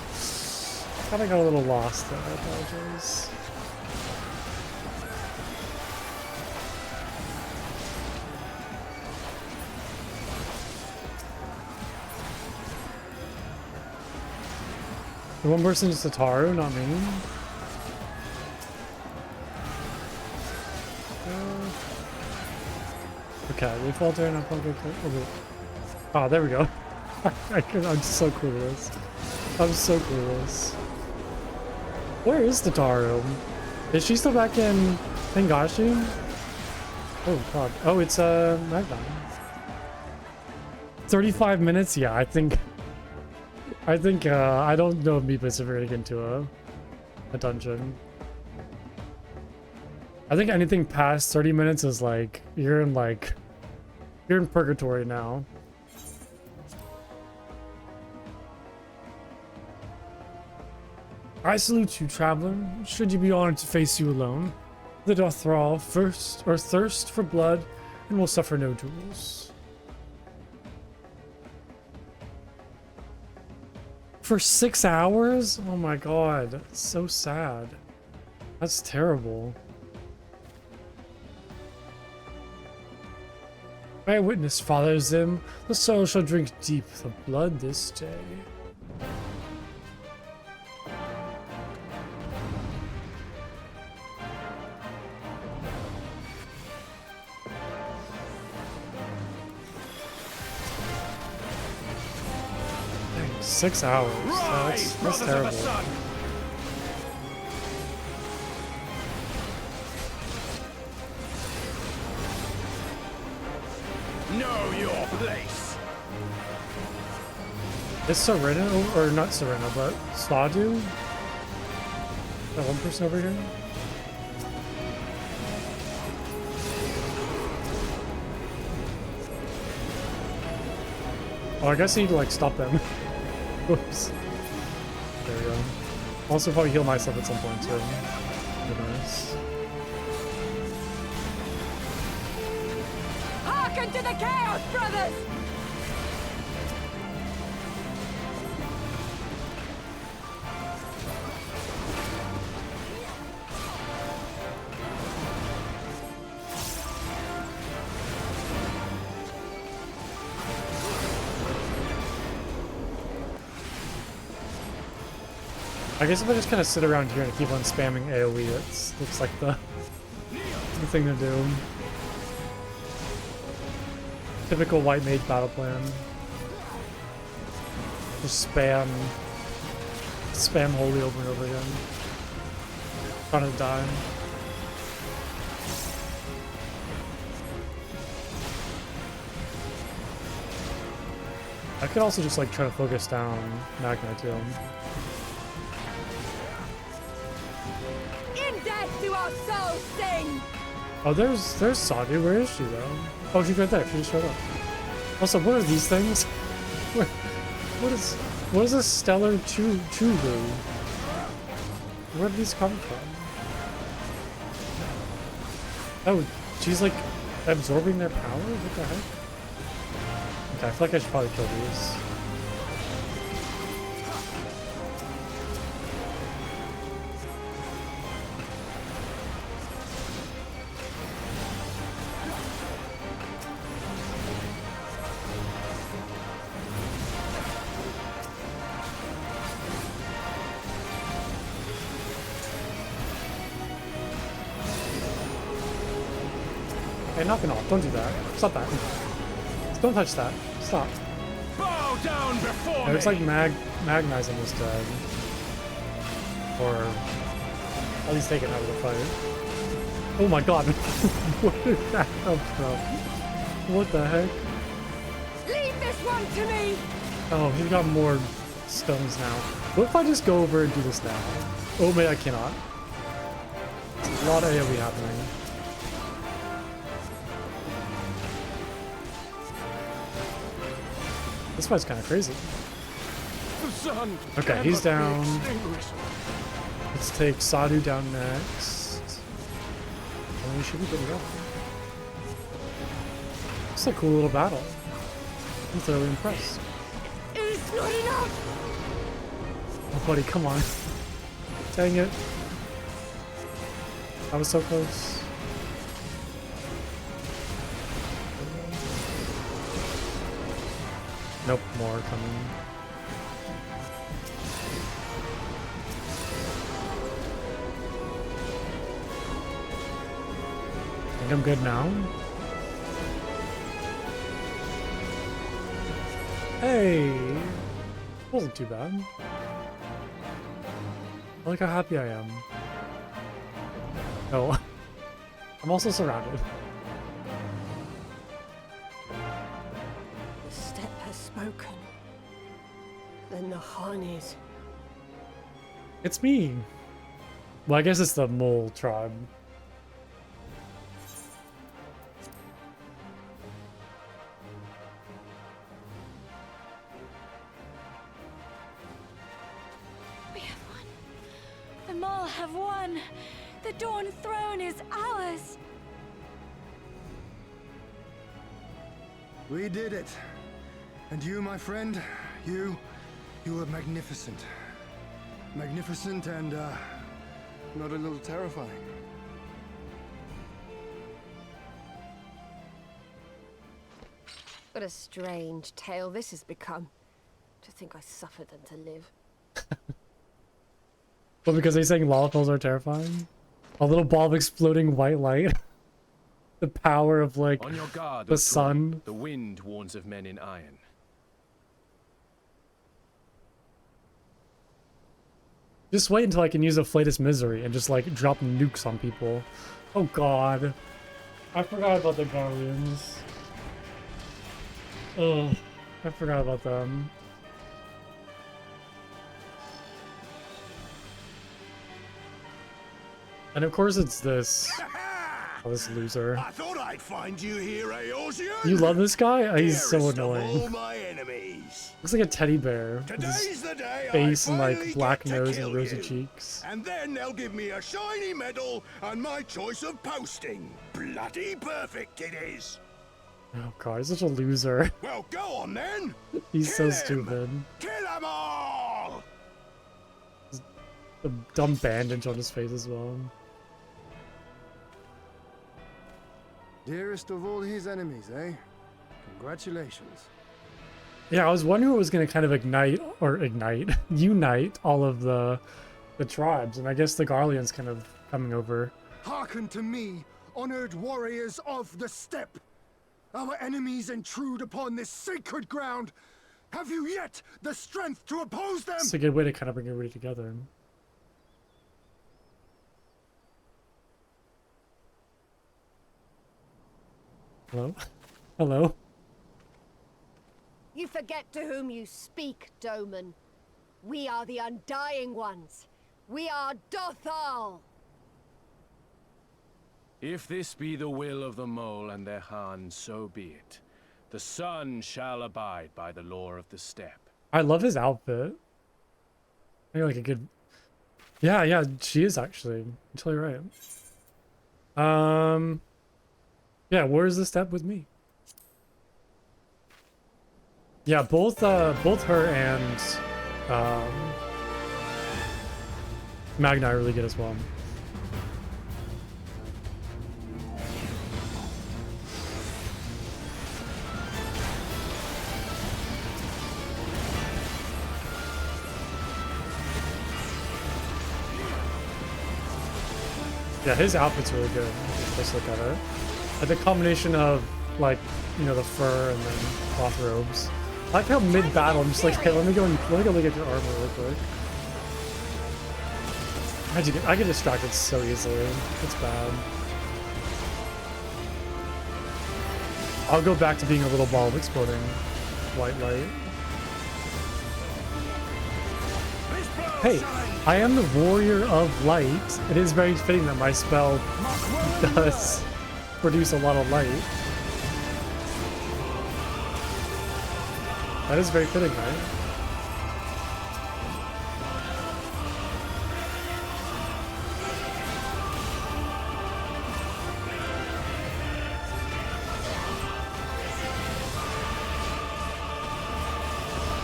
got a little lost there. I apologize. The one person is Tataru, not me. Okay, we falter and I'm okay. Oh, there we go. I'm so clueless. I'm so clueless. Where is Tataru? Is she still back in Tengashi? Oh god. Oh, it's Naadam. 35 minutes? Yeah, I think I don't know if Meepa's ever gonna get into a dungeon. I think anything past 30 minutes is like you're in purgatory now. I salute you, traveler. Should you be honored to face you alone, the Dothral thirst for blood and will suffer no duels. For 6 hours? Oh my god, that's so sad. That's terrible. I witness, Father Zim, the soul shall drink deep the blood this day. Dang, 6 hours. That's terrible. Know your place. Is Serena, or not Serena, but Sladu? That one person over here? Oh, I guess I need to like stop them. Whoops. There we go. Also probably heal myself at some point too. Very nice. Hearken to the chaos, brothers! I guess if I just kind of sit around here and keep on spamming AoE, it looks like the thing to do. Typical white mage battle plan. Just spam holy over and over again. Trying to die. I could also just like try to focus down Magna too. Do our souls sing! Oh, there's Sadu. Where is she though? Oh, she's right there. She just showed up. Also, what are these things? What is a stellar Chulu? Where did these come from? Oh, she's like absorbing their power? What the heck? Okay, I feel like I should probably kill these. Hey, knock it off. Don't do that. Stop that. Don't touch that. Stop. Bow down before Yeah, it's like Magni's almost dead. Or at least taken out of the fight. Oh my god. Where did that come from? What the heck? Leave this one to me! Oh, he's got more stones now. What if I just go over and do this now? Oh, man, I cannot. There's a lot of AoE happening. This fight's kind of crazy. Okay, he's down. Let's take Sadu down next. And we should be good to go. It's a cool little battle. I'm thoroughly impressed. It's not enough! Oh, buddy, come on. Dang it. I was so close. Nope, more coming. I think I'm good now. Hey! Wasn't too bad. I like how happy I am. Oh. I'm also surrounded. The steppe has spoken. Then the Hanis. It's me! Well, I guess it's the mole tribe. We have won. The Mole have won. The Dawn Throne is ours. We did it. And you, my friend, you were magnificent. Magnificent and, not a little terrifying. What a strange tale this has become. To think I suffered and to live. Well, because they're saying lollipops are terrifying? A little ball of exploding white light? The power of, like, On your guard, the O sun? The wind warns of men in iron. Just wait until I can use a Flatus Misery and just, like, drop nukes on people. Oh god. I forgot about the Guardians. Ugh. I forgot about them. And of course it's this. Oh, this loser. I thought I'd find you here, Eosian. You love this guy? Oh, he's so Dearest of annoying. all my enemies. Looks like a teddy bear with Today's his the day face I and like finally black get to nose kill and rosy you. cheeks. And then they'll give me a shiny medal and my choice of posting. Bloody perfect it is. Oh god, he's such a loser. Well, go on then. He's Kill so him. stupid. Kill 'em all. The dumb bandage on his face as well. Dearest of all his enemies, eh? Congratulations. Yeah, I was wondering what was going to kind of unite all of the tribes, and I guess the Garlean's kind of coming over. Hearken to me, honored warriors of the steppe. Our enemies intrude upon this sacred ground. Have you yet the strength to oppose them? It's a good way to kind of bring everybody together. Hello? Hello? You forget to whom you speak, Doman. We are the Undying Ones. We are Dothal. If this be the will of the mole and their Han, so be it. The sun shall abide by the law of the steppe. I love his outfit. I feel like a good... Yeah, she is actually. You're totally right. Yeah, where's the steppe with me? Yeah, both her and Magna are really good as well. Yeah, his outfit's really good. Let's look at it. Like the combination of, like, you know, the fur and then cloth robes. I like how mid-battle I'm just like, hey, let me go look at your armor real quick. I get distracted so easily. It's bad. I'll go back to being a little ball of exploding white light. Hey, I am the warrior of light. It is very fitting that my spell does produce a lot of light. That is very fitting, right?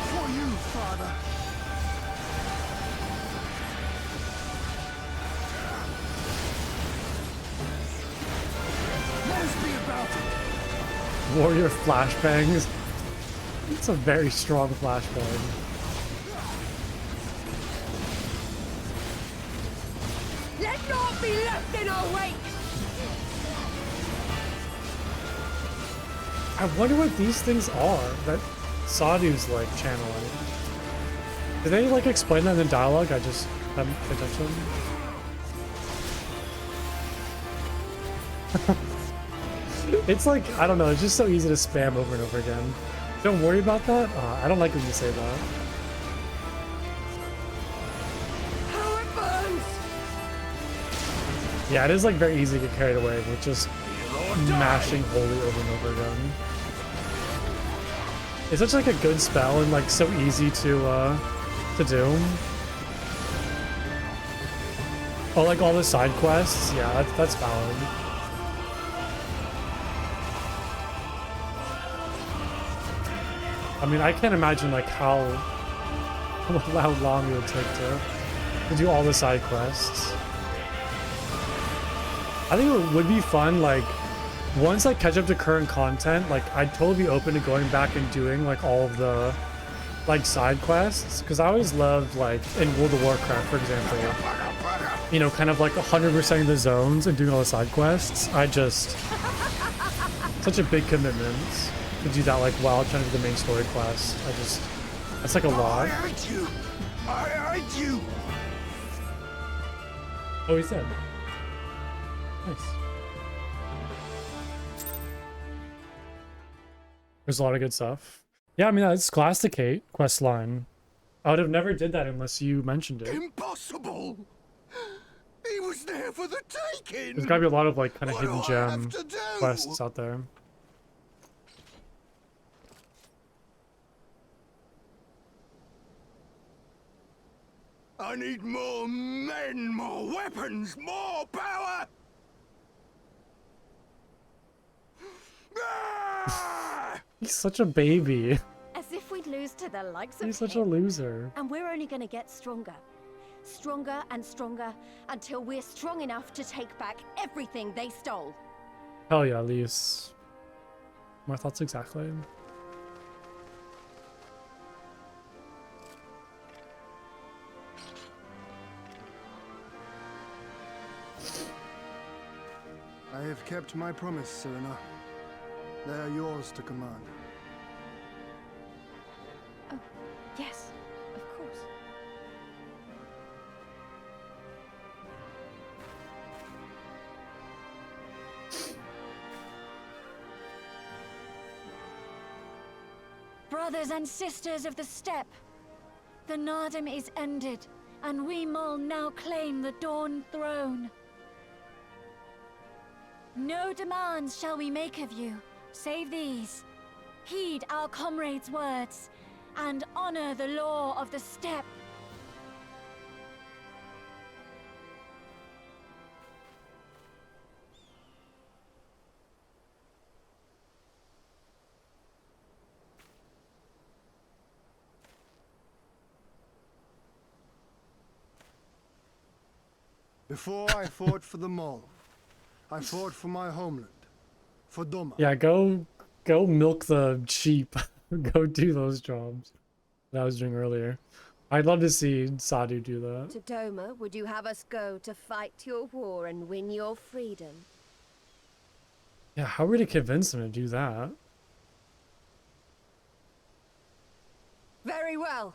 For you, Father. Let us be about it. Warrior flashbangs. It's a very strong flashbang. Let naught be left in our wake. I wonder what these things are that Sadu's like channeling. Did they like explain that in the dialogue? I just haven't paid attention. It's like, I don't know, it's just so easy to spam over and over again. Don't worry about that? I don't like when you say that. How it burns! Yeah, it is like very easy to get carried away with just mashing holy over and over again. It's such like a good spell and like so easy to do. Oh, like all the side quests? Yeah, that's valid. I mean, I can't imagine like how long it would take to do all the side quests. I think it would be fun, like, once I catch up to current content, like, I'd totally be open to going back and doing, like, all of the, like, side quests. Because I always loved, like, in World of Warcraft, for example, you know, kind of like 100% of the zones and doing all the side quests. I just... Such a big commitment to do that, like, while trying to do the main story quest. That's like a lot. I hate you. I hate you. Oh, he's dead. Nice. There's a lot of good stuff. Yeah, I mean, that's Classicate quest line. I would have never did that unless you mentioned it. Impossible. He was there for the taking. There's gotta be a lot of, like, kind of What hidden do I have gem to do? quests out there. I need more men, more weapons, more power! Ah! He's such a baby. As if we'd lose to the likes of He's such a him. loser. And we're only gonna get stronger. Stronger and stronger until we're strong enough to take back everything they stole. Hell yeah, Elise. My thoughts exactly. I have kept my promise, Serena. They are yours to command. Oh, yes, of course. Brothers and sisters of the steppe, the Naadam is ended, and we Mol now claim the Dawn Throne. No demands shall we make of you, save these. Heed our comrades' words, and honor the law of the steppe. Before I fought for the Mall, I fought for my homeland, for Doma. Yeah, go milk the sheep. Go do those jobs that I was doing earlier. I'd love to see Sadu do that. To Doma, would you have us go to fight your war and win your freedom? Yeah, how are we to convince him to do that? Very well.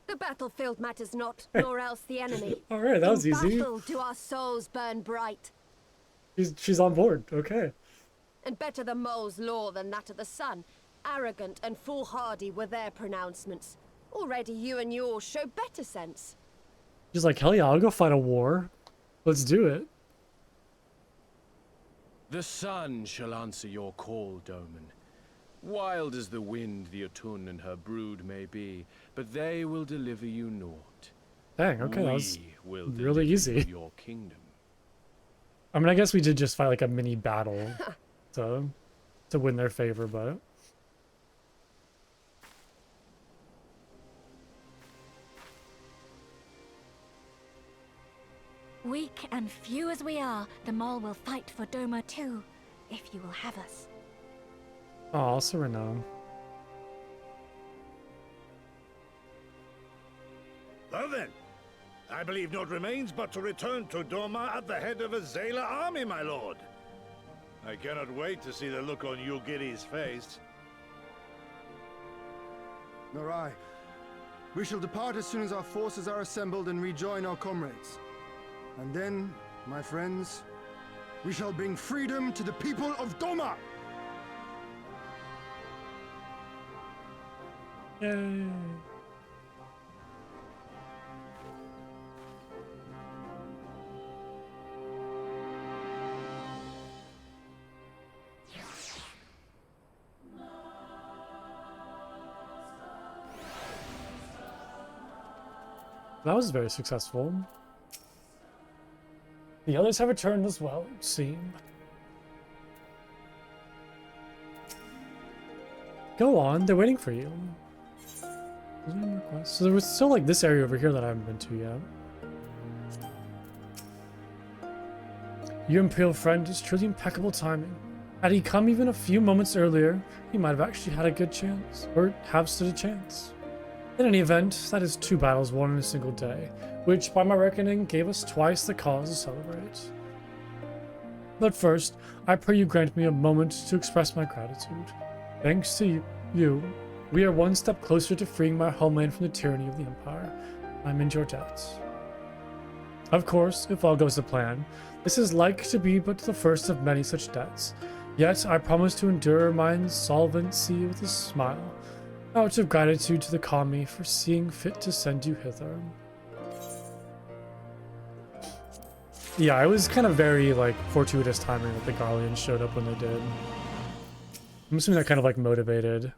The battlefield matters not, nor else the enemy. Alright, that was In easy. battle do our souls burn bright. She's on board. Okay. And better the mole's law than that of the sun. Arrogant and foolhardy were their pronouncements. Already you and yours show better sense. She's like, hell yeah, I'll go fight a war. Let's do it. The sun shall answer your call, Doman. Wild as the wind the Otun and her brood may be, but they will deliver you naught. Dang, okay, that was We will really deliver easy. you your kingdom. I mean, I guess we did just fight like a mini battle to win their favor, but Weak and few as we are, the Mol will fight for Doma too, if you will have us. oh, Serena. Well then, I believe naught remains but to return to Doma at the head of a Zayla army, my lord. I cannot wait to see the look on Yugiri's face. Nor I. We shall depart as soon as our forces are assembled and rejoin our comrades. And then, my friends, we shall bring freedom to the people of Doma! Yay. That was very successful. The others have returned as well, it would seem. Go on, they're waiting for you. So there was still like this area over here that I haven't been to yet. Your Imperial friend is truly impeccable timing. Had he come even a few moments earlier, he might have actually had a good chance, or have stood a chance. In any event, that is 2 battles won in a single day, which by my reckoning gave us twice the cause to celebrate. But first, I pray you grant me a moment to express my gratitude. Thanks to you, we are one step closer to freeing my homeland from the tyranny of the Empire. I'm in your debt. Of course, if all goes to plan, this is like to be but the first of many such debts. Yet I promise to endure my insolvency with a smile, out of gratitude to the Kami for seeing fit to send you hither. Yeah, it was kind of very like fortuitous timing that the Garleans showed up when they did. I'm assuming that kind of like motivated.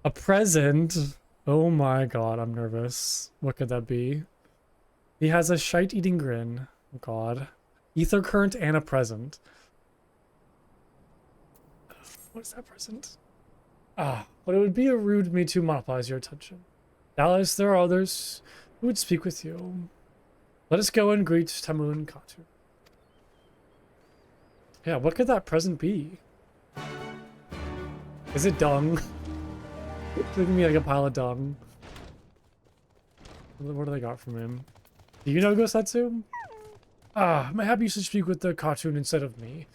A present? Oh my god, I'm nervous. What could that be? He has a shite-eating grin. Oh god. Ether current and a present. What is that present? Ah, but it would be rude of me to monopolize your attention. Dallas, there are others who would speak with you. Let us go and greet Tamu and Katu. Yeah, what could that present be? Is it dung? Look at me like a pile of dung. What do they got from him? Do you know Gosatsu? Ah, I'm happy you should speak with the cartoon instead of me.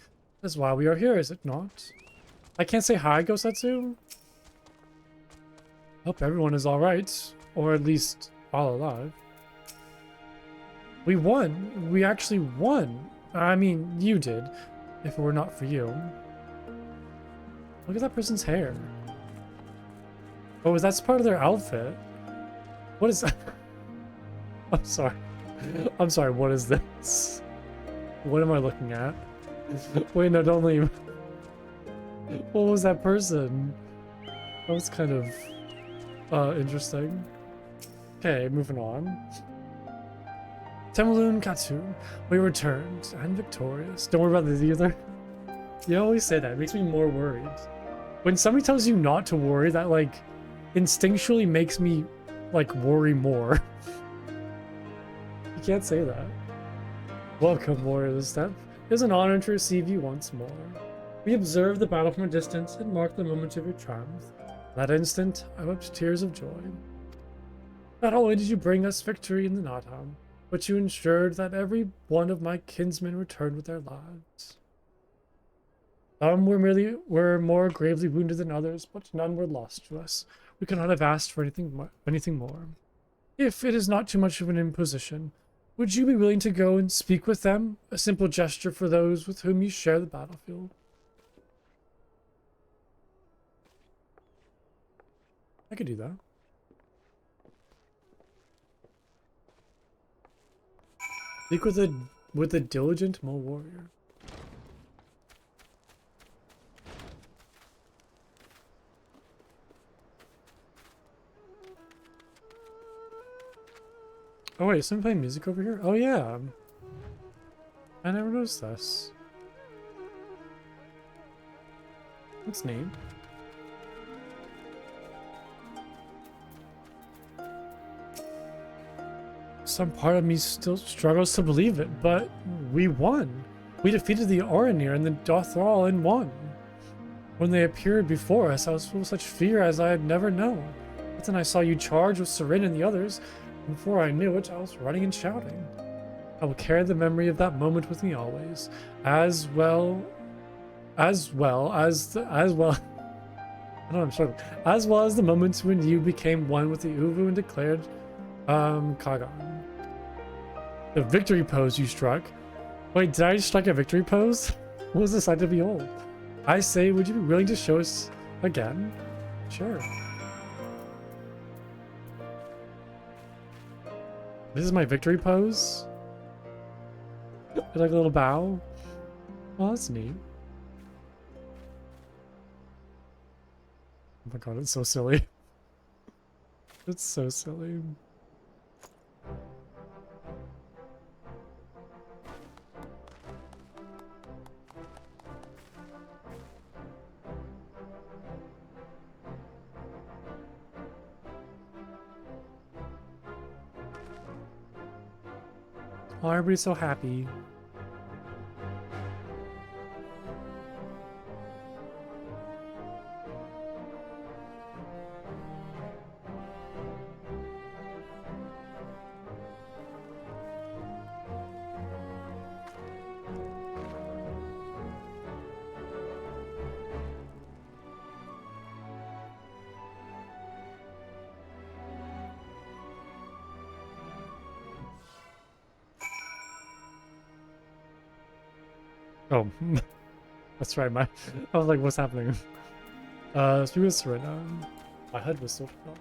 That's why we are here, is it not? I can't say hi, Gosatsu? Hope everyone is alright. Or at least all alive. We won. We actually won. I mean, you did. If it were not for you. Look at that person's hair. Oh, that's part of their outfit. What is that? I'm sorry. I'm sorry, what is this? What am I looking at? Wait, no, don't leave. What was that person? That was kind of interesting. Okay, moving on. Temaloon Katsu, we returned and victorious. Don't worry about this either. You always say that, it makes me more worried. When somebody tells you not to worry, that like instinctually makes me like worry more. You can't say that. Welcome, Warrior of the Steppe. It is an honor to receive you once more. We observed the battle from a distance and marked the moment of your triumph. That instant, I wept tears of joy. Not only did you bring us victory in the Naadam, but you ensured that every one of my kinsmen returned with their lives. Some were more gravely wounded than others, but none were lost to us. We could not have asked for anything more. If it is not too much of an imposition, would you be willing to go and speak with them? A simple gesture for those with whom you share the battlefield. I could do that. Speak with a diligent mole warrior. Oh wait, is someone playing music over here? Oh yeah. I never noticed this. What's neat? Some part of me still struggles to believe it, but we won. We defeated the Oranir and the Dothral and won. When they appeared before us, I was full of such fear as I had never known. But then I saw you charge with Serin and the others. Before I knew it, I was running and shouting. I will carry the memory of that moment with me always, as well as the moments when you became one with the Uvu and declared, Kagan. The victory pose you struck. Wait, did I strike a victory pose? What was the sight to behold? I say, would you be willing to show us again? Sure. This is my victory pose. Like a little bow. Oh, that's neat. Oh my god, it's so silly. It's so silly. Oh, everybody's so happy. Oh, that's right. I was like, what's happening? Speaking of Serena, my head was sort of up.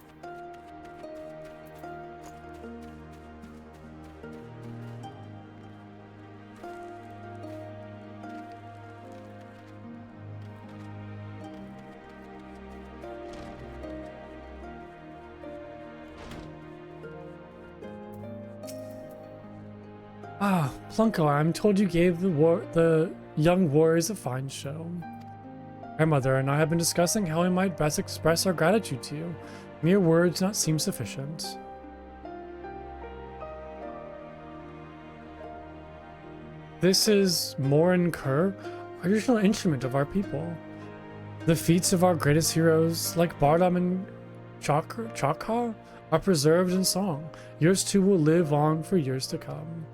Ah, Plunko, I'm told you gave the young warriors a fine show. Grandmother and I have been discussing how we might best express our gratitude to you. Mere words do not seem sufficient. This is Morin Kerr, a traditional instrument of our people. The feats of our greatest heroes, like Bardam and Chaka, are preserved in song. Yours too will live on for years to come.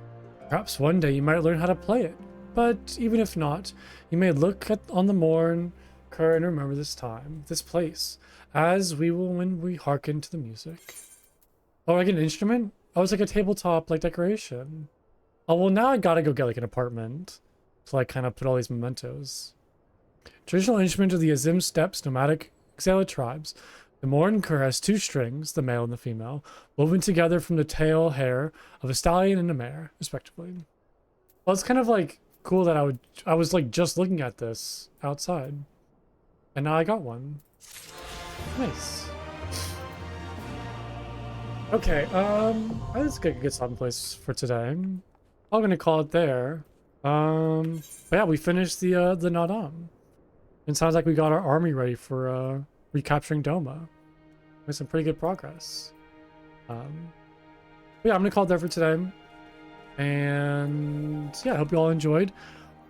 Perhaps one day you might learn how to play it, but even if not, you may look on the Morin Kerr and remember this time, this place, as we will when we hearken to the music. Oh, like an instrument? Oh, it's like a tabletop like decoration. Oh, well now I gotta go get like an apartment to like kind of put all these mementos. Traditional instrument of the Azim Steppes nomadic Xela tribes. The Morin Kerr has 2 strings, the male and the female, woven together from the tail hair of a stallion and a mare, respectively. Well, it's kind of like cool that I was like just looking at this outside, and now I got one. Nice. Okay, I think it's a good stopping place for today. I'm gonna call it there. But yeah, we finished the Naadam. It sounds like we got our army ready for recapturing Doma. Made some pretty good progress. But yeah, I'm gonna call it there for today. And yeah, I hope you all enjoyed.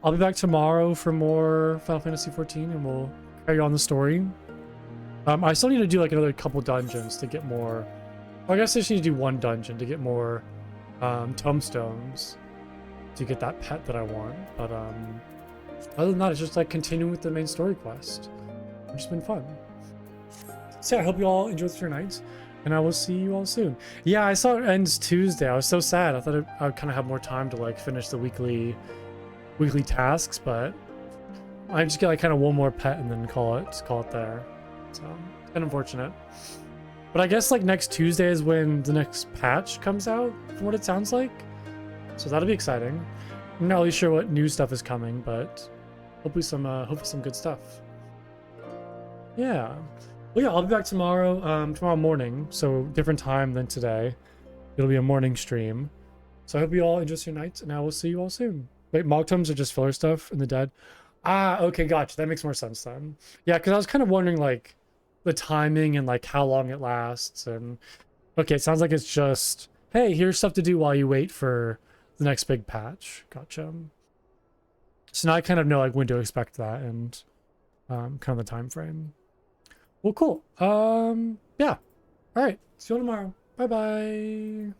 I'll be back tomorrow for more Final Fantasy XIV, and we'll carry on the story. I still need to do like another couple dungeons to get more. Well, I guess I just need to do 1 dungeon to get more tomestones to get that pet that I want. But other than that, it's just like continuing with the main story quest. It's just been fun. So yeah, I hope you all enjoyed your night, and I will see you all soon. Yeah, I saw it ends Tuesday. I was so sad. I thought I would kind of have more time to like finish the weekly tasks, but I just get like kind of 1 more pet and then call it there. So it's kind of unfortunate. But I guess like next Tuesday is when the next patch comes out, from what it sounds like. So that'll be exciting. I'm not really sure what new stuff is coming, but hopefully some good stuff. Yeah. Well, yeah, I'll be back tomorrow morning, so different time than today. It'll be a morning stream. So I hope you all enjoy your night, and I will see you all soon. Wait, Mogtoms are just filler stuff in the dead? Ah, okay, gotcha. That makes more sense then. Yeah, because I was kind of wondering, like, the timing and, like, how long it lasts. And okay, it sounds like it's just, hey, here's stuff to do while you wait for the next big patch. Gotcha. So now I kind of know, like, when to expect that and kind of the time frame. Well, cool. Yeah. All right. See you all tomorrow. Bye-bye.